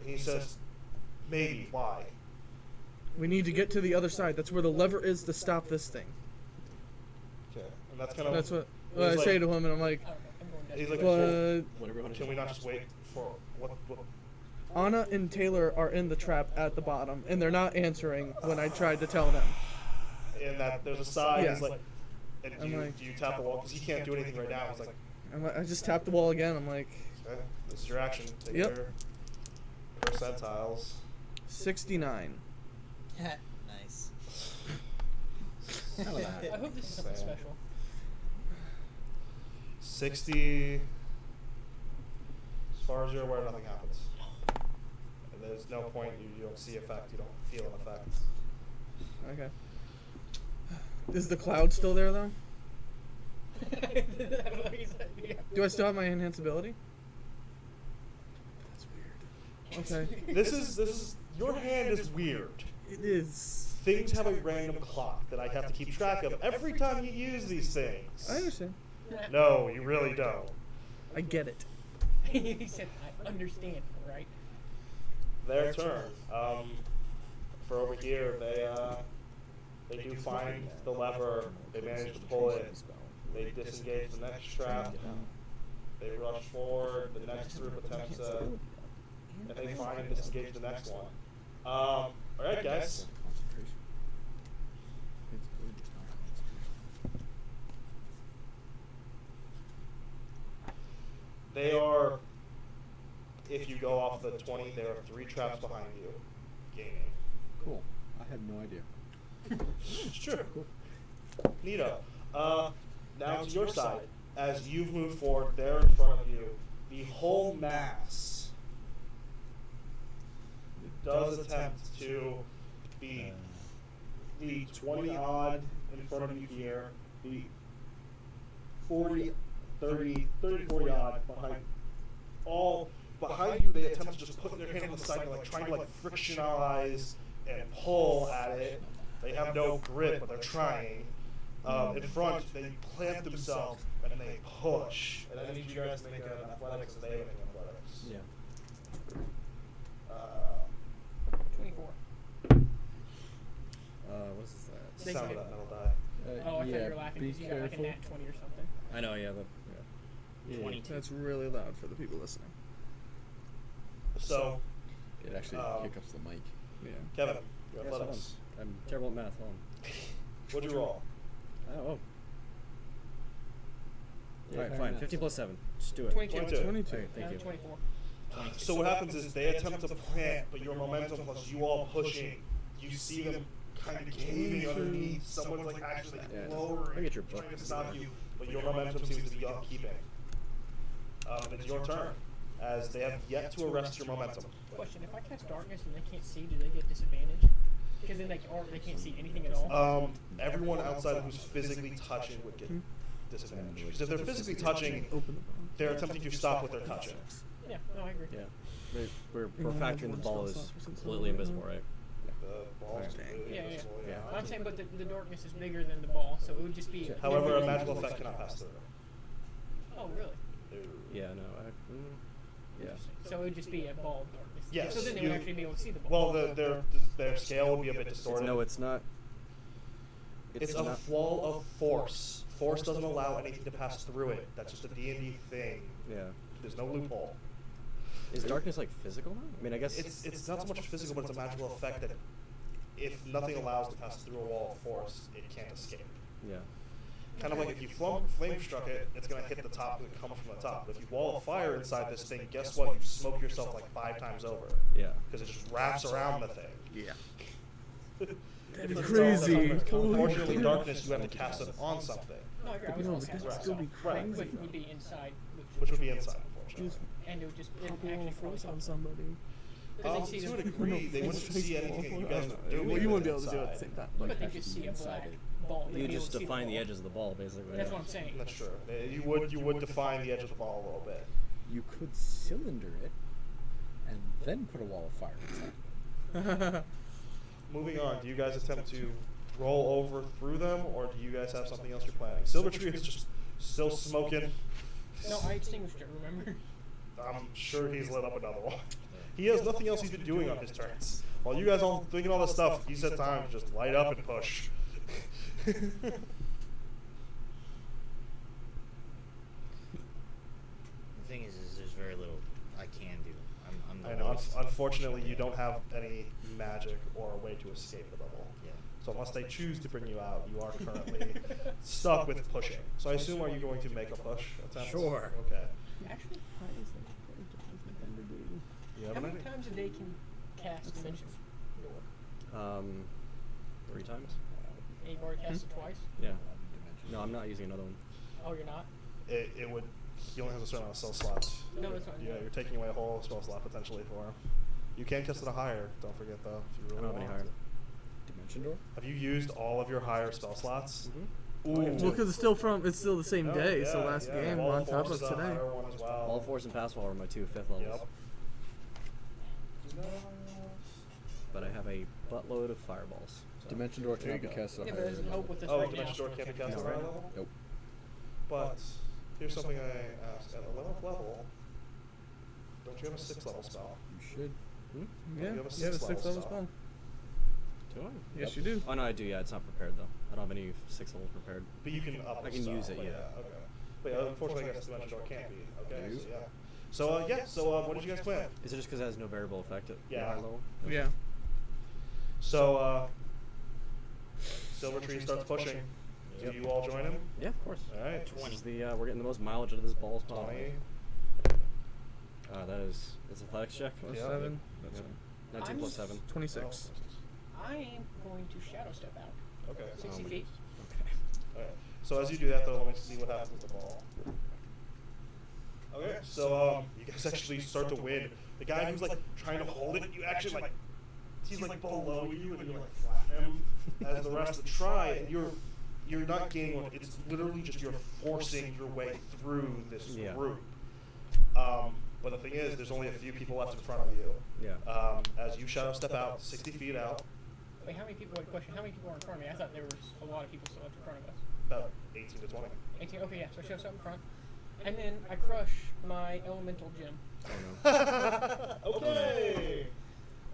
and he says, maybe. Why? We need to get to the other side. That's where the lever is to stop this thing. Okay, and that's kind of. That's what he's I say like- to him, and I'm like, I don't know. I'm going He's desperate. like, well, but What everyone can we not just wait for what? Anna and Taylor are in the trap at the bottom, and they're not answering when I tried to tell them. And that there's a side. Yeah. He's like, and I'm like- do you tap the wall? Because he can't do anything right now. He's like, I just tapped the wall again. I'm like, okay, this is your action. Take Yep. your percentiles. 69. Nice. None of that. I hope this is something Same. special. 60. As far as you're aware, nothing happens. And there's no point. You don't see effect. You don't feel an effect. Okay. Is the cloud still there though? Do I still have my enhanced ability? That's weird. Okay. This is your hand is weird. It is. Things have a random clock that I have to keep track of every time you use these things. I understand. No, you really don't. I get it. He said, I understand, right? Their turn. For over here, they do find the lever. They manage to pull it. They disengage the next trap. They rush forward. The next group attempts to, and they find and disengage the next one. All right, guys. They are, if you go off the 20, there are 3 traps behind you. Gaining. Cool. I had no idea. It's true. Neato. Now to your side. As you've moved forward, they're in front of you. The whole mass does attempt to be the 20 odd in front of you here, the 40, 30, 40 odd behind. All behind you, they attempt to just put their hand on the side and like trying to like frictionize and pull at it. They have no grip, but they're trying. In front, they plant themselves and they push. And I need you guys to make an athletics saving athletics. Yeah. 24. What's that? They Sound can- of that metal die. Oh, I thought you were laughing be because you got like a careful. nat 20 or something. I know. Yeah. Yeah. 22. That's really loud for the people listening. So, It actually hiccups the mic. Yeah. Kevin, your Yes, hold on. athletics. I'm terrible at math. Hold on. What'd you roll? Oh. Alright, fine. 15 plus 7. Just do it. 22. 22. 22. Alright, thank you. 24. So what happens is they attempt to plant, but your momentum plus you all pushing, you see them kind of caving underneath. Someone's like actually Yeah. lowering, I get your book. trying to stop you, but your momentum seems to be upkeeping. It's your turn, as they have yet to arrest your momentum. Question: if I cast darkness and they can't see, do they get disadvantage? Because then they can't see anything at all. Everyone outside who's physically touching would get disadvantage. Because if they're physically touching, Open the bottom. they're attempting to stop what they're touching. Yeah, no, I agree. Yeah. We're factoring the ball is completely invisible, right? The ball's completely Yeah, yeah. invisible, Yeah. I'm saying, but the darkness is bigger than the ball, so it would just be. However, a magical effect cannot pass through. Oh, really? Yeah, no. Yeah. So it would just be a ball of darkness. Yes, So then they you- would actually be able to see the Well, ball. their scale would be a bit distorted. No, it's not. It's a not. wall of force. Force doesn't allow anything to pass through it. That's just a D&D thing. Yeah. There's no loophole. Is darkness like physical now? I mean, I guess. It's not so much physical, but it's a magical effect that if nothing allows to pass through a wall of force, it can't escape. Yeah. Kind of like if you flame struck it, it's going to hit the top and come from the top. But if you wall of fire inside this thing, guess what? You smoke yourself like 5 times over. Yeah. Because it just wraps around the thing. Yeah. That'd be It's crazy. Unfortunately, darkness, you have to cast it on something, No, I agree. I was No, gonna but cast that'd it still be Right. crazy. Which would be inside. which would be inside, unfortunately. Just And it would just pop a actually little probably force on somebody. Because they see To a the, degree, they wouldn't see anything that you guys were doing. Well, you wouldn't be able to do it inside. at the same time. but they just see a black ball. They'd You be able just to see define the ball. edges of the ball, basically. That's what I'm saying. That's true. You would define the edge of the ball a little bit. You could cylinder it and then put a wall of fire inside. Moving on, do you guys attempt to roll over through them, or do you guys have something else you're planning? Silvertree is just still smoking. No, I extinguished it, remember? I'm sure he's lit up another one. He has nothing else he's been doing on his turns. While you guys all thinking all this stuff, he's had time to just light up and push. The thing is there's very little I can do. I'm the I know. lowest. Unfortunately, you don't have any magic or a way to escape the bubble. Yeah. So unless they choose to bring you out, you are currently stuck with pushing. So I assume, are you going to make a push attempt? Sure. Okay. Actually, You have how an many idea? times a day can you cast Dimension Door? 3 times. And you've already cast it twice? Yeah. No, I'm not using another one. Oh, you're not? It would. He only has a certain amount of spell slots. No, that's fine. Yeah, you're taking away a whole spell slot potentially for him. You can cast it a higher. Don't forget though. If you I really don't have any want higher. to. Dimension door? Have you used all of your higher spell slots? Mm-hmm. Ooh. Well, because it's still the same No, day, so yeah, last yeah, game Wall on top Force of is a today. higher one as well. All Force and Pass Wall are my 2 5th levels. Yep. But I have a buttload of fireballs. So. Dimension door There you cannot be go. cast at Yeah, a but higher there's hope with this Oh, right Dimension now. Door can't be cast No, at right? higher level? Nope. But here's something I asked. At 11th level, don't you have a 6th level spell? You should. Yeah, You have a you have a sixth 6th level level spell. spell. Do I? Yes, you do. Oh, no, I do, yeah. It's not prepared, though. I don't have any 6th levels prepared. But you can up I the can spell, use it, but yeah. Okay. But yeah, unfortunately, I guess Dimension Door can't be. Okay. You? So, yeah. So yeah. So what did you guys plan? Is it just because it has no variable effect at Yeah. higher level? Yeah. So Silvertree starts pushing. Do Yep. you all join him? Yeah, of course. All right. This is the, we're getting the most mileage out of this ball as possible. 20. That is, it's athletics check. Plus Yeah. 7. That's 19 plus 7. 26. I am going to Shadow Step out. Okay. 60 feet. Okay. Alright. So as you do that, though, let me see what happens with the ball. Okay. So you guys actually start to win. The guy who's like trying to hold it, you actually like, he's like below you, and you like flat him as the rest of try, and you're not gaining one. It's literally just you're forcing your way through this Yeah. group. But the thing is, there's only a few people left in front of you. Yeah. As you shadow step out, 60 feet out, Wait, how many people, wait, question, how many people are in front of me? I thought there was a lot of people still left in front of us. about 18 to 20. 18, okay, yeah, so I show up in front. And then I crush my elemental gem. Oh, no. Okay.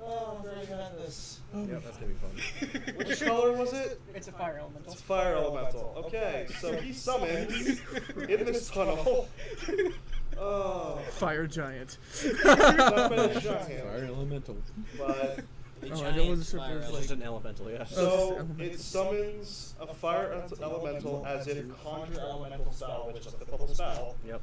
Oh, I'm very glad this. Yep, that's going to be fun. Which color was it? It's a fire elemental. It's fire elemental. Okay, so he summons in this tunnel. Oh, Fire giant. not been a giant, Fire elemental. but Oh, I giant wasn't sure if fire it was It's like. just an elemental, yeah. So it summons a fire elemental as in conjure elemental spell, which is a 5th level spell. Yep.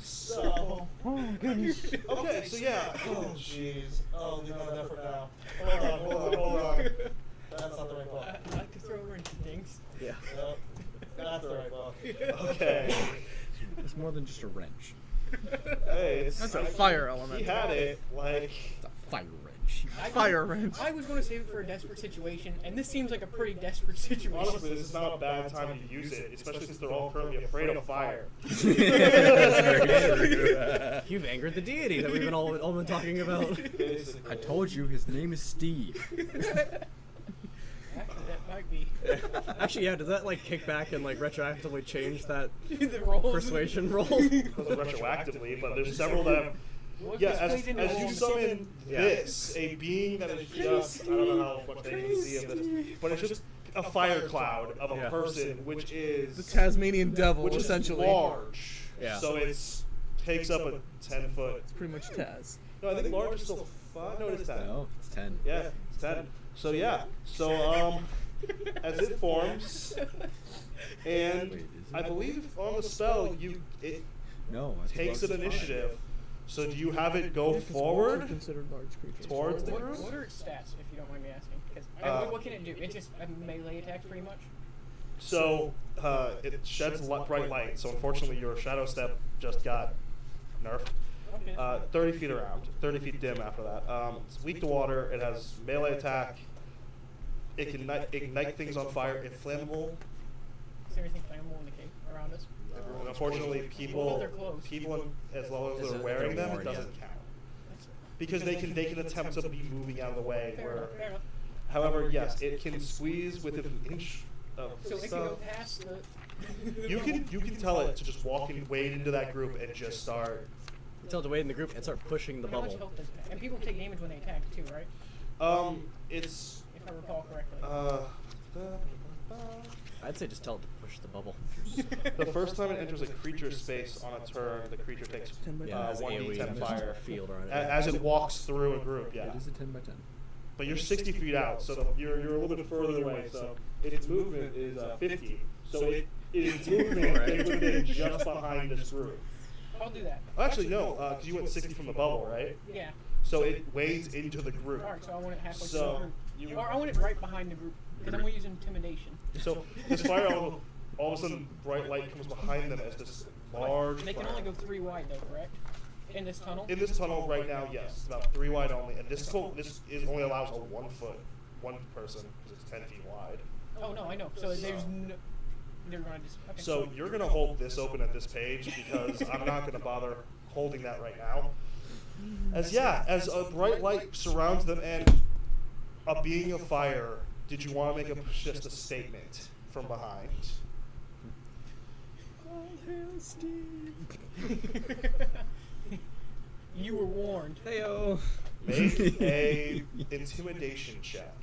So Oh goodness. okay, so yeah. Oh jeez. Oh, the amount of effort now. Hold on. That's not the right book. I like to throw wrench at things. Yeah. Yep. That's the right book. Okay. It's more than just a wrench. Hey, it's That's a fire element. He had it like. It's a fire wrench. Fire wrench. I was going to save it for a desperate situation, and this seems like a pretty desperate situation. Honestly, this is not a bad time to use it, especially since they're all currently afraid of fire. That's very true. You've angered the deity that we've been all been talking about. I told you his name is Steve. Actually, that might be Actually, yeah. Does that like kick back and like retroactively change that the role. persuasion roll? Doesn't retroactively, but there's several that have. What if Yeah, this as plays into you role? summon this, a being that is just, I don't know how much they can see of this, but it's just a fire cloud of a Yeah. person, which is The Tasmanian devil, which essentially. is large. Yeah. So it's takes up a 10-foot. It's pretty much Taz. No, I think large is still 5. No, it's 10. No, it's 10. Yeah, it's 10. So yeah, so as it forms, and Wait, is I it? believe on the spell it No. I takes thought an it was initiative. So do you have it go Yeah, 'cause wolves are forward? considered large creatures. Towards the What, group? what are its stats, if you don't mind me asking? Because what can it do? It's just a melee attack, pretty much. So it sheds bright light. So unfortunately, your shadow step just got nerfed. Okay. 30 feet around, 30 feet dim after that. It's weak to water. It has melee attack. It can ignite things on fire. It's flammable. Is there anything flammable in the cave around us? Unfortunately, What about their clothes? people, as long as Is they're it- wearing they're them, it worn, doesn't yeah. count. Because they can attempt to be moving out of the way. Fair Where, enough, fair enough. however, yes, it can squeeze within an inch of So it can stuff. go past the... You can tell it to just walk and wade into that group and just start. Tell it to wait in the group and start pushing the How much bubble. health does it have? And people take damage when they attack, too, right? It's If I recall correctly. I'd say just tell it to push the bubble. the first time it enters a creature space on a turn, the creature takes 10 by 10. Yeah, as 1d10 AoE fire field around it. as it walks through a group. Yeah, It is a 10 by 10. but you're 60 feet out, so you're a little bit further away. So its movement is 50. So its movement is within just behind this group. I'll do that. Actually, no, because you went 60 from the bubble, right? Yeah. So it wades into the group. Alright, so I want it halfway So, through the group. Or I want it right behind the group. Because I'm going to use intimidation. So this fire all of a sudden bright light comes behind them as this large. They can fire. only go 3 wide, though, correct? In this tunnel? In this tunnel right now, yes, it's about 3 wide only, and this only allows a one person because it's 10 feet wide. Oh, no, I know. So there's no... They're going to just... Okay. So you're gonna hold this open at this page because I'm not gonna bother holding that right now. As a bright light surrounds them and a being of fire, did you want to make just a statement from behind? All hail Steve. You were warned. Heyo. Make a intimidation check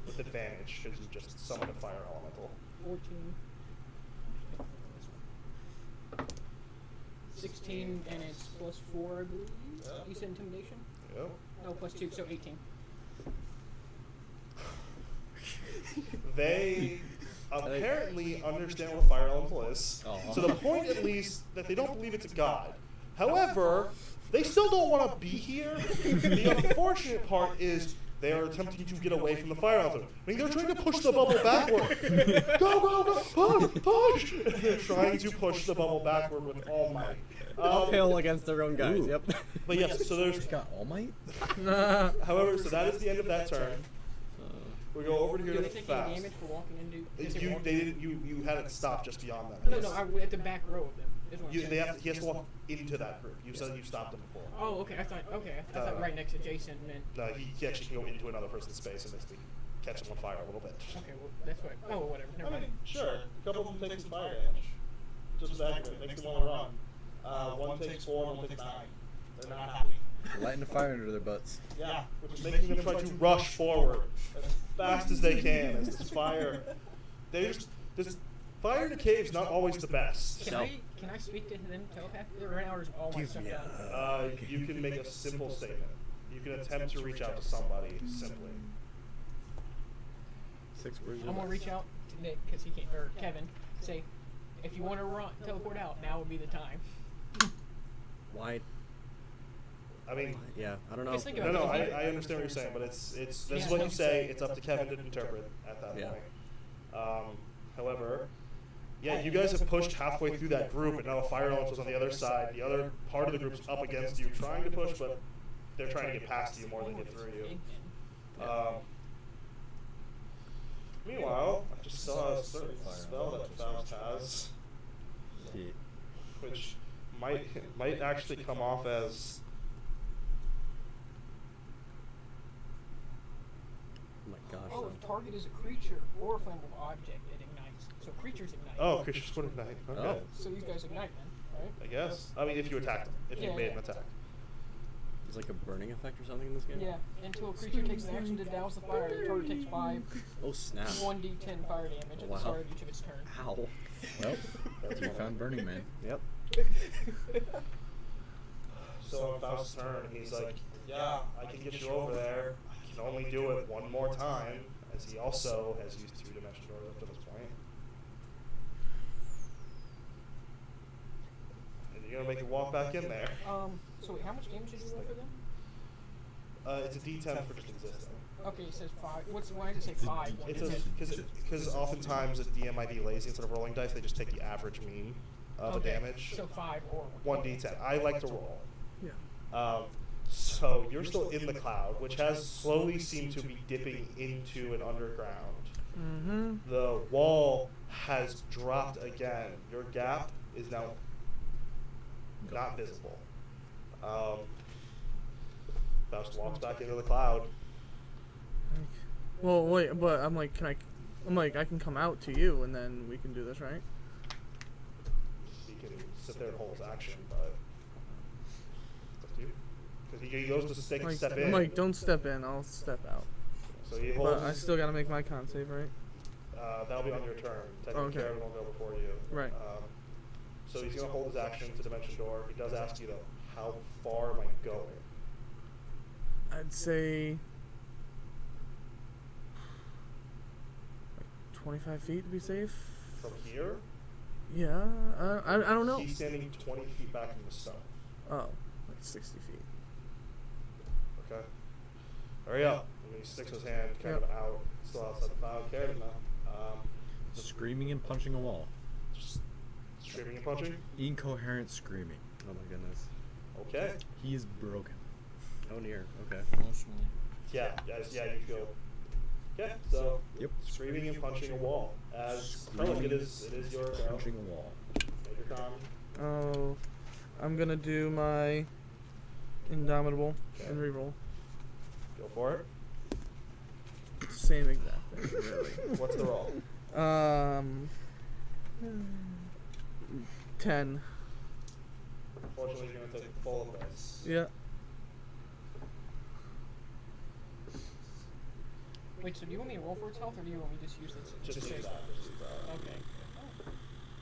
with advantage because you just summoned a fire elemental. 14. 16, and it's plus 4, I believe. You said intimidation? Yep. No, plus 2, so 18. They apparently understand what a fire elemental is, Oh. to the point at least that they don't believe it's a god. However, they still don't want to be here. The unfortunate part is they are attempting to get away from the fire elemental. I mean, they're trying to push the bubble backward. Go, push! They're trying to push the bubble backward with all might. Uphill against their own guys. Ooh. Yep. But yes, so there's. It's got All Might? However, so that is the end of that turn. We go over to Do here they to take any fast. damage for walking into... is it You, walking- they didn't. You had it stop just beyond that. No, at the back row of them. Is what I'm saying. He has to walk into that group. You said you stopped him before. Oh, okay. I thought right next to Jason meant... No, he actually can go into another person's space and basically catch him on fire a little bit. Okay, well, that's what... Oh, whatever. Never mind. Sure. A couple of them take some fire damage. Just as accurate. Makes them want to run. One takes 4, one takes 9. They're not happy. Lighting a fire under their butts. Yeah, which is making them try to rush forward as fast as they can. As this fire, this fire in the cave is not always the best. Can I speak to them telepathically? Right now, or is all my stuff done? You can make a simple statement. You can attempt to reach out to somebody simply. 6 words. I'm gonna reach out to Nick because he can't, or Kevin. Say, if you want to run, teleport out, now would be the time. Why? I mean, Yeah, I don't know. Just think no, about no, it. I understand what you're saying, but it's this is Yeah. what you say. It's up to Kevin to interpret at that Yeah. point. However, yeah, you guys have pushed halfway through that group, and now the fire elementals on the other side. The other part of the group's up against you, trying to push, but they're trying to get past you more than get through you. Meanwhile, I just saw a certain spell that Faust has, Yeah. which might actually come off as Oh my gosh. Oh, if target is a creature or a flammable object, it ignites. So creatures ignite. creatures would ignite. Okay, Oh. So these guys ignite then, right? I guess. I mean, if you attacked them, if you Yeah, made yeah. an attack. There's like a burning effect or something in this game? Yeah. Until a creature takes an action to douse the fire, the target takes 5 Oh snap. 1d10 fire damage at the Wow. start of each of its turn. Ow. Well, you found Burning Man. Yep. So on Faust's turn, he's like, yeah, I can get you over there. I can only do it one more time, as he also has used 2-dimension doors up to this point. And you're gonna make it walk back in there. So wait, how much damage did you roll for them? It's a D10 for just existing. Okay, it says 5. Why does it say 5? It says because oftentimes a DM might be lazy. Instead of rolling dice, they just take the average mean of a damage. So 5 or 1d10. I like to roll. Yeah. So you're still in the cloud, which has slowly seemed to be dipping into an underground. Mm-hmm. The wall has dropped again. Your gap is now not visible. Faust walks back into the cloud. Well, wait, but I'm like, I can come out to you, and then we can do this, right? He can sit there and hold his action, but it's up to you. Because he goes to take a Like, step in. I'm like, don't step in, I'll step out. So he holds. But I still gotta make my con save, right? That'll be on your turn. Technically, Okay. Karen will go before you. Right. So he's going to hold his action to Dimension Door. He does ask you, though, how far am I going? I'd say like 25 feet to be safe. From here? Yeah, I don't know. He's standing 20 feet back from the stone. Oh, like 60 feet. Okay. Hurry up. And he sticks his hand kind of out, still outside the cloud. Karen, Screaming and punching a wall. just screaming and punching. Incoherent screaming. Oh my goodness. Okay. He is broken. Oh dear. Okay. Emotionally. Yeah, you feel. Yeah, so Yep. screaming and punching a wall. As Screaming, it is your go. Punching a wall. Make your con. Oh, I'm gonna do my Indomitable and reroll. Go for it. Same exact thing, really. What's the roll? 10. Unfortunately, you're going to take full of this. Yeah. Wait, so do you want me to roll for its health, or do you want me to just use this? Just use straight? that. Just use that. Okay.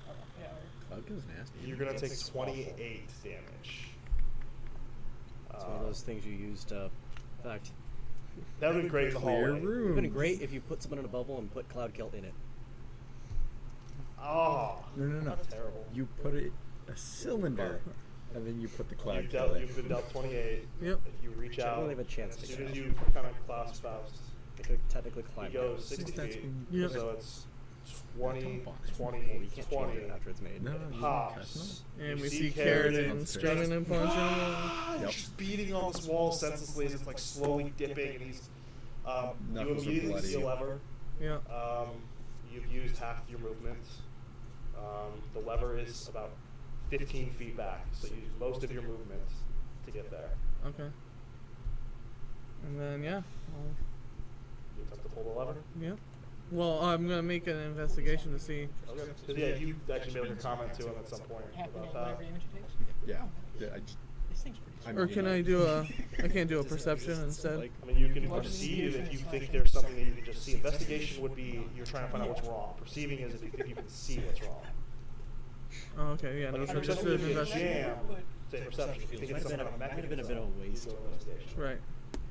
Oh, yeah. Cloud is nasty. You're going to take 28 damage. It's one of those things you used to. In fact, That would have been great in the Clear hallway. it would have room. been great if you put someone in a bubble and put Cloud Kilt in it. Oh. No. That's terrible. You put it a cylinder, and then you put the cloud kill You've been dealt 28. Yep. If you reach I out, don't have a chance as to soon get as out. you kind of clasp Faust, I could technically he climb goes it. 60 That's feet. Yep. So it's 20, Well, 20, you can't 20. change it after it's made. No, It you pops. And You we see Carradine Carradine screaming and punching. Yep. just beating on this wall senselessly as it's like slowly dipping, and he's you Knuckles are immediately see a bloody. lever. Yeah. You've used half your movement. The lever is about 15 feet back, so you use most of your movement to get there. Okay. And then, yeah. You attempt to pull the lever. Yeah. Well, I'm gonna make an investigation to see. Okay. Because yeah, you actually made a comment to him at some point Half about whatever that. damage it takes. Yeah. This thing's pretty I'm- Or can I do a? I can't do a Does it perception resist instead. like- I mean, you can perceive if you think there's something that you can just see. Investigation would be you're trying to find out what's wrong. Perceiving is if you can see what's wrong. Oh, okay. Yeah. No, Like if so you're just just an in a investigation. jam, say perception. If you think it's some kind of Might have been a mechanism, bit of a waste. you go investigation. Right.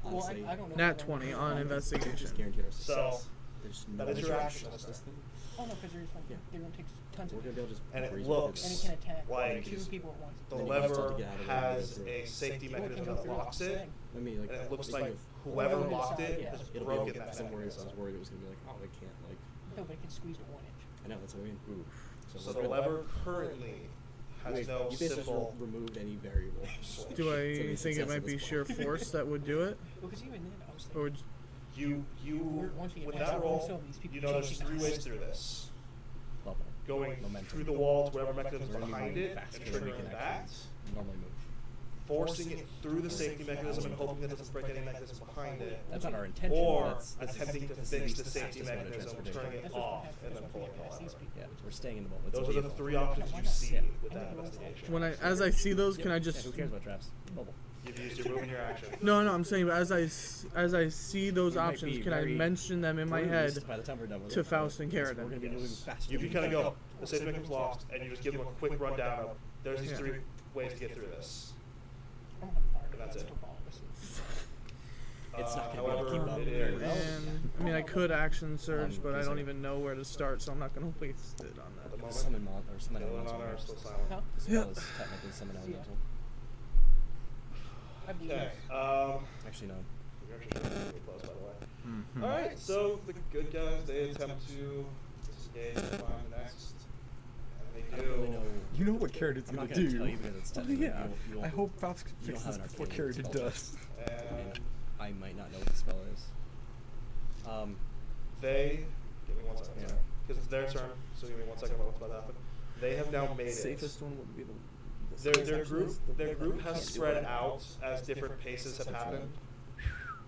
Honestly, I don't know. Nat if I 20 remember. on just investigation. guaranteed our So, success. There's no that is your chance action to this this thing. Oh no, because Yeah. they're gonna take tons We're of gonna be able to just And it breeze looks and through it can attack like 2 people at once. the Then you have to lever get out of the way and has go through a it. safety Or it can mechanism go that through locks the it, thing. I mean, like, and it looks it's like with- whoever Whoever locked decided, it yeah. has it'll broken be that because I'm worried. I was mechanism. worried it was gonna be like, oh, I can't like. No, but it can squeeze to 1 inch. I know that's what I mean. Ooh. So we're the good. lever currently has Wait, no you basically simple removed any variable. switch. Do So I the think it success might at be this sheer point. force that would do it? Because even then, I was Or thinking. would You Once we get with past that that roll, roll, these people you know there's chasing 3 us. ways through this. Bubble. Going Momentum. through the wall to whatever mechanism We're is gonna be behind moving it faster and than we triggering can that, actually normally move. forcing it through the safety mechanism and hoping that it doesn't break any mechanism behind it, That's not our intention. or that's attempting to this is fix the fastest safety mode of mechanism, transportation. turning it That's what's off, gonna and happen then pulling past the these lever. people. Yeah, we're staying in the boat. It's Those are the illegal. 3 options you see with that investigation. when as I see those, can I Yeah, just who cares about traps? Bubble. You've used your move and your action. No, I'm saying, but as I see those We might options, be can I very mention them in my bruised head by the time we're done with to it. Faust and Yes, Carradine? We're gonna be moving Yes. faster. You than can we kind of go, the safety mechanism's lost, and you just give them a quick rundown of, there's these Yeah. 3 ways to get through this. I'm gonna fire And that's the it. football, obviously. It's not gonna be able to However, keep up it very is- well. And I mean, I could action surge, but I don't consider- even know where to start, so I'm not gonna waste it on At the that. moment, Summon mon or summon Taylor and elemental. Honor are still silent. Huh? The spell Yeah. is technically summon elemental. I believe Okay, it. Actually, no. you're actually really close, by the way. Mhm. Alright, so the good guys, they attempt to disengage and find the next, and they I do. don't really know. You know what Carradin's I'm gonna not gonna do. tell you because it's Oh, technically yeah. you'll I hope Faust you don't fixes have this an before arcane Carradin spell does. And and I might not know what the spell is. they, give me 1 second, Yeah. sorry, because it's their turn, so give me 1 second about what's about to happen. They have now made Safest it. one would be the. Their group has spread out as different paces have happened.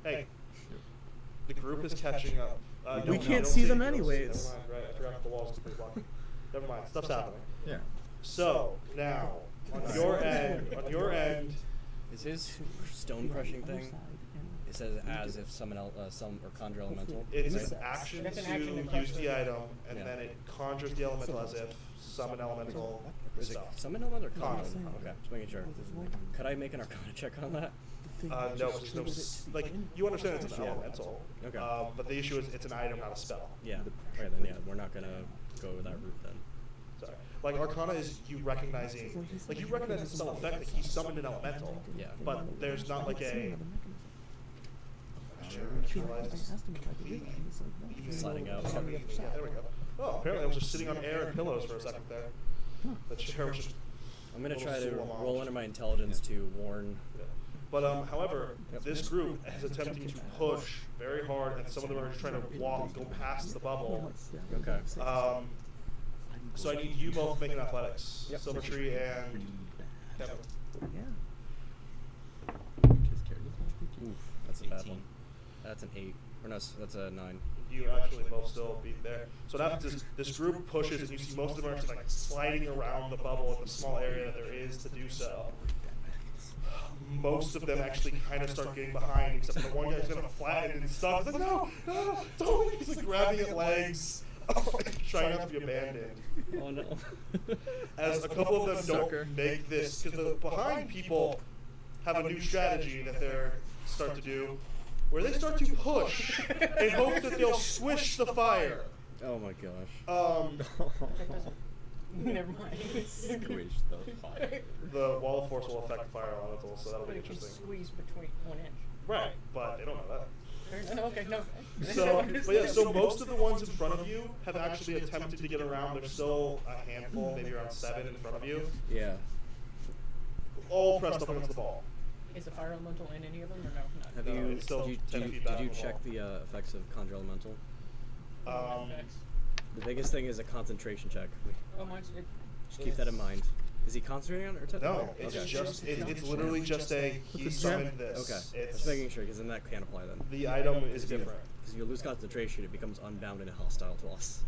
Hey, the group is catching up. We no, can't you don't see them you don't anyways. Never mind, right? I forgot the walls completely blocked. Never mind, stuff's happening. Yeah. So now, on your end, Is his stone crushing thing? It says as if summon some or conjure elemental. it's right? an action That's an action to to crush use the the- item, and Yeah. then it conjures the elemental as if summon elemental Is it stuff. summon elemental or conjure? Conjure. elemental? Okay, just making sure. Could I make an Arcana check on that? No, there's no like you understand it's an Yeah. elemental. Okay. But the issue is it's an item, not a spell. Yeah. Right then, yeah, we're not gonna go that route then. Sorry. Like Arcana is you recognizing, like you recognize the spell effect that he summoned an elemental. Yeah. But there's not like a. Sliding out. Yeah, there we go. Oh, apparently I was just sitting on air and pillows for a second there. The chair was just. I'm gonna little try to full roll homage. under my intelligence to warn. Yeah. But however, this group is attempting to push very hard, and some of them are just trying to walk, go past the bubble. Okay. So I need you both making athletics. Yep. Silver Tree and Kevin. Oof, that's a bad one. That's an 8. Or no, that's a 9. You actually both still beat there. So what happens is this group pushes, and you see most of them are actually like sliding around the bubble in the small area that there is to do so. Most of them actually kind of start getting behind, except for the one guy's gonna flatten and stuff. He's like, no, don't. He's like grabbing at legs, trying not to be abandoned. Oh no. As a couple of them Sucker. don't make this, because the behind people have a new strategy that they're start to do, where they start to push in hopes that they'll squish the fire. Oh my gosh. That doesn't. Never mind. Squish the fire. The wall of force will affect fire elementals, so that'll But be it can interesting. squeeze between 1 inch. Right, but they don't know that. Okay, no. So, but yeah, so most of the ones in front of you have actually attempted to get around. There's still a handful, maybe around 7 in front of you, Yeah. all pressed up against the ball. Is the fire elemental in any of them or no? Not. Have No, you, it's still did you, 10 did you, feet back did you from the check wall. the effects of conjure elemental? Effects. The biggest thing is a concentration check. Oh, mine's it. Just keep that in mind. Is he concentrating on it or technically? No, it's Okay. just, it's literally just a, he summoned this. Okay. It's, Just making sure, because then that can apply then. the item is different. Because if you lose concentration, it becomes unbound and hostile to us.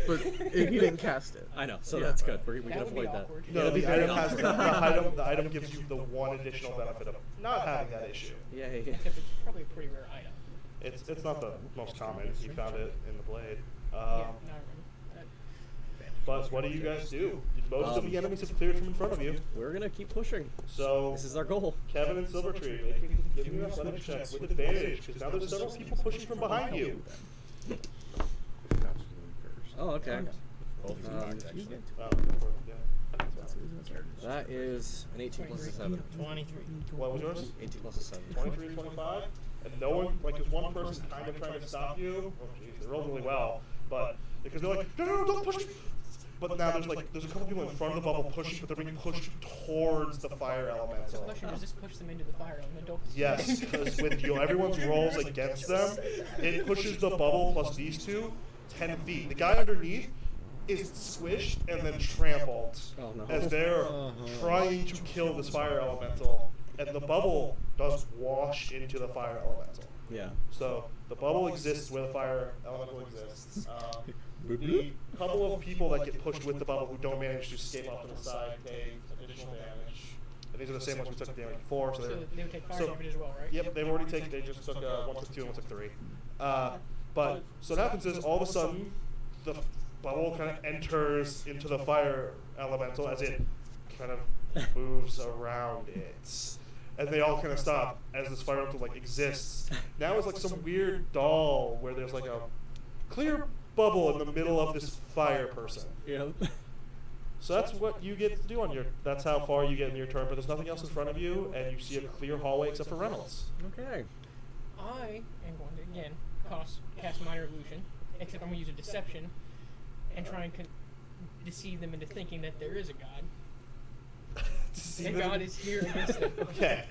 But he didn't cast it. I know, so Yeah. that's good. We That can would be avoid that. awkward. No, It'll be the very item has awkward. the item gives you the one additional benefit of not having that issue. Yay. Except it's probably a pretty rare item. It's not the most common. You found it in the blade. Yeah, no, I remember. But what do you guys do? Most of the enemies have cleared from in front of you. We're gonna keep pushing. So This is our goal. Kevin and Silvertree, give me an athletics check with advantage, because now there's several people pushing from behind you. Oh, okay. Both Um, actually. Yeah. That is an 18 plus a 7. 23. What was yours? 18 plus a 7. 23, 25? And no one, like, there's one person kind of trying to stop you. Oh, jeez, they rolled really well, but because they're like, no, don't push me. But now there's a couple people in front of the bubble pushing, but they're being pushed towards the fire So elemental. question, does this push them into the fire elemental? Yes, because with everyone's rolls against them, it pushes the bubble plus these two 10 feet. The guy underneath is squished and then trampled Oh, no. as they're trying to kill this fire elemental, and the bubble does wash into the fire elemental. Yeah. So the bubble exists where the fire elemental exists. The couple of people that get pushed with the bubble who don't manage to escape off to the side take additional damage. And these are the same ones we took damage before. So So they would take fire so- damage as well, right? Yep, they've already taken. They just took one took 2 and one took 3. But so what happens is all of a sudden the bubble kind of enters into the fire elemental as it kind of moves around it, and they all kind of stop as this fire elemental like exists. Now it's like some weird doll where there's like a clear bubble in the middle of this fire person. Yeah. So that's what you get to do on your. That's how far you get in your turn. But there's nothing else in front of you, and you see a clear hallway except for Reynolds. Okay. I am going to again cast minor illusion, except I'm going to use a deception and try and deceive them into thinking that there is a god. And God is here against them. Okay.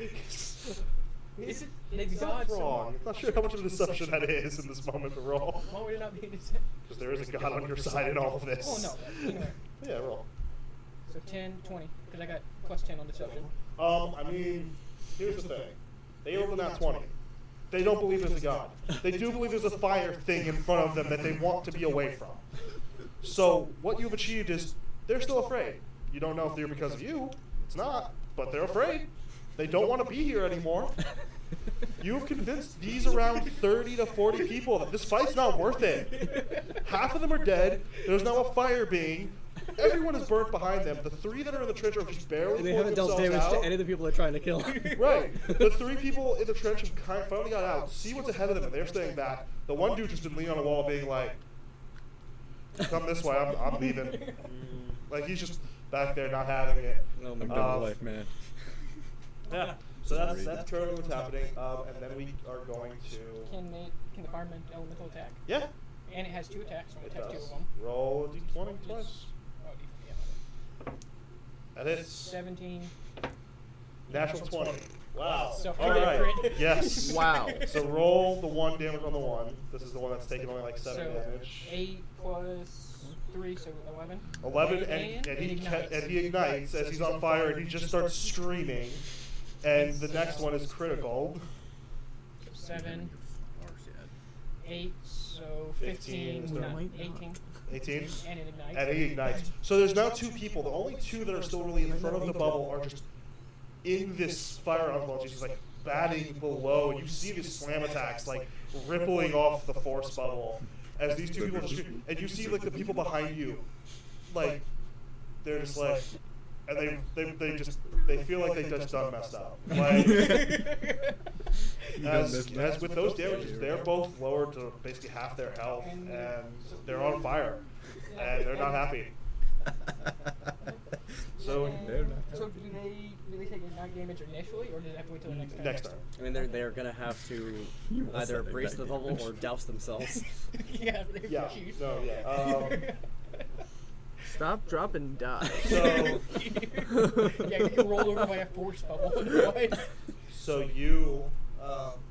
Is it the It's god? not wrong. I'm not sure how much of a deception that is in this moment to roll. Why would it not be a deception? Because there is a god on your side in all of this. Oh no, but anyway. Yeah, roll. So 10, 20, because I got plus 10 on deception. I mean, here's the thing. They rolled a nat 20. They don't believe there's a god. They do believe there's a fire thing in front of them that they want to be away from. So what you've achieved is they're still afraid. You don't know if they're because of you. It's not, but they're afraid. They don't want to be here anymore. You've convinced these around 30 to 40 people that this fight's not worth it. Half of them are dead. There's now a fire being. Everyone is burnt behind them. The 3 that are in the trench are just barely They pulling haven't dealt themselves damage out. to any of the people they're trying to kill. Right. The 3 people in the trench have finally got out, see what's ahead of them, and they're staying back. The one dude just been leaning on a wall being like, come this way, I'm leaving. Like, he's just back there not having it. Oh my god, life, man. Yeah. So that's currently what's happening. And then we are going to... Can the fire elemental attack? Yeah. And it has 2 attacks, so I'm It going to attack 2 does. of them. Roll a d20 twice. Oh, yeah. That is 17. natural 20. Wow. So All crit, right. crit. Yes. Wow. So roll the 1 damage on the 1. This is the one that's taking only like 7 So damage. 8 plus 3, so 11. 11, and he ignites as he's on fire, and he just starts screaming. And the next one is critical. So 7, 8, so 15, 18. 18. And it ignites. And he ignites. So there's now 2 people. The only 2 that are still really in front of the bubble are just in this fire envelope. She's like batting below, and you see these slam attacks like rippling off the force bubble as these 2 people just, and you see like the people behind you, like they're just like, and they feel like they just done messed up. Like as with those damages, they're both lowered to basically half their health, and they're on fire, and they're not happy. So So do they take ignite damage initially, or does it have to wait till the next turn? next time. I mean, they're gonna have to either brace the bubble or douse themselves. Yeah, they Yeah. choose. No. Yeah. Stop, drop, and die. So Yeah, you can roll over by a force bubble. Otherwise. so you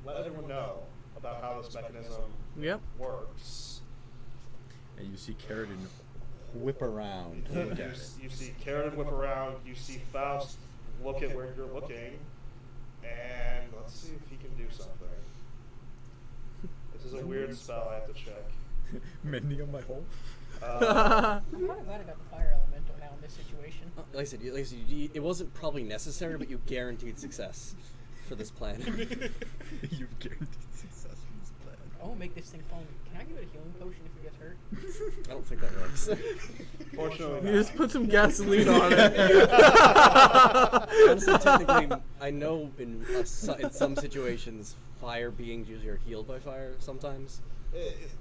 let everyone know about how this mechanism Yep. works. And you see Carradine whip around. to look at it. You see Karen whip around. You see Faust look at where you're looking, and let's see if he can do something. This is a weird spell. I have to check. Mending on my hole. I'm kind of glad I got the fire elemental now in this situation. Like I said, it wasn't probably necessary, but you guaranteed success for this plan. You've guaranteed success from this plan. I won't make this thing fall. Can I give it a healing potion if it gets hurt? I don't think that works. Fortunately, You not. just put some gasoline on it. Honestly, technically, I know in some situations, fire beings usually are healed by fire sometimes.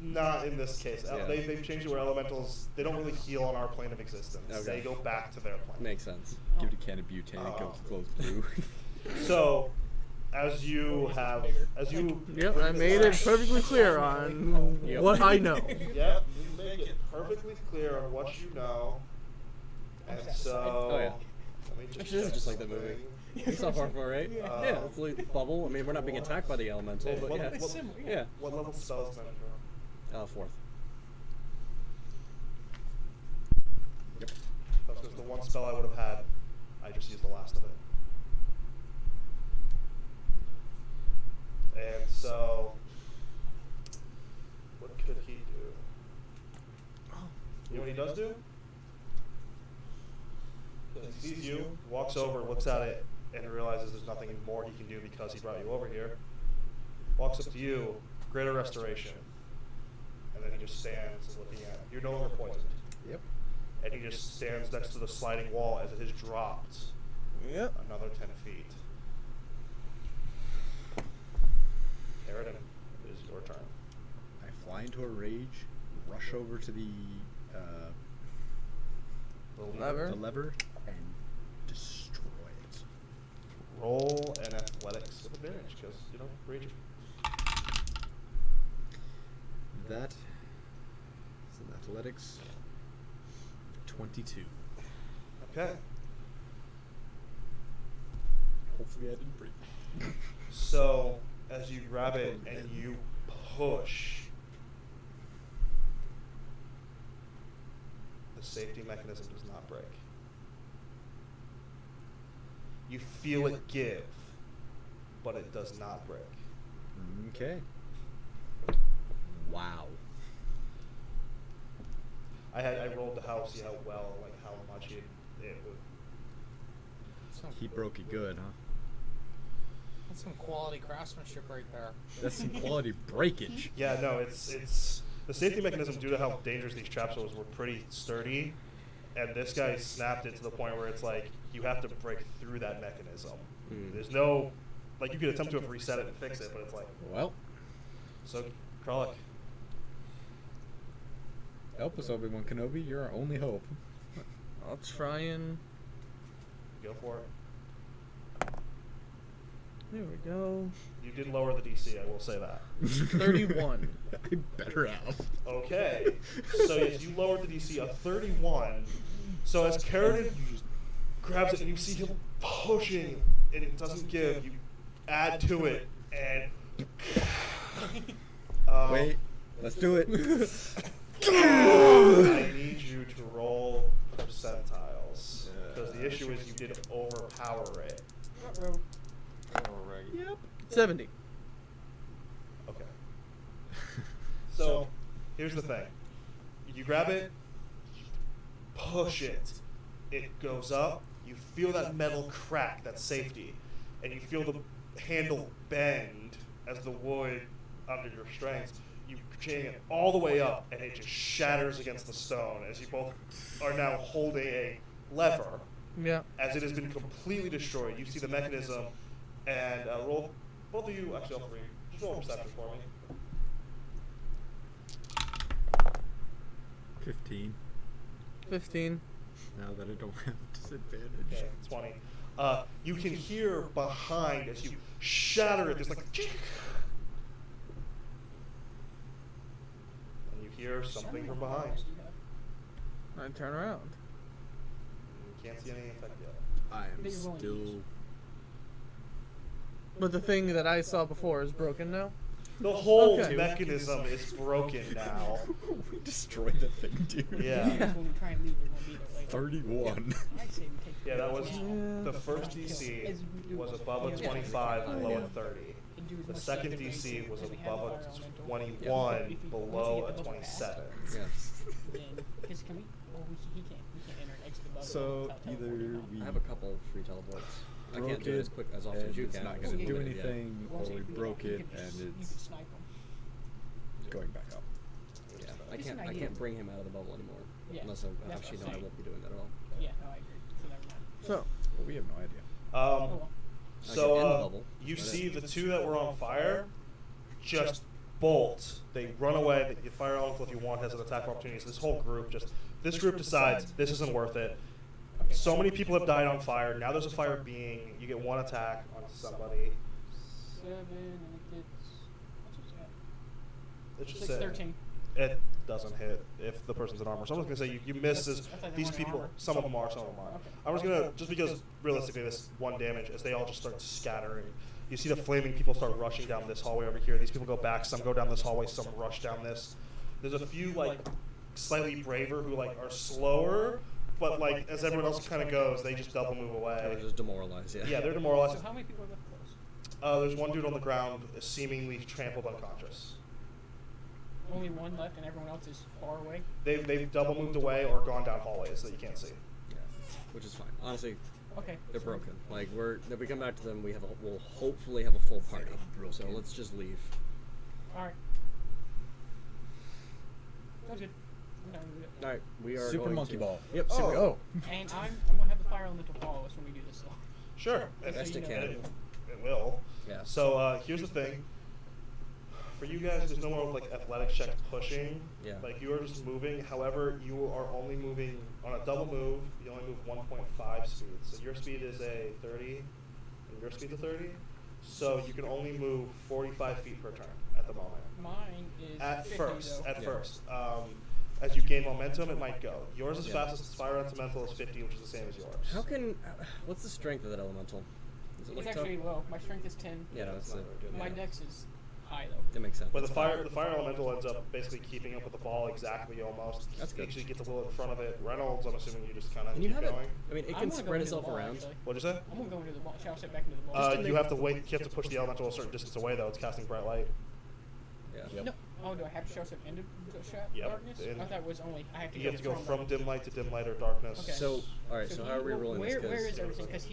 Not in this case. Yeah. They've changed it where elementals, they don't really heal on our plane of existence. Okay. They go back to their plane. Makes sense. Give it a can of butane, it goes through. So, as you have, as you... Yep, I made it perfectly clear on Yep. what I know. Yep, you make it perfectly clear on what you know. And so... Oh, yeah. Let me Actually, this is check just like the movie. something. It's not far from it, right? Yeah, it's like bubble. I mean, we're not being attacked by the elemental, Hey, but what- yeah. what- similar, yeah. Yeah. What level spell is manager? 4th. That's because the one spell I would have had, I just used the last of it. And so, what could he do? You know what he does do? He sees you, walks over, looks at it, and realizes there's nothing more he can do because he brought you over here. Walks up to you, greater restoration. And then he just stands looking at you. You're no longer poisoned. Yep. And he just stands next to the sliding wall as it has dropped Yep. another 10 feet. Eridan, it is your turn. I fly into a rage, rush over to the Lever. lever, and destroy it. Roll an athletics with advantage because, you know, rage. That is an athletics 22. Okay. Hopefully I didn't break. So, as you grab it and you push, the safety mechanism does not break. You feel it give, but it does not break. Okay. Wow. I rolled the house, see how well, like how much it would. He broke it good, huh? That's some quality craftsmanship right there. That's some quality breakage. Yeah, no, it's the safety mechanism due to how dangerous these traps were pretty sturdy, and this guy snapped it to the point where it's like you have to break through that mechanism. There's no, like you could attempt to reset it and fix it, but it's like, Well, so Kralik, help us, Obi-Wan Kenobi. You're our only hope. I'll try and. go for it. There we go. You did lower the DC, I will say that. 31. I better have. Okay, so yes, you lowered the DC a 31. So as Carradine grabs it and you see him pushing and it doesn't give, you add to it and Wait, let's do it. I need you to roll percentiles because the issue is you did overpower it. Yep. 70. Okay. So here's the thing: you grab it, you push it, it goes up. You feel that metal crack, that safety, and you feel the handle bend as the wood under your strength. You chain it all the way up, and it just shatters against the stone as you both are now holding a lever. Yeah. As it has been completely destroyed, you see the mechanism, and roll, both of you, actually all three, just roll perception for me. 15. 15. Now that I don't have disadvantage. Okay, 20. You can hear behind as you shatter it, there's like, and you hear something from behind. I turn around. You can't see any effect yet. I am still. But the thing that I saw before is broken now. The whole Okay. mechanism is broken now. We destroyed the thing, dude. Yeah. When we try and leave, we're gonna be there later. 31. I say we take Yeah, that was Yeah. the first DC was above a 25, below a 30. and do as The much second stuff as DC we was can, because we have above fire a elemental. 21, below a 27. Yeah. Because can we? Well, he can't. We can't enter and exit above. So without either teleporting. we I have a couple free teleports. I broke can't do it as quick as often as and you it's can. not because going to I'm do limited, yeah. anything, Well, or see, we if broke you it can and just- you can it's snipe 'em. going back up. Yeah, Just an I idea. can't bring him out of the bubble anymore. Yeah, Unless I that's actually what know I'm I won't be doing that at all. Yeah, no, I agree. So never mind. So, But we have no idea. Oh, well. I can So end the bubble. you Right. see the two that were on fire just bolt. They run away. The fire elemental, if you want, has an attack opportunity. So this whole group this group decides this isn't worth it. Okay. So many people have died on fire. Now there's a fire being. You get one attack on somebody. 7, and it gets. What's that? It should 6, say 13. it doesn't hit if the person's in armor. So I'm just gonna say you miss as I thought they these weren't in people. armor. Some of them are. Some of them aren't. Okay. I was gonna just because realistically this one damage as they all just start scattering. You see the flaming people start rushing down this hallway over here. These people go back. Some go down this hallway. Some rush down this. There's a few like slightly braver who like are slower, but like as everyone else kind of goes, they just double move They're away. just demoralized. Yeah. Yeah, they're demoralized. So how many people are left close? There's one dude on the ground, seemingly trampled unconscious. Only one left, and everyone else is far away. They've double moved away or gone down hallways that you can't see. Yeah. Which is fine. Honestly, Okay. they're broken. Like if we come back to them, we'll hopefully have a full party. So let's just leave. All right. Sounds good. I'm done with it. All right, we are Super going monkey to, ball. Yep. Oh. Super. Oh. And I'm gonna have the fire elemental follow us when we do this. So. Sure. Best you it know. can. It will. Yeah. So here's the thing. For you guys, there's no more like athletic check pushing. Yeah. Like you are just moving. However, you are only moving on a double move. You only move 1.5 speed. So your speed is a 30, and your speed's a 30. So you can only move 45 feet per turn at the moment. Mine is At 50, first, though. at Yeah. first. As you gain momentum, it might go. Yours is Yeah. fastest. Fire elemental is 50, which is the same as yours. How can? What's the strength of that elemental? Does it It's look actually tough? low. My strength is 10. Yeah, no, That's it's not very good. My yeah. dex is high though. That makes sense. But the That's fire, fine. the fire elemental ends up basically keeping up with the ball exactly almost. That's good. Actually gets a little in front of it. Reynolds, I'm assuming you just kind of Can you keep have it? going. I mean, it I'm can gonna go spread into the itself ball, around. actually. What'd you say? I'm gonna go into the ball. Shall I step back into the ball? You have to wait. You have to push the elemental a certain distance away, though. It's casting bright light. Yeah. No. Oh, do I have to show us into Yep. darkness? In- I thought it was only I have to You have to go from light. dim light to dim light or darkness. Okay. So, all right. So, how are we rolling where, this? Where is 'Cause- everything? Because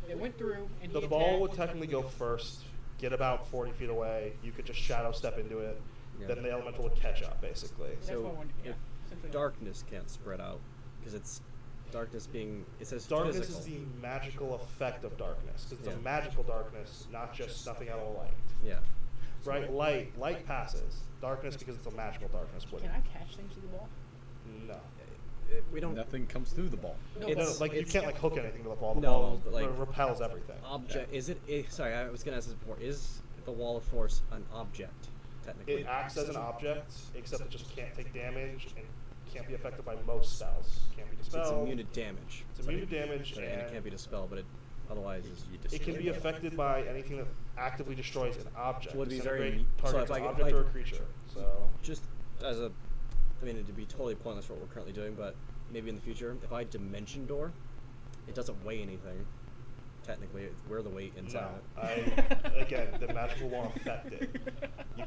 it went through and The he ball attacked. would technically go first, get about 40 feet away. You could just shadow step into it. Yeah. Then the elemental would catch up, basically. That's So what I wanted. Yeah. if essentially. darkness can't spread out because it's darkness being it says Darkness physical. is the magical effect of darkness, because it's Yeah. a magical darkness, not just nothing out of light. Yeah. Right? Light passes. Darkness, because it's a magical darkness, wouldn't. Can I catch things with the ball? No. We don't. Nothing comes through the ball. No, No, It's- like you it's- can't like hook anything to the ball. The No, ball but, like, repels everything. Object is it? Sorry, I was gonna ask this before. Is the wall of force an object technically? It acts as an object, except it just can't take damage and can't be affected by most spells. Can't be It's dispelled. immune to damage. It's immune to damage, Sorry, and it and can't be dispelled, but it otherwise is you it destroy can be affected by anything that actively destroys an object. Would be Disintegrate very- so targets if an I- if object I- or a creature. So Just as a, I mean, it'd be totally pointless for what we're currently doing, but maybe in the future, if I dimension door, it doesn't weigh anything. Technically, we're the weight inside no, it. again, the magical won't affect it. You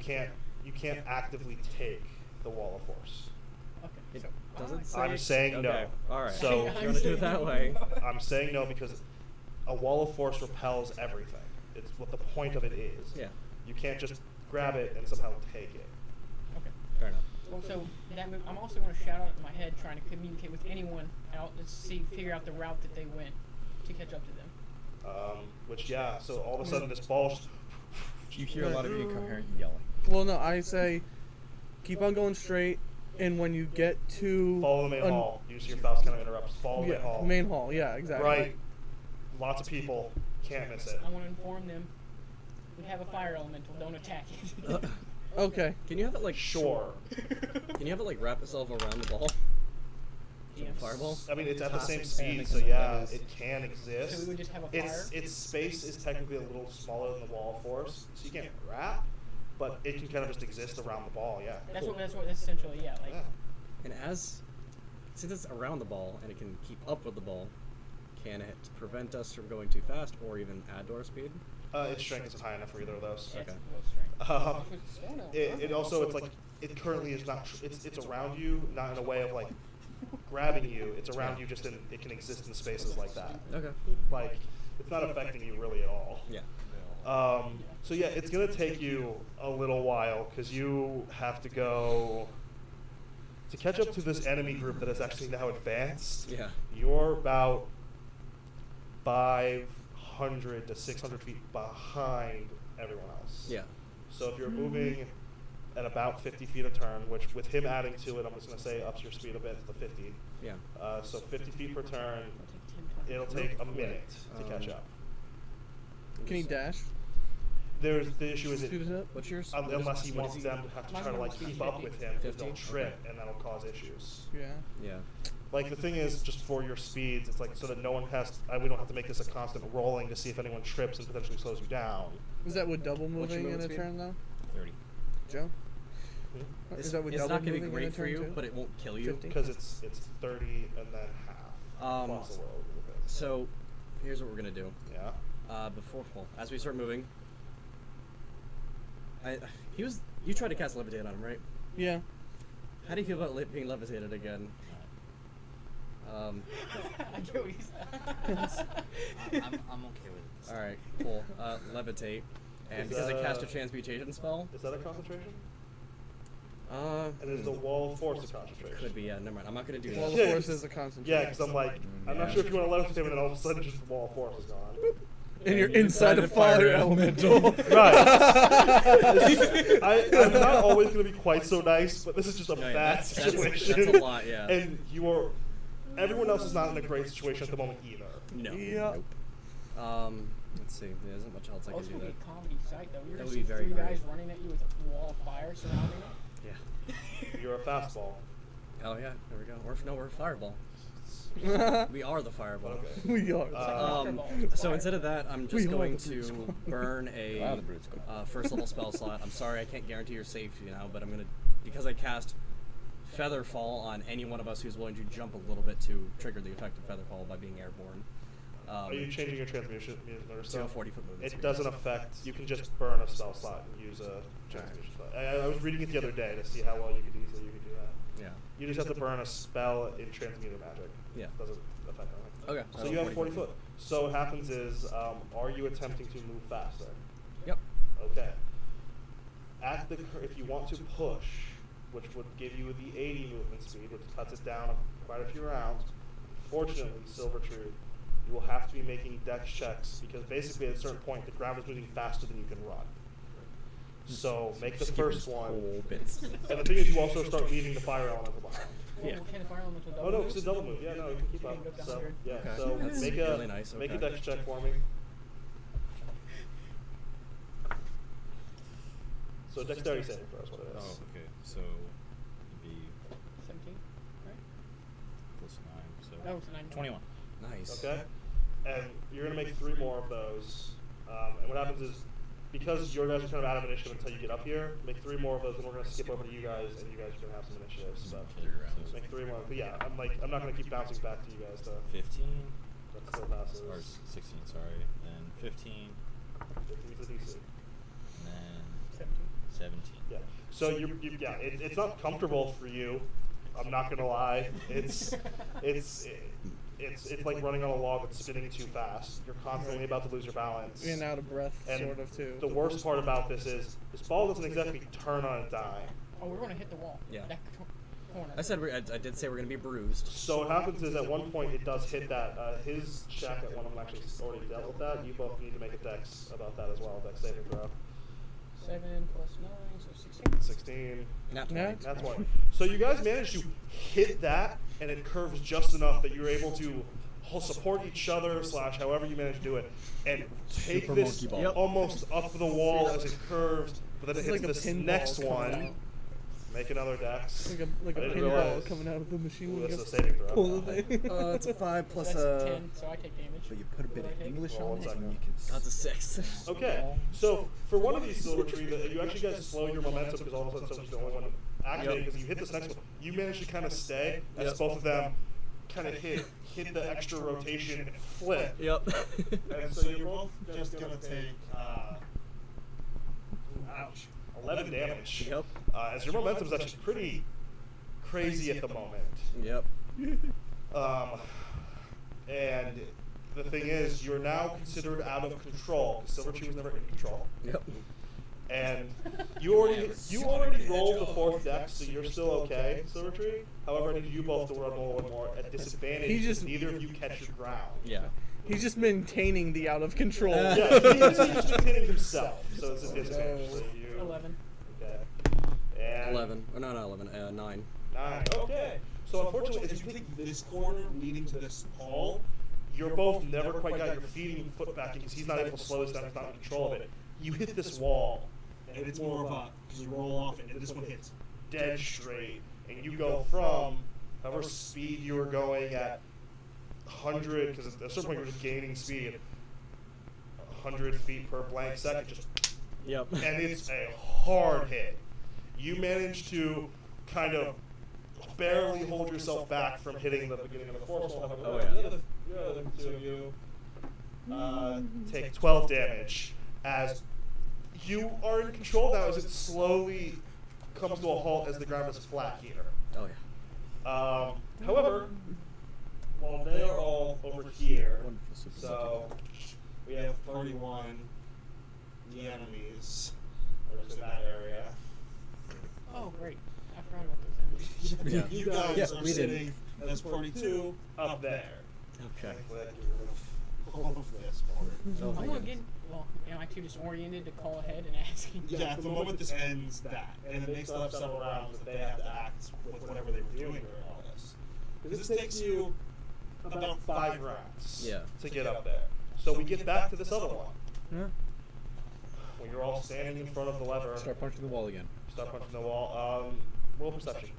can't actively take the wall of force. Okay. It so, doesn't say. I'm saying no. Okay, all right. So- if you want to do it that way, I'm saying no because a wall of force repels everything. It's what the point of it is. yeah, You can't just grab it and somehow take it. Okay. fair enough. Well, so that move, I'm also going to shout out in my head, trying to communicate with anyone out. Let's figure out the route that they went to catch up to them. Which yeah. So all of a sudden this ball. Just, You hear a lot of incoherent yelling. Well, no, I say keep on going straight, and when you get to follow the main an- hall. You see your spouse kind of interrupts. Follow the yeah, main hall. main hall, yeah, exactly. Right. Lots of people. Can't miss it. I want to inform them we have a fire elemental. Don't attack it. Okay. Can you have it like Sure. Can you have it like wrap itself around the ball? Yes. Fireball. I mean, it's at the same Passing speed, mechanic so is what yeah, that is. it can exist. So we would just have a fire? Its space is technically a little smaller than the wall of force, so you can't wrap, but it can kind of just exist around the ball. Yeah. That's Cool. what that's essentially like. Yeah. And since it's around the ball and it can keep up with the ball, can it prevent us from going too fast or even add to our speed? Its strength isn't high enough for either of those. Yeah, it's Okay. low strength. It also it's like it currently is not. It's around you, not in a way of like grabbing you. It's around you, just in it can exist in spaces like that. Okay. Like it's not affecting you really at all. Yeah. So yeah, it's gonna take you a little while because you have to go to catch up to this enemy group that is actually now advanced. Yeah. You're about 500 to 600 feet behind everyone else. Yeah. So if you're moving at about 50 feet a turn, which with him adding to it, I'm just going to say ups your speed a bit to 50. Yeah. So 50 feet per turn, It'll take 10 it'll take a minute to catch up. Can he dash? The issue is Speed it up? What's yours? unless he wants them to have to try to like keep up with him, because they'll 50? trip and that'll cause issues. Yeah. Yeah. Like the thing is, just for your speeds, it's like so that no one has. We don't have to make this a constant rolling to see if anyone trips and potentially slows you down. Is that with double What's your moving in a movement speed? turn though? 30. Joe? It's, Is that with it's double not going to be moving in great a for turn you, too? but it won't kill you. 50? Because it's 30 and then half. Plus the world. So, here's what we're going to do. Yeah. As we start moving, you tried to cast levitate on him, right? Yeah. How do you feel about being levitated again? I get what he's I'm okay with it. All right, cool. Levitate, and Is because I that cast a a- transmutation spell, Is that a concentration? uh, And is the wall of force a concentration? could be. Yeah, never mind. I'm not gonna do Wall that. of force is a concentration. Yeah, because I'm like, I'm not sure if you want to let us do it, and then all of a sudden just the wall of force is gone. And you're inside a fire elemental. Right. I'm not always going to be quite so nice, but this is just a No, yeah, bad that's situation. a lot, yeah. And everyone else is not in a great situation at the moment either. No. Yeah. Let's see. There isn't much else I Oh, can it's do gonna be there. a comedy sight though. You're That gonna would see be very three great. guys running at you with a wall of fire surrounding them. Yeah. You're a fastball. Oh yeah. There we go. We're a fireball. We are the fireball. Okay. We are. So instead of that, I'm We just are going the Brute to Squad. burn We are a the Brute Squad. first level spell slot. I'm sorry, I can't guarantee your safety now, but I'm gonna, because I cast Featherfall on any one of us who's willing to jump a little bit to trigger the effect of Featherfall by being airborne. Are you changing your transmutation or to a stuff? 40-foot movement It speed. doesn't affect. You can just burn a spell slot and use a transmutation spell. I was reading it the other day to see how well you could easily you could do that. Yeah. You just have to burn a spell in transmuted magic. Yeah. Doesn't affect anything. Okay. So you have 40 foot. So what happens is, are you attempting to move faster? Yep. Okay. If you want to push, which would give you the 80 movement speed, which cuts it down quite a few rounds. Fortunately, Silver True, you will have to be making dex checks because basically at a certain point the ground is moving faster than you can run. So make the first one. And the thing is, you also start leaving the fire elemental behind. Yeah. Can the fire elemental double Oh no, move? it's a double move. Yeah, no, you can keep You up. can go down So 100. yeah, Okay. so That's make really nice, make a okay. dex check for me. So dexterity saving throw is what it is. Oh, okay. So it'd be 17, right? plus 9. So No, it's a 9. 21. Nice. Okay, and you're gonna make 3 more of those. And what happens is, because your guys are kind of out of initiative until you get up here, make 3 more of those, and we're gonna skip over to you guys, and you guys are gonna have some initiative. So So make 3 more. But yeah, I'm not gonna keep bouncing back to you guys to. 15. That still passes. Or 16, sorry. Then 15. 15's the DC. And then 17. 17. Yeah. So it's not comfortable for you. I'm not gonna lie. It's like running on a log that's spinning too fast. You're constantly about to lose your balance. And out of breath, And sort of too. the worst part about this is this ball doesn't exactly turn on a dime. Oh, we're gonna hit the wall. Yeah. That corner. I said I did say we're gonna be bruised. So what happens is at one point it does hit that. His check at one of them actually already dealt with that. You both need to make a dex about that as well. Dex saving throw. 7 plus 9, so 16. 16. Not Yeah. 20. That's one. So you guys managed to hit that, and it curves just enough that you're able to support each other / however you manage to do it, and take Super this monkey ball. almost up the wall as it curves, but then it It's hits like a this pinball next coming one. out. Make another dex. Like a I didn't pinball realize. coming out of the machine. Ooh, when you that's a guys saving throw. pull the thing. It's a 5 plus That's 10, so I take damage. But you put a bit What of do I take? English Roll on one it, and second. you can. That's a 6. Okay, so for one of these silver tree, you actually guys slow your momentum because all of a sudden someone's the only one activating because you hit this next one. You manage to kind of stay as both of them kind of hit the extra rotation and flip. Yep. And so you're both just gonna take, ouch. 11 damage. Yep. As your momentum's actually pretty crazy at the moment. Yep. And the thing is, you're now considered out of control. Silver Tree was never in control. Yep. And you already rolled the 4th dex, so you're still okay, Silver Tree. However, I need you both to roll one more at disadvantage. He just- neither of you catch your ground. Yeah. He's just maintaining the out of control. Yeah, he's just maintaining himself, so it's a disadvantage. So you, 11. okay. And 11. Oh, no, not 11. 9. 9. Okay. So unfortunately, As you take this corner leading to this hall, you're both never quite got your feet and foot back because he's not able to slow us down. He's not in control of it. You hit this wall, and it's more of a, because you roll off it, and this one hits. dead straight, and you go from however speed you were going at 100, because at a certain point you're just gaining speed, 100 feet per blank second, just, Yep. and it's a hard hit. You manage to kind of barely hold yourself back from hitting the beginning of the force wall. Oh, yeah. The other two of you take 12 damage as you are in control now as it slowly comes to a halt as the ground is flat here. Oh, yeah. However, while they are all over here, so We have party 1, the enemies, are just in that area. Oh, great. I forgot about those enemies. Yeah. You guys Yeah, are we did. sitting as party 2 up there. Okay. Thankfully, I can get rid of all of this part. Oh my I want to goodness. get, well, am I too disoriented to call ahead and ask? Yeah, at the moment this ends that, and then they still have several rounds that they have to act with whatever they were doing during all this. Because this takes you about 5 rounds Yeah. to get up there. So we get back to this other one. Yeah. When you're all standing in front of the lever, Start punching the wall again. start punching the wall. Roll perception.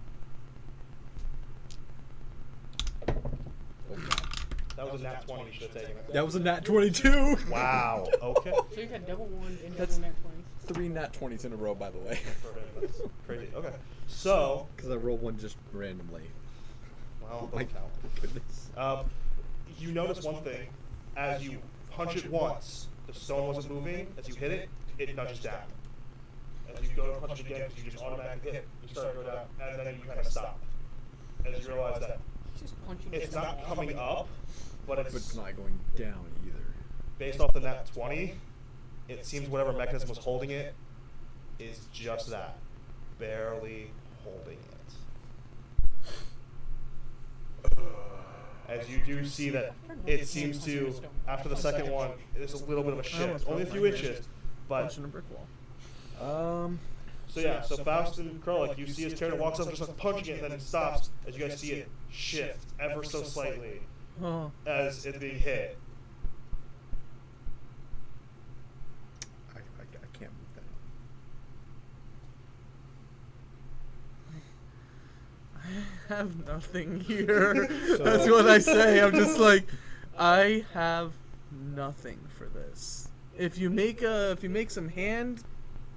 That was a nat 20. You should have taken it. That was a nat 22. Wow. Okay. So you've had double 1 and That's- double nat 20s. 3 nat 20s in a row, by the way. That's crazy. Okay. So, Because I rolled one just randomly. well, My doesn't count. goodness. You notice one thing. As you punch it once, the stone wasn't moving. As you hit it, it nudges down. As you go to punch it again, you just automatically hit. You start to go down, and then you kind of stop. As you realize that Just punching it's it not down. coming up, but But it's it's not going down either. based off the nat 20. It seems whatever mechanism was holding it is just that, barely holding it. As you do see that it seems to, after the second one, there's a little bit of a shift, only a few inches, but Punching a brick wall. so yeah. So Faust and Krollik, you see his character walks up, just like punching it, and then it stops. As you guys see it shift ever so slightly Oh. as it's being hit. I can't move that. I have nothing here. So, That's what I say. I'm just like, I have nothing for this. If you make some hand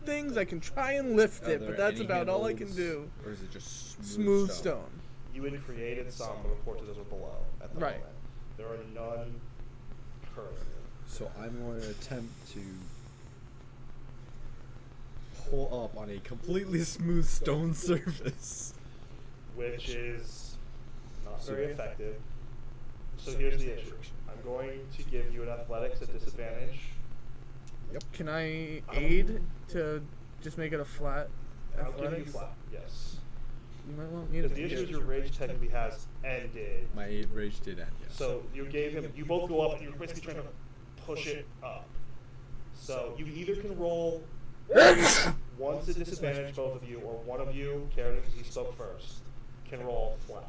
things, I can try and lift Are it, there but that's any about all I can handholds, do. Or is it just Smooth stone. You had created some, but of course those are below at the Right. moment. There are none currently. So I'm going to attempt to pull up on a completely smooth stone surface. Which is not very effective. So here's the issue. I'm going to give you an athletics at disadvantage. Can I aid to just make it a flat I'll give you athletics? flat, yes. You might want me to Because the do issue is it. your rage technically has ended. My rage did end, yes. So you gave him, you both go up and you're basically trying to push it up. So you either can roll once at disadvantage, both of you, or one of you, Karen, because he spoke first, can roll flat.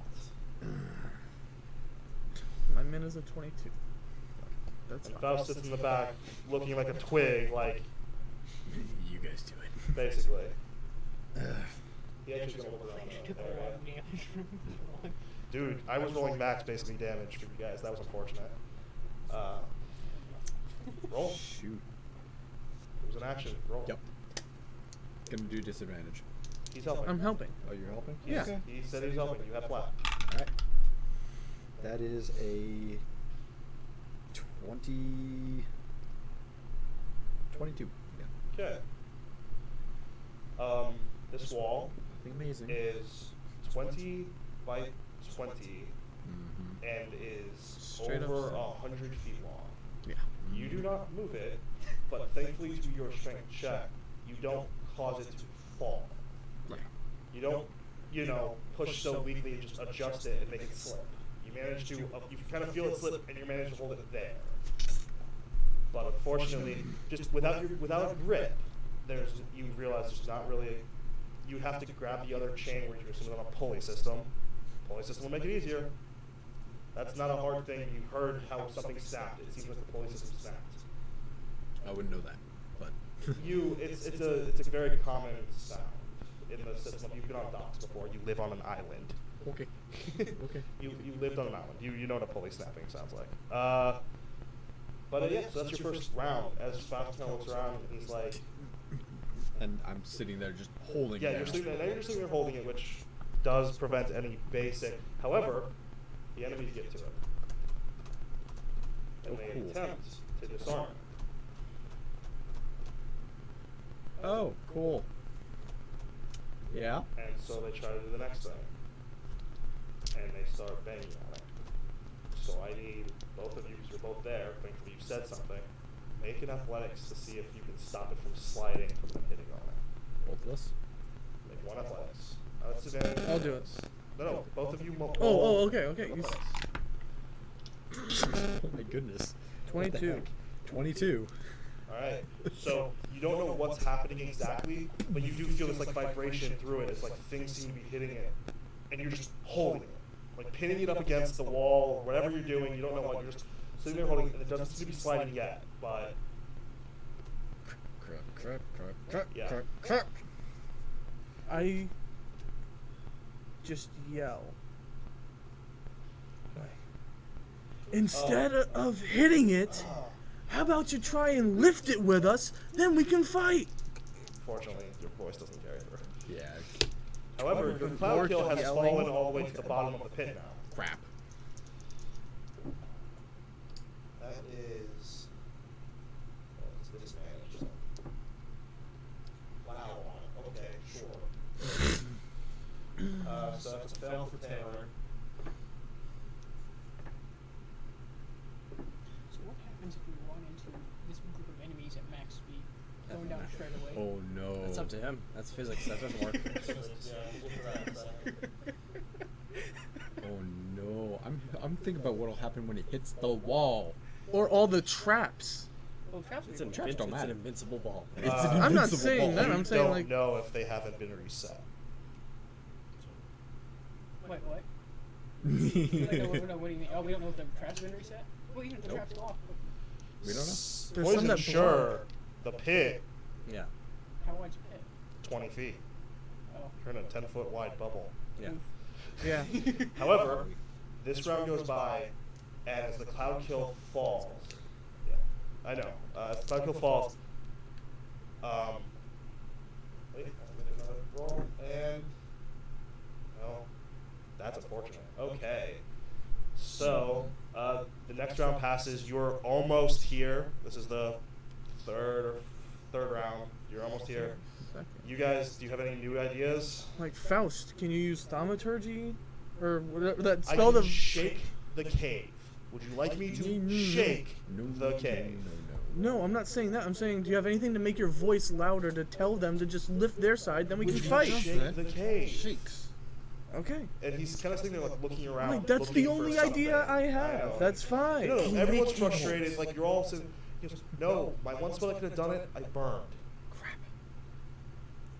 My min is a 22. That's And fine. Faust sits in the back, looking like a twig, like, You guys do it. basically. He actually gonna look around Took there. a lot of damage from it. Dude, I was rolling max basically damage for you guys. That was unfortunate. Roll. Shoot. It was an action. Roll. Yep. Gonna do disadvantage. He's helping. I'm helping. Oh, you're helping? He's- Yeah. He said he's helping. You have flat. Alright. That is a 22. Yeah. Okay. This wall Nothing amazing. is 20 by 20 Mhm. and is Straight up over stone. 100 feet long. Yeah. You do not move it, but thankfully to your strength check, you don't cause it to fall. Right. You don't, push so weakly and just adjust it and make it slip. You manage to, you can kind of feel it slip, and you manage to hold it there. But unfortunately, just without a grip, you realize there's not really. You have to grab the other chain where you're assuming on a pulley system. Pulley system will make it easier. That's not a hard thing. You heard how something snapped. It seems like the pulley system snapped. I wouldn't know that, but It's a very common sound in the system. You've been on docks before. You live on an island. okay. Okay. You lived on an island. You know what a pulley snapping sounds like. But yeah, so that's your first round. As Faust kind of looks around, and he's like, And I'm sitting there just holding yeah, it. you're sitting there. Now you're just sitting there holding it, which does prevent any basic. However, the enemies get to it, and they cool. attempt to disarm it. Oh, cool. Yeah. And so they try to do the next thing. And they start banging on it. So I need both of you, because you're both there, thankfully you said something. Make an athletics to see if you can stop it from sliding from them hitting on it. Both of us. Make one athletics. That's advantage. I'll do it. No, both of you. Okay. You Athletics. Oh my goodness. What the 22. heck? 22. Alright, so you don't know what's happening exactly, but you do feel this like vibration through it. It's like things seem to be hitting it, and you're just holding it, like pinning it up against the wall or whatever you're doing. You don't know what, you're just sitting there holding it, and it doesn't seem to be sliding yet, but yeah. I just yell. Instead of hitting it, how about you try and lift it with us? Then we can fight. Fortunately, your voice doesn't carry through. Yeah. However, your cloud kill has yelling. fallen all the way to the bottom of the pit now. Crap. That is. Oh, it's the disadvantage. So. Wow. Okay, sure. So that's a fail for Taylor. So what happens if we run into this group of enemies at max speed, going down straight away? Oh no. That's up to him. That's physics. That doesn't work. Oh no. I'm thinking about what'll happen when it hits the wall. Or all the traps. Well, traps It's are an, Traps don't it's an matter. invincible ball. It's an I'm not invincible saying ball. that. I'm saying don't like know if they haven't been reset. Wait, what? No, what do you mean? Oh, we don't know if the traps have been reset? Well, even if the Nope. traps go off, We don't know. there's Poison, some that sure. The pit, Yeah. how wide's the pit? 20 feet. Oh. You're in a 10-foot wide bubble. Yeah. Yeah. However, this round goes by, and as the cloud kill falls, yeah, I know. As the cloud kill falls, wait, I'll make another roll, and no, that's unfortunate. Okay, so the next round passes. You're almost here. This is the third round. You're almost here. You guys, do you have any new ideas? Like Faust, can you use thaumaturgy? Or whatever that I spell can the shake the cave. Would you like me to shake No, the cave? No, I'm not saying that. I'm saying, do you have anything to make your voice louder to tell them to just lift their side? Then we can Would you fight. shake the cave? Shakes. Okay. And he's kind of sitting there, like looking around. Like, that's the looking for only something. idea I know. have. That's fine. No, everyone's frustrated. Like you're all sitting. He goes, no, my one spell that could have done it, I burned. Crap.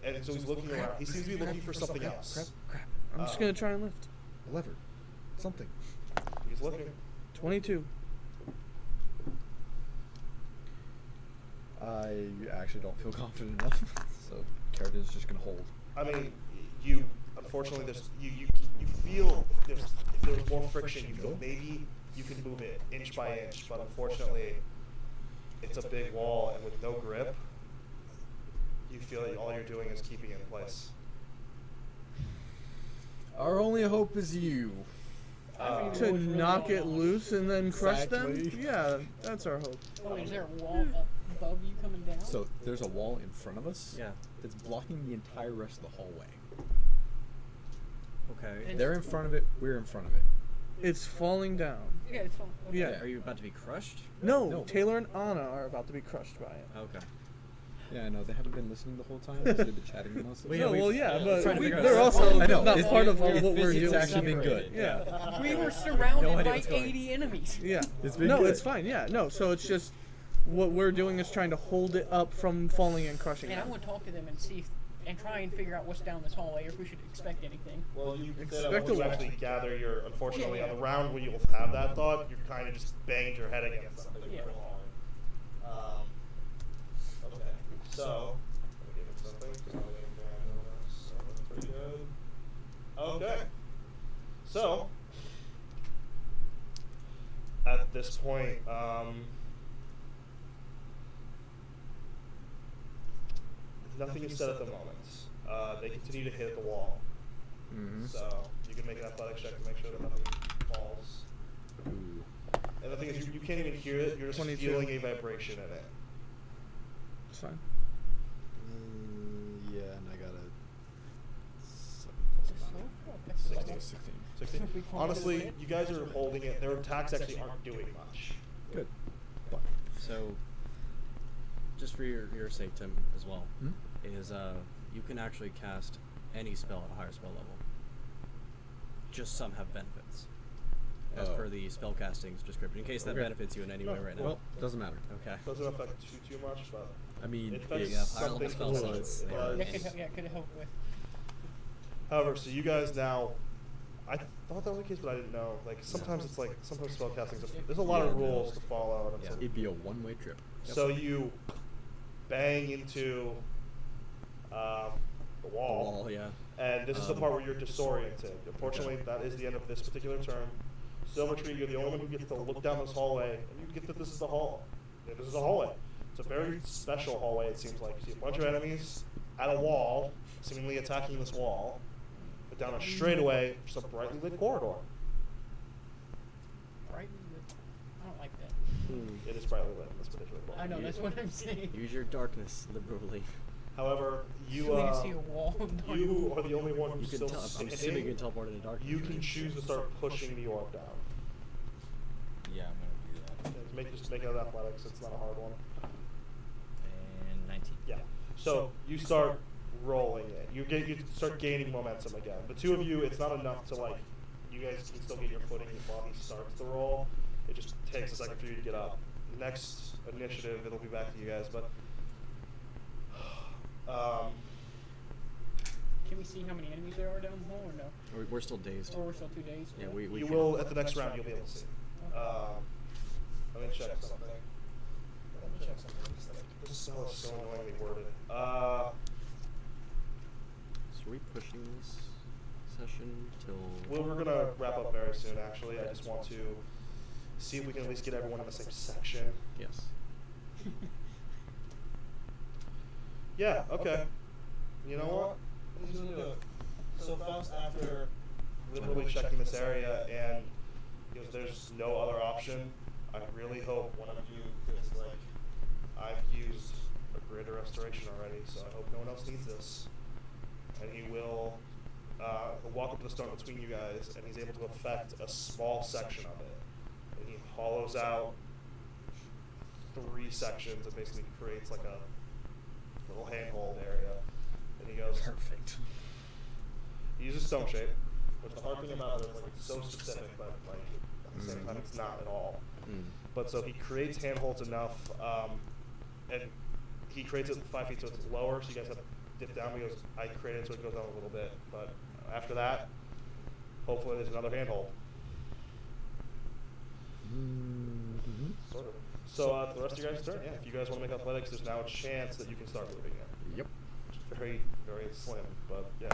And so he's looking around. He seems to be looking for something else. Crap. I'm just gonna try and lift. A lever. Something. He's looking. 22. I actually don't feel confident enough, so Carradin's just gonna hold. I mean, you. Unfortunately, there's you feel there's if there was more friction. You feel maybe you can move it inch by inch, but unfortunately, it's a big wall, and with no grip, you feel like all you're doing is keeping it in place. Our only hope is you. To knock it loose and then crush them? Exactly. Yeah, that's our hope. Oh, is there a wall up above you coming down? So there's a wall in front of us. Yeah. That's blocking the entire rest of the hallway. Okay. And- They're in front of it. We're in front of it. It's falling down. Yeah, it's fine. Okay. Yeah. Are you about to be crushed? No, No. Taylor and Anna are about to be crushed by it. Okay. Yeah, I know. They haven't been listening the whole time. They've been chatting mostly. Well, No, we- well, yeah, trying but to figure out they're what's also I know. not It's- part of all it's what we're physically doing. actually been good. Yeah. We were No surrounded idea by what's going on. 80 enemies. Yeah. It's been no, good. it's fine. Yeah. No, so it's just what we're doing is trying to hold it up from falling and crushing And I them. want to talk to them and see if, and try and figure out what's down this hallway, or if we should expect anything. Well, you can say that Expect once you a wall. actually gather your. Unfortunately, Yeah, on the yeah. round where you'll have that thought, you've kind of just banged your head against something. Yeah. for long. Okay, so let me give it something. So that's pretty good. Okay, so at this point, nothing is said at the moment. They continue to hit the wall. Mhm. So you can make an athletics check to make sure that nothing falls. Ooh. And the thing is, you can't even hear it. You're just 22. feeling a vibration in it. It's fine. Yeah, and I got a 7 That's 16. 16. 16? We call it Honestly, a- you guys are holding it. Their attacks actually aren't doing much. Good. So, just for your sake, Tim, as well, Hmm? is you can actually cast any spell at a higher spell level. Just some have benefits, as Oh. per the spellcasting's description. In case that Okay. benefits you in any way right now. Well, doesn't matter. Okay. Doesn't affect you too much, but I mean, it affects you have higher something level spell potentially. slots, It yeah. does. That could help, yeah, could help with. However, so you guys now, I thought that was the case, but I didn't know. Like sometimes it's like sometimes spellcasting. There's a lot of rules to follow, and it's Yeah. a- it'd be a one-way trip. so you bang into the wall. Wall, yeah. And this is the part where you're disoriented. Unfortunately, that is the end of this particular turn. Silvertree, you're the only one who gets to look down this hallway, and you get that this is the hall. Yeah, this is a hallway. It's a very special hallway, it seems like. You see a bunch of enemies at a wall, seemingly attacking this wall, but down a straightaway, just a brightly lit corridor. Right? I don't like that. It is brightly lit in this particular I corridor. know, that's what I'm saying. Use your darkness liberally. However, you So we can see a wall. you are the only one You who's can still tell. I'm standing. assuming you can teleport into darkness. You can right? choose to start pushing the orb down. Yeah, I'm gonna do that. Just make it an athletics. It's not a hard one. And 19. Yeah. So you start rolling it. You start gaining momentum again. The two of you, it's not enough to like. You guys can still get your footing while he starts to roll. It just takes a second for you to get up. Next initiative, it'll be back to you guys, but. Can we see how many enemies there are down the hall, or no? We're still dazed. Or we're still 2 days? Yeah, we You can- will at the next round. You'll be able to see. Let me check something. This spell is so annoyingly worded. So are we pushing this session till? Well, we're gonna wrap up very soon. Actually, I just want to see if we can at least get everyone in the same section. Yes. Yeah. Okay. You know what? He's gonna do it. So Faust, after literally checking this area, and because there's no other option, I really hope one of you, because like I've used a greater restoration already, so I hope no one else needs this. And he will he'll walk up to the stone between you guys, and he's able to affect a small section of it. And he hollows out 3 sections and basically creates like a little handhold area. And he goes, Perfect. he uses stone shape, which the hard thing about it is like it's so specific, but like at the same time it's not at all. Mm. But so he creates handholds enough, and he creates it 5 feet so it's lower, so you guys have to dip down. He goes, I created it so it goes down a little bit, but after that, hopefully there's another handhold. Mm-hmm. Sort of. So for the rest of your guys' turn, yeah, if you guys want to make athletics, there's now a chance that you can start moving it. Yep. Very, very slim, but yeah.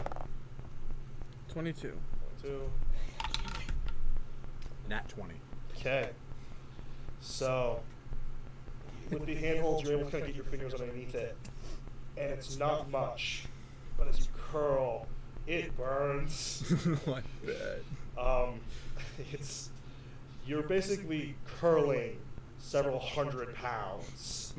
22. 2. Nat 20. Okay. So, with the handholds, you're able to kind of get your fingers underneath it, and it's not much, but as you curl, it burns. My bad. It's you're basically curling several hundred pounds,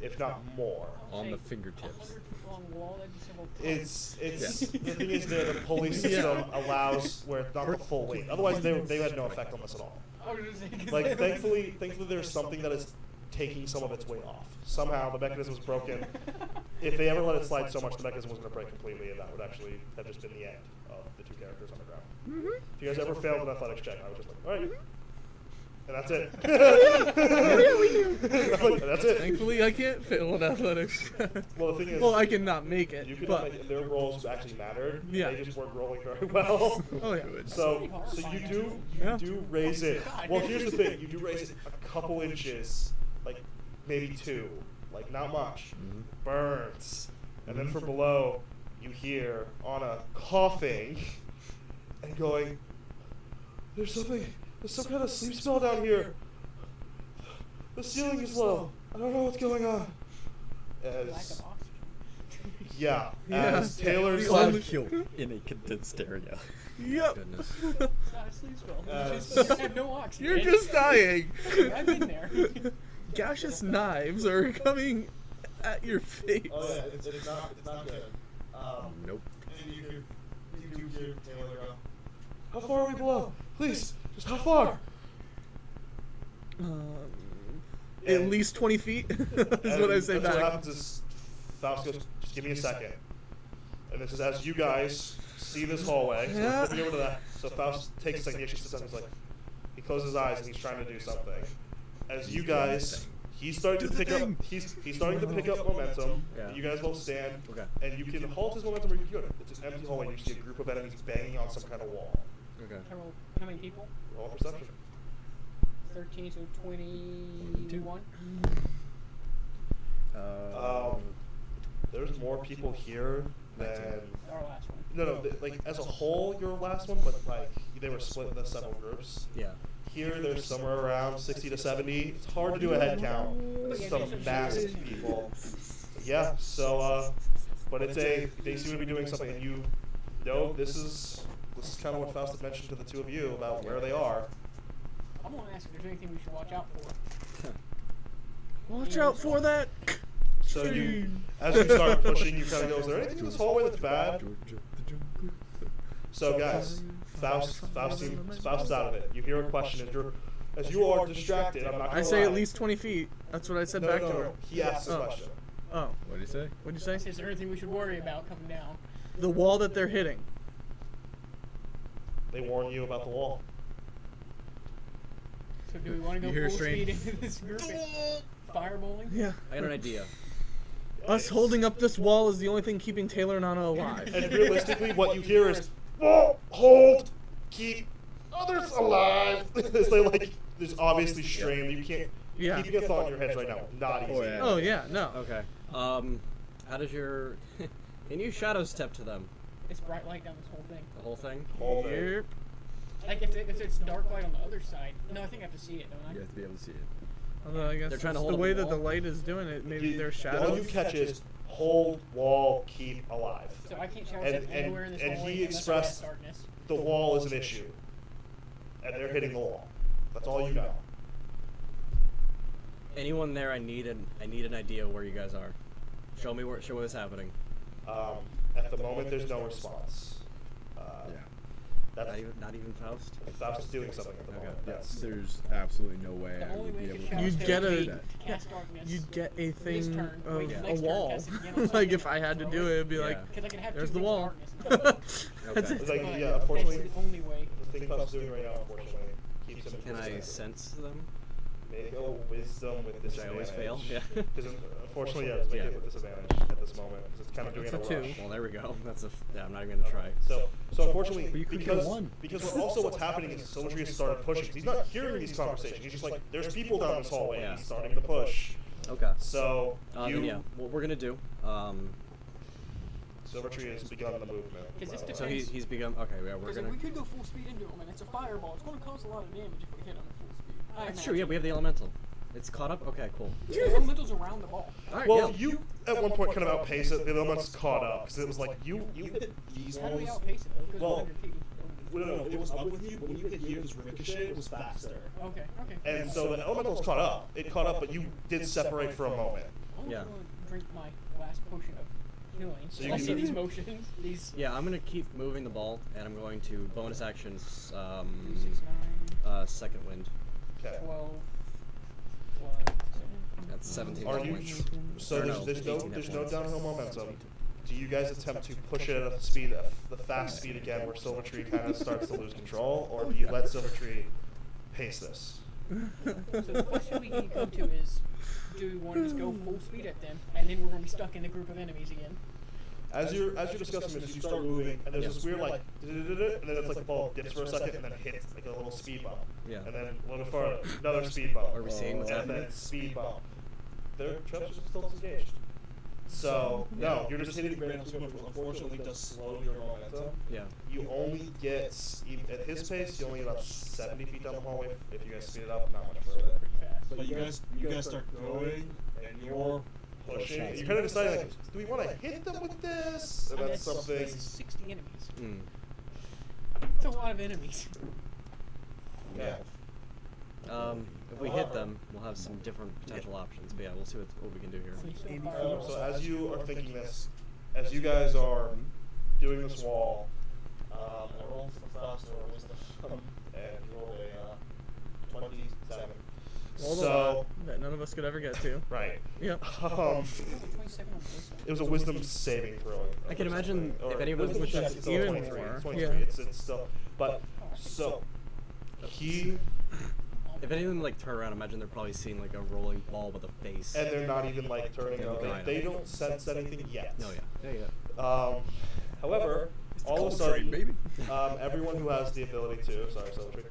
if not more. On the fingertips. 100-foot long wall, that'd be several It's Yes. the thing is that the pulley system allows where it's not the full weight. Otherwise, they had no effect on this at all. I was gonna say, 'cause Like they- thankfully there's something that is taking some of its weight off. Somehow the mechanism was broken. If they ever let it slide so much, the mechanism was going to break completely, and that would actually have just been the end of the two characters on the ground. If you guys ever failed an athletics check, I was just like, all right. And that's it. That's it. Thankfully, I can't fail an athletics. Well, the thing is, well, I can not make it, you could but make, their rolls actually mattered. Yeah. They just weren't rolling very well. oh yeah. So you do raise it. Well, here's the thing: you do raise it a couple inches, like maybe 2, like not much. Burns, and then from below, you hear Anna coughing and going, "There's some kind of sleep spell down here. The ceiling is low. I don't know what's going on." lack As of oxygen. yeah, Yeah. as Taylor's The like, only- Killed in a condensed area. Yep. Goodness. It's not a sleep spell. You just have no oxygen. You're just dying. I've been there. Gaseous knives are coming at your face. Oh yeah, it's not good. Nope. And you do hear Taylor go, how far are we below? Please, just how far? At least 20 feet is what I say What back. happens is Faust goes, just give me a second. And this is as you guys see this hallway. So Yeah. flipping over to that. So Faust takes a second, he actually sits down, he's like, he closes his eyes and he's trying to do something. As you guys, he's starting to pick up, he's starting to pick up momentum. Yeah. You guys both stand, Okay. and you can halt his momentum or you can go. It's an empty hallway, you see a group of enemies banging on some kind of wall. Okay. How many people? Roll perception. 13, so 21. There's more people here than... Our last one. No, like as a whole, your last one, but like they were split into several groups. Yeah. Here, there's somewhere around 60 to 70. It's hard to do a head count. There's some massive people. Yeah. So, but they seem to be doing something, and you know this is kind of what Faust had mentioned to the two of you about where they are. I'm gonna ask if there's anything we should watch out for. Watch out for that. So you, as you start pushing, you kind of go, is there anything in this hallway that's bad? So guys, Faust's out of it. You hear a question as you are distracted. I'm not gonna I say lie. at least 20 feet. That's what I said back to her. He asked the Oh. question. Oh, What did he say? what'd you say? Is there anything we should worry about coming down? The wall that they're hitting. They warn you about the wall. So do we want to go You hear a full strain? speed into this group? Fireballing? Yeah. I got an idea. Us holding up this wall is the only thing keeping Taylor and Anna alive. And realistically, what you hear is, "Whoa, hold, keep others alive." It's like there's obviously strain. You can't. Yeah. Keeping a thought in your head right now, not easy. Oh, yeah. Oh yeah, no. Okay. How does your... Can you shadow step to them? It's bright light down this whole thing. The whole thing? Hold it. Yep. Like if it's dark light on the other side. No, I think I have to see it, don't I? You have to be able to see it. Although I guess They're trying to it's hold the up way the that the wall? light is doing it, maybe You- their all shadows. you catch is hold, wall, keep alive. So I can't shadow And- step anywhere in this and hallway he unless I have expressed- darkness. The wall is an issue, and they're hitting the wall. That's all you know. Anyone there? I need an idea where you guys are. Show me what's happening. At the moment, there's no response. Yeah. That's Not even Faust. Faust is doing something at the Okay. moment. Yes. There's absolutely no way The I only would be way able to to. shadow You'd step get would a- be to cast darkness. You'd get a This thing turn, of wait, the a next turn, wall. cast it again on Like something if I had to else. do it, it'd be Yeah. like, Because I can have there's two the things wall. of darkness. That's Okay. it. Like, But yeah, unfortunately, that's the only way. the thing Faust is doing right now, unfortunately, keeps him. Can I sense them? Make a wisdom with Which disadvantage. I always fail. Yeah. Because unfortunately, yeah, just make Yeah. it with disadvantage at this moment. Because it's kind of doing it It's in a a 2. rush. Well, there we go. Yeah, I'm not even gonna try. So unfortunately, But you could get because one. also what's happening is Silvertree has started pushing. He's not hearing these conversations. He's just like, there's people down this hallway. Yeah. He's starting to push. Okay. So Then yeah, what we're gonna do. Silvertree has begun the movement. Because this by the way. So depends- he's become okay. Yeah, we're Because if gonna. we could go full speed into him and it's a fireball, it's going to cause a lot of damage if we hit him at full speed. That's true. Yeah, we have the elemental. It's caught up. Okay, cool. The elemental's around the ball. All right. Well, yeah. you at one point kind of outpaced it. The element's caught up because it was like you hit these How do we ones. outpace it though? Because Well, we're under T. no, it was up with you. When you hit here, it was ricochet. It was faster. Okay. And so the elementals caught up. It caught up, but you did separate for a moment. I'm Yeah. going to drink my last potion of healing. So So you you can see do- these motions, these Yeah, I'm gonna keep moving the ball, and I'm going to bonus actions. 6, 9, Second wind. Okay. 12, what? That's 17 Are hit you? points. So Or no, there's 18 hit no points. downhill momentum. Do you guys attempt to push it at a speed, the fast speed again, where Silvertree kind of starts to lose control, or do you let Silvertree pace this? So the question we can come to is, do we want to just go full speed at them, and then we're going to be stuck in a group of enemies again? As you're discussing this, you start moving, and there's this weird like, and then it's like the ball dips for a second, and then hits like a little speed bump. Yeah. And then a little bit farther, another speed bump. Are we seeing what's and happening? then speed bump. Their traps are still disengaged. So no, you're just hitting random speed bumps, which unfortunately does slow your momentum. Yeah. You only get at his pace. You only get about 70 feet down the hallway. If you guys speed it up, not much further. Pretty fast. But you guys start going, and you're Pushing. You're kind of deciding like, do we want to hit them with this? And that's something. This is 60 enemies. Mm. It's a lot of enemies. Yeah. If we hit them, we'll have some different potential options. But yeah, we'll see what we can do here. So as you are thinking this, as you guys are doing this wall, I rolled for faster wisdom, and you rolled a 27. So that none of us could ever get to. right. Yep. 27 on this. It was a wisdom saving throw. I can imagine Or if anyone wisdom which check, is it's still even 23. more, It's 23. yeah. It's still, but so he If any of them like turn around, imagine they're probably seeing like a rolling ball with a face. and they're not even like turning. Yeah. They don't sense anything yet. No, yeah. Yeah. However, all of a sudden, everyone who has the ability to, sorry, Silvertree,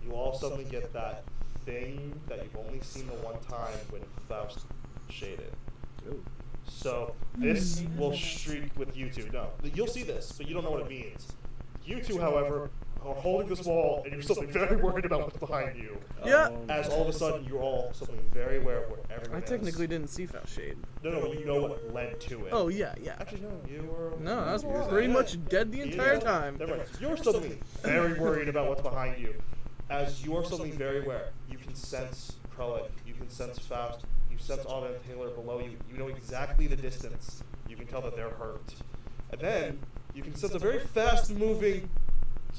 you all suddenly get that thing that you've only seen the one time when Faust shaded. Ooh. So this will streak with you two. No, you'll see this, but you don't know what it means. You two, however, are holding this wall, and you're suddenly very worried about what's behind you. Yeah. As all of a sudden, you're all suddenly very aware of what everyone I is. technically didn't see Faust Shade. No, but you know what led to it. Oh yeah, yeah. Actually, no, you were. No, I was you were- pretty much dead the entire Yeah, time. never mind. You're suddenly very worried about what's behind you. As you are suddenly very aware, you can sense Krullik, you can sense Faust, you sense Anna and Taylor below you. You know exactly the distance. You can tell that they're hurt. And then you can sense a very fast-moving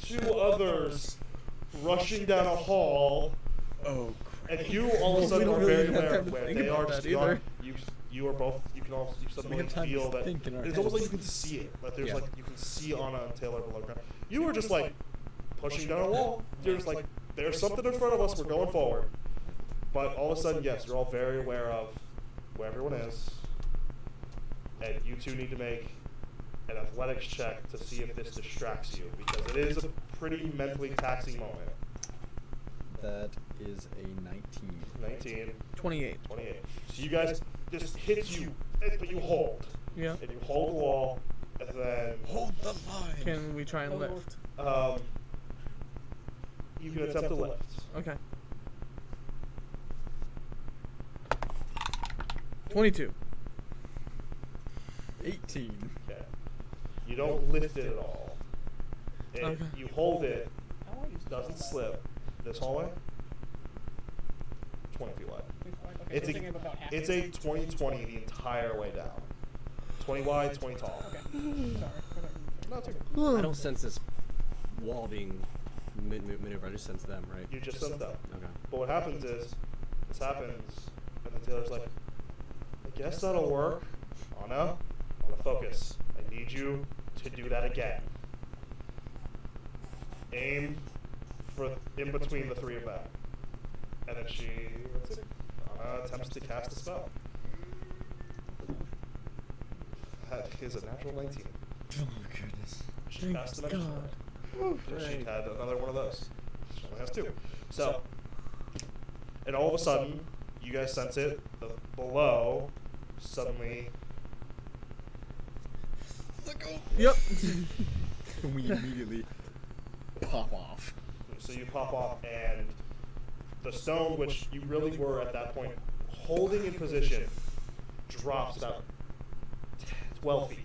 two others rushing down a hall. Oh, And you all of a sudden We are don't really very have aware time to where think they about are that just either. gone. You are both. You can all. You suddenly have time to feel that. think in our It's almost like heads. you can see it. Like there's Yeah. like you can see Anna and Taylor below ground. You were just like pushing down a wall. You're just like there's something in front of us. We're going forward. But all of a sudden, yes, you're all very aware of where everyone is, and you two need to make an athletics check to see if this distracts you because it is a pretty mentally taxing moment. that is a 19. 19. 28. 28. So you guys just hit you, but you hold. Yeah. And you hold the wall, and then Hold the line. Can we try and lift? you can attempt to lift. Okay. 22. 18. Okay. You don't lift it at all. Okay. You hold it, How wide is this doesn't hallway? slip. This hallway, 20 feet wide. Okay, It's so thinking about half it's it. a 20-20 the entire way down. 20 wide, 20 tall. Okay. Sorry. Not too. I don't sense this wall being maneuvered. I just sense them, right? You just sense that. Okay. But what happens is, this happens, and then Taylor's like, I guess that'll work. Anna, focus. I need you to do that again. Aim for in between the three of them. And then Anna attempts to cast a spell. That is a natural 19. Oh, goodness. She Thank cast Dimension God. Door. So she had another one of those. She only has two. So, and all of a sudden, you guys sense it. Below, suddenly, Yep. We immediately pop off. so you pop off, and the stone, which you really were at that point holding in position, drops about 12 feet.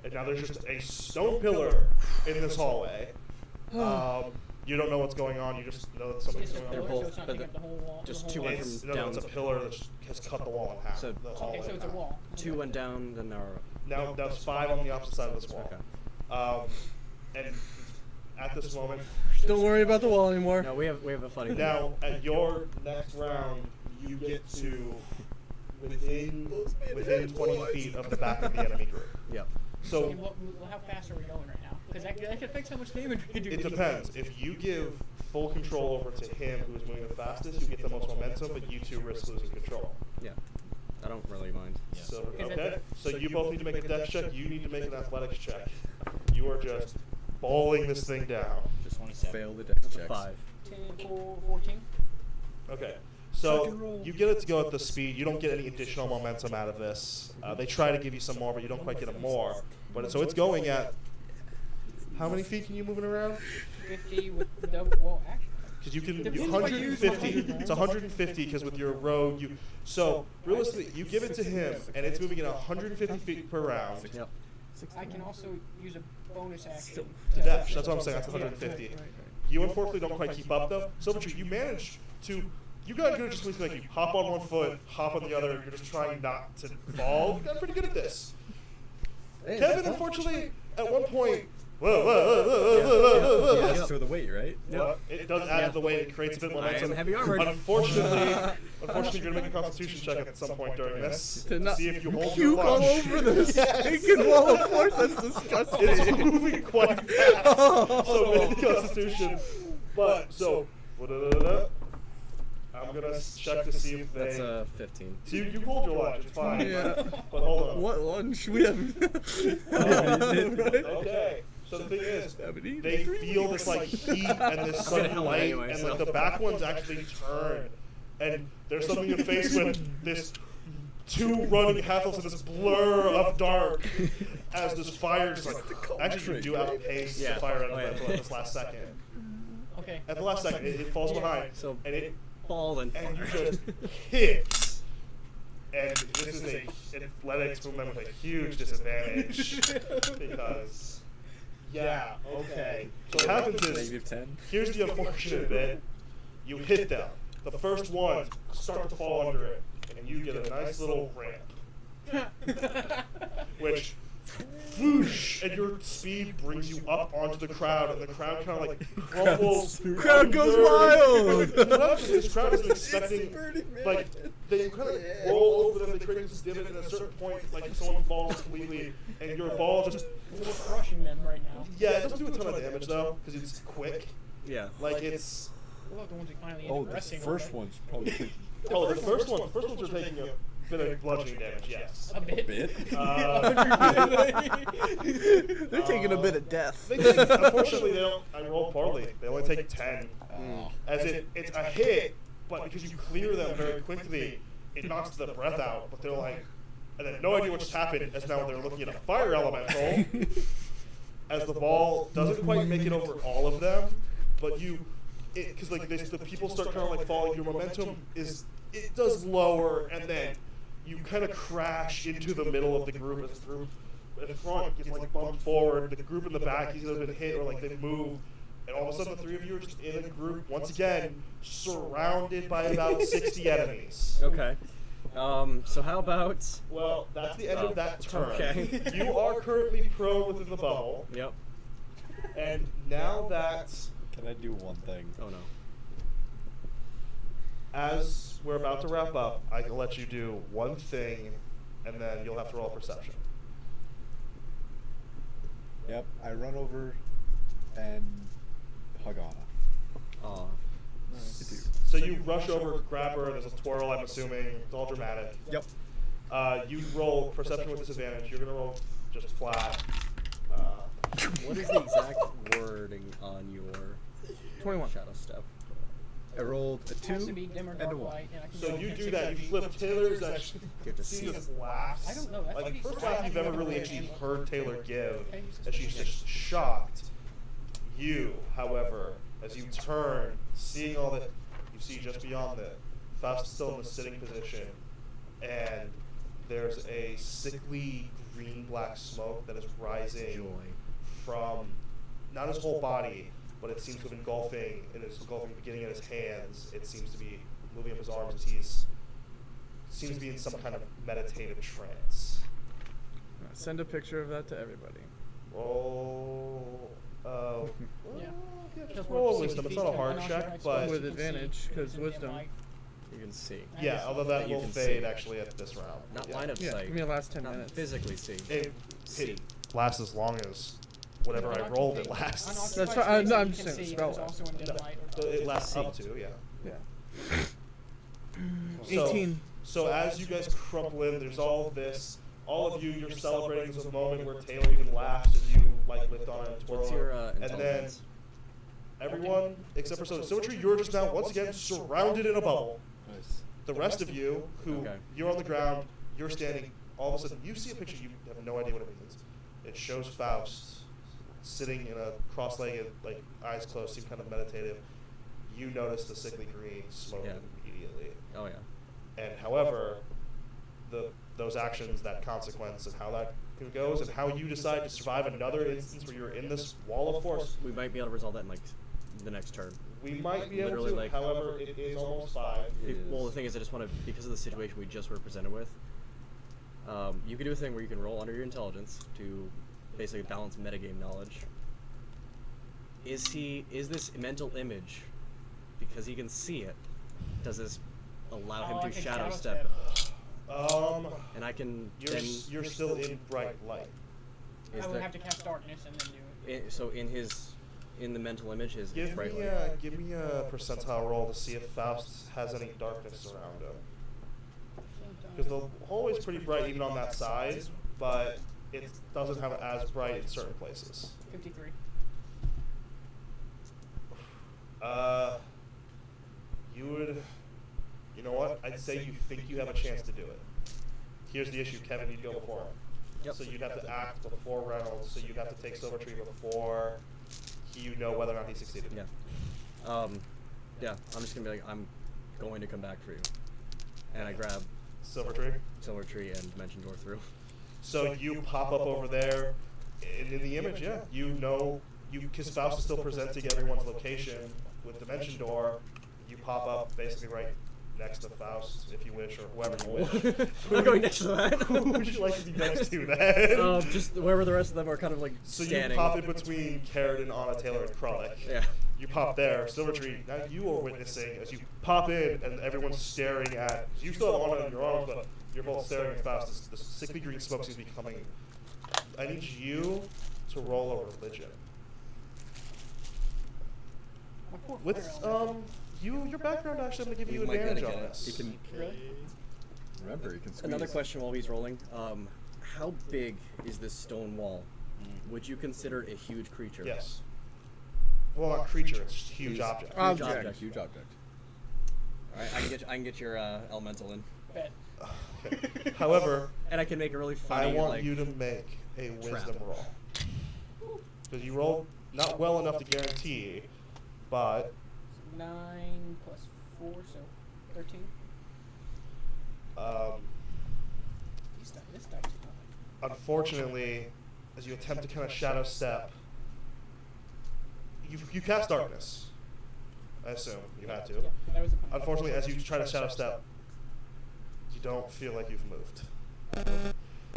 and now there's just a stone pillar in this hallway. You don't know what's going on. You just know that something's Just a going on. pillar, They're both- so it's not but taking up the whole wall. just the two whole went wall. from No, it's a pillar that has cut the wall in half. So- the hallway Okay, so it's a in half. wall. 2 went down, then now we're up. Now there's 5 on the opposite side of this wall. Okay. And at this moment, Don't worry about the wall anymore. No, we have a funny. now at your next round, you get to within 20 feet of the back of the enemy group. Yep. So Okay, how fast are we going right now? Because that affects how much damage we can do. it depends. If you give full control over to him who's moving the fastest, you get the most momentum, but you two risk losing control. Yeah. I don't really mind. So Is that okay. So you both need to make a dex check. You need to make an athletics check. You are just bowling this thing down. Just 27. Fail the dex That's a checks. 5. 14. Okay. So you get it to go at the speed. You don't get any additional momentum out of this. They try to give you some more, but you don't quite get more. But so it's going at how many feet can you move it around? 50 with the double. Well, actually. Because you can Depends what you use 150. It's 150 because with your rogue you. So realistically, you give it to him, and it's moving at 150 feet per round. Yep. I can also use a bonus action. To dash. That's what I'm saying. That's 150. You unfortunately don't quite keep up though. So but you manage to. You got good at just like you hop on one foot, hop on the other. You're just trying not to fall. You got pretty good at this. Kevin, unfortunately, at one point. It adds to the weight, right? Well, it does add to the weight. It creates a bit more I am momentum. heavy armored. Unfortunately, you're gonna make a Constitution check at some point during this To not see if you hold your puke all lunge. over this freaking wall of force. That's disgusting. It's moving quite fast. So make the Constitution. But so, I'm gonna check to see if That's they. 15. So you hold your lunge. It's fine. Yeah. But hold on. What lunch we have? Okay. So the thing is, they feel this like heat and this gonna sudden help light, anyway, and so. like the back ones actually turn, and there's something you're faced with this 2 running half-elves in this blur of dark as this fire is like actually you do outpace Yeah. the fire Oh, at yeah. this last second. Okay. At the last second, it falls behind, So and it ball and and you fire. just hit. And this is a athletics movement with a huge disadvantage because, yeah, okay. So what happens is, Negative 10. here's the unfortunate bit: you hit them. The first ones start to fall under it, and you get a nice little ramp, which. Whoosh, and your speed brings you up onto the crowd, and the crowd kind of like crumbles. Crowd goes wild. This crowd isn't expecting, like, they kind of roll over them, they create this divot, and at a certain point, like, someone falls completely, and your ball just. We're crushing them right now. Yeah, it doesn't do a ton of damage, though, because it's quick. Yeah. Like, it's. What about the ones we finally end Oh, up the resting first over? one's probably Oh, the first ones are taking a bit of bludgeoning damage, yes. A bit. a bit. They're taking a bit of death. Unfortunately, they don't. I rolled poorly. They only take 10. Oh. As it's a hit, but because you clear them very quickly, it knocks the breath out. But they're like, and they have no idea what just happened. As now they're looking at a fire elemental. As the ball doesn't quite make it over all of them, but because like the people start kind of like falling. Your momentum it does lower, and then you kind of crash into the middle of the group as the group in the front gets like bumped forward. The group in the back has either been hit or like they move. And all of a sudden, the 3 of you are just in a group, once again, surrounded by about 60 enemies. Okay. So how about? Well, that's the end of that turn. Okay. You are currently prone within the bubble. Yep. And now that, Can I do one thing? Oh no. as we're about to wrap up, I can let you do one thing, and then you'll have to roll a perception. Yep. I run over and hug Anna. Aw. So you rush over, grab her, there's a twirl, I'm assuming. It's all dramatic. Yep. You roll perception with disadvantage. You're going to roll just flat. What is the exact wording on your 21. shadow step? I rolled a It has to 2 be dim or and a dark 1. light, and I can So go you from do 6 that. You feet. flip Taylor's actually. Get to see this it. laughs. I don't know, that's Like pretty first sad. laugh you've ever really actually Handle. heard Taylor give, Okay, use this as she's just shocked. You, however, as you turn, seeing all that, you see just beyond it, Faust is still in the sitting position, and there's a sickly green-black smoke that is rising Joy. from not his whole body, but it seems to be engulfing. It is engulfing, beginning in his hands. It seems to be moving up his arms as seems to be in some kind of meditative trance. Send a picture of that to everybody. Yeah. Just roll a wisdom. It's not a hard check, but With advantage, because wisdom. You can see. yeah, although that You will can fade see. actually at this round. Not Yeah. line of Yeah, sight. give me the last 10 Not minutes. physically see. It See. lasts as long as whatever I rolled it lasts. That's fine. No, I'm just saying the spell lasts. So it lasts up to, yeah. Yeah. So- 18. So as you guys crumple in, there's all of this. All of you, you're celebrating this moment where Taylor even laughs as you like lift on and twirl. What's your and then intelligence? everyone except for Symmetry, you're just now once again surrounded in a bubble. Nice. The rest of you, who Okay. you're on the ground, you're standing. All of a sudden, you see a picture. You have no idea what it means. It shows Faust sitting in a cross-legged, like eyes closed, seem kind of meditative. You notice the sickly green smoke Yeah. immediately. Oh yeah. And however, those actions, that consequence, and how that goes, and how you decide to survive another instance where you're in this wall of force, We might be able to resolve that in like the next turn. we might be able Literally, to. like- However, it is almost 5. It Well, the is. thing is, I just want to, because of the situation we just were presented with, you can do a thing where you can roll under your intelligence to basically balance metagame knowledge. Is this mental image, because he can see it, does this allow him to shadow step? And I can You're still in bright light. is I would there- have to cast darkness and then do it. so in the mental image, his Give bright me light. give me a percentile roll to see if Faust has any darkness around him. Because the hallway's pretty bright even on that side, but it doesn't have it as bright in certain places. 53. You would, you know what? I'd say you think you have a chance to do it. Here's the issue, Kevin. You'd go before him. Yep. So you'd have to act before Reynolds. So you'd have to take Silvertree before you know whether or not he succeeded. Yeah. Yeah. I'm just gonna be like, I'm going to come back for you, and I grab Silvertree. Silvertree and Dimension Door through. So you pop up over there, and in the image, yeah, you know, because Faust is still presenting everyone's location with Dimension Door. You pop up basically right next to Faust, if you wish, or whoever you wish. I'm not going next to that. Who would you like to be next to then? Just wherever the rest of them are kind of like So standing. you pop in between Carradine, Anna, Taylor, and Kralik. Yeah. You pop there, Silvertree. Now you are witnessing as you pop in, and everyone's staring at. You still have Anna in your arms, but you're both staring at Faust. This sickly green smoke seems to be coming. I need you to roll a religion. My poor With fire your background actually, I'm gonna give you We might advantage gotta on get it. this. You can. Remember, you can squeeze. Another question while he's rolling. How big is this stone wall? Would you consider a huge creature? Yes. Well, not creature. It's huge object. Huge Object. object. Huge object. All right, I can get your elemental in, bet. Okay. However, and I can make a really funny. I want like, you to make a wisdom trap. roll. Because you rolled not well enough to guarantee, but 9 plus 4, so 13. This dice is nothing. unfortunately, as you attempt to kind of shadow step, you cast darkness. I assume you had to. Yeah, that was the plan. Unfortunately, as you try to shadow step, you don't feel like you've moved.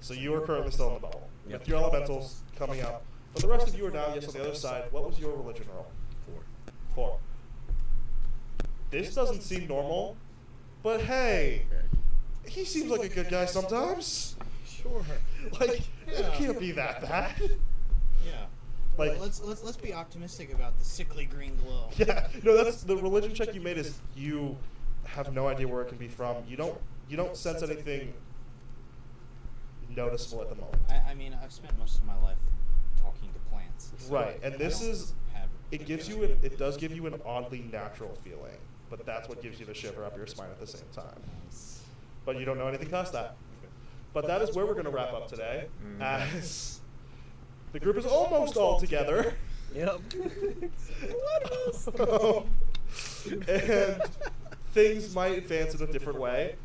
So you are currently still in the bubble. Yep. With your elementals coming up. But the rest of you are now, yes, on the other side. What was your religion roll? 4. This doesn't seem normal, but hey, he seems like a good guy sometimes. Sure. Like, Yeah. it can't be that bad. Yeah. Like, Let's be optimistic about the sickly green glow. yeah, no, that's the religion check you made is you have no idea where it can be from. You don't sense anything noticeable at the moment. I mean, I've spent most of my life talking to plants. so Right, and I this don't is have it gives you it does give you an oddly natural feeling, but that's what gives you the shiver up your spine at the same time. But you don't know anything past that. But that is where we're going to wrap up today, as the group is almost all together. Yep. And things might advance in a different way.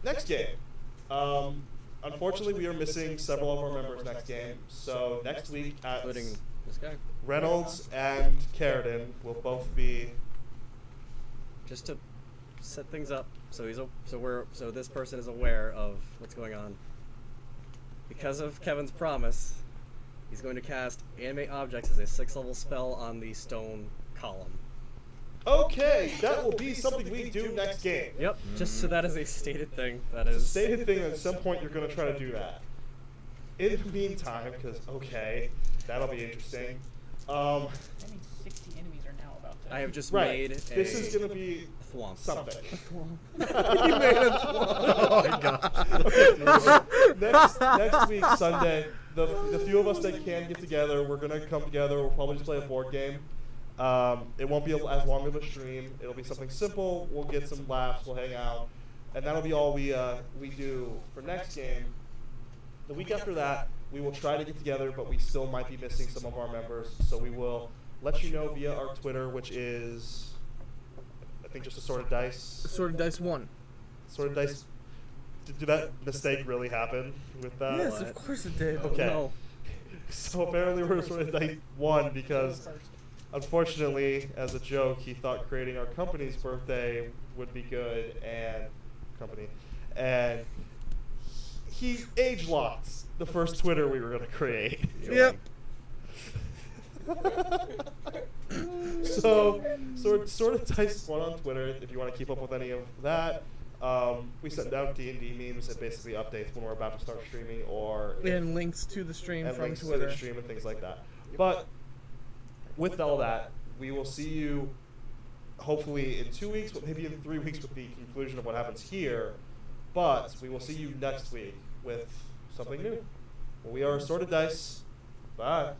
Next game. unfortunately, we are missing several of our members next game. So next week, Including this guy. Reynolds and Carradine will both be. Just to set things up, so this person is aware of what's going on. Because of Kevin's promise, he's going to cast Animate Objects as a 6th level spell on the stone column. Okay, that will be something we do next game. Yep, just so that is a stated thing. That It's a is stated thing. At some point, you're going to try to do that. In the meantime, because that'll be interesting. That means 60 enemies are now about to. I have just Right. made a This is going to be thwomp. something. You made a Oh my god. Next week, Sunday, the few of us that can get together, we're gonna come together. We'll probably just play a board game. It won't be as long of a stream. It'll be something simple. We'll get some laughs. We'll hang out, and that'll be all we do for next game. The week after that, we will try to get together, but we still might be missing some of our members. So we will let you know via our Twitter, which is, I think, just Assorted Dice. Assorted Dice 1. Assorted Dice. Did that mistake really happen with that? Yes, of course it did. Okay. No. So apparently we're Assorted Dice 1 because, unfortunately, as a joke, he thought creating our company's birthday would be good and he age locked the first Twitter we were going to create. Yep. So sort of Dice 1 on Twitter if you want to keep up with any of that. We send out D&D memes and basically updates when we're about to start streaming or And links to the stream and from links Twitter. to the stream and things like that. But with all that, we will see you hopefully in 2 weeks, but maybe in 3 weeks with the conclusion of what happens here. But we will see you next week with something new. We are Assorted Dice. Bye.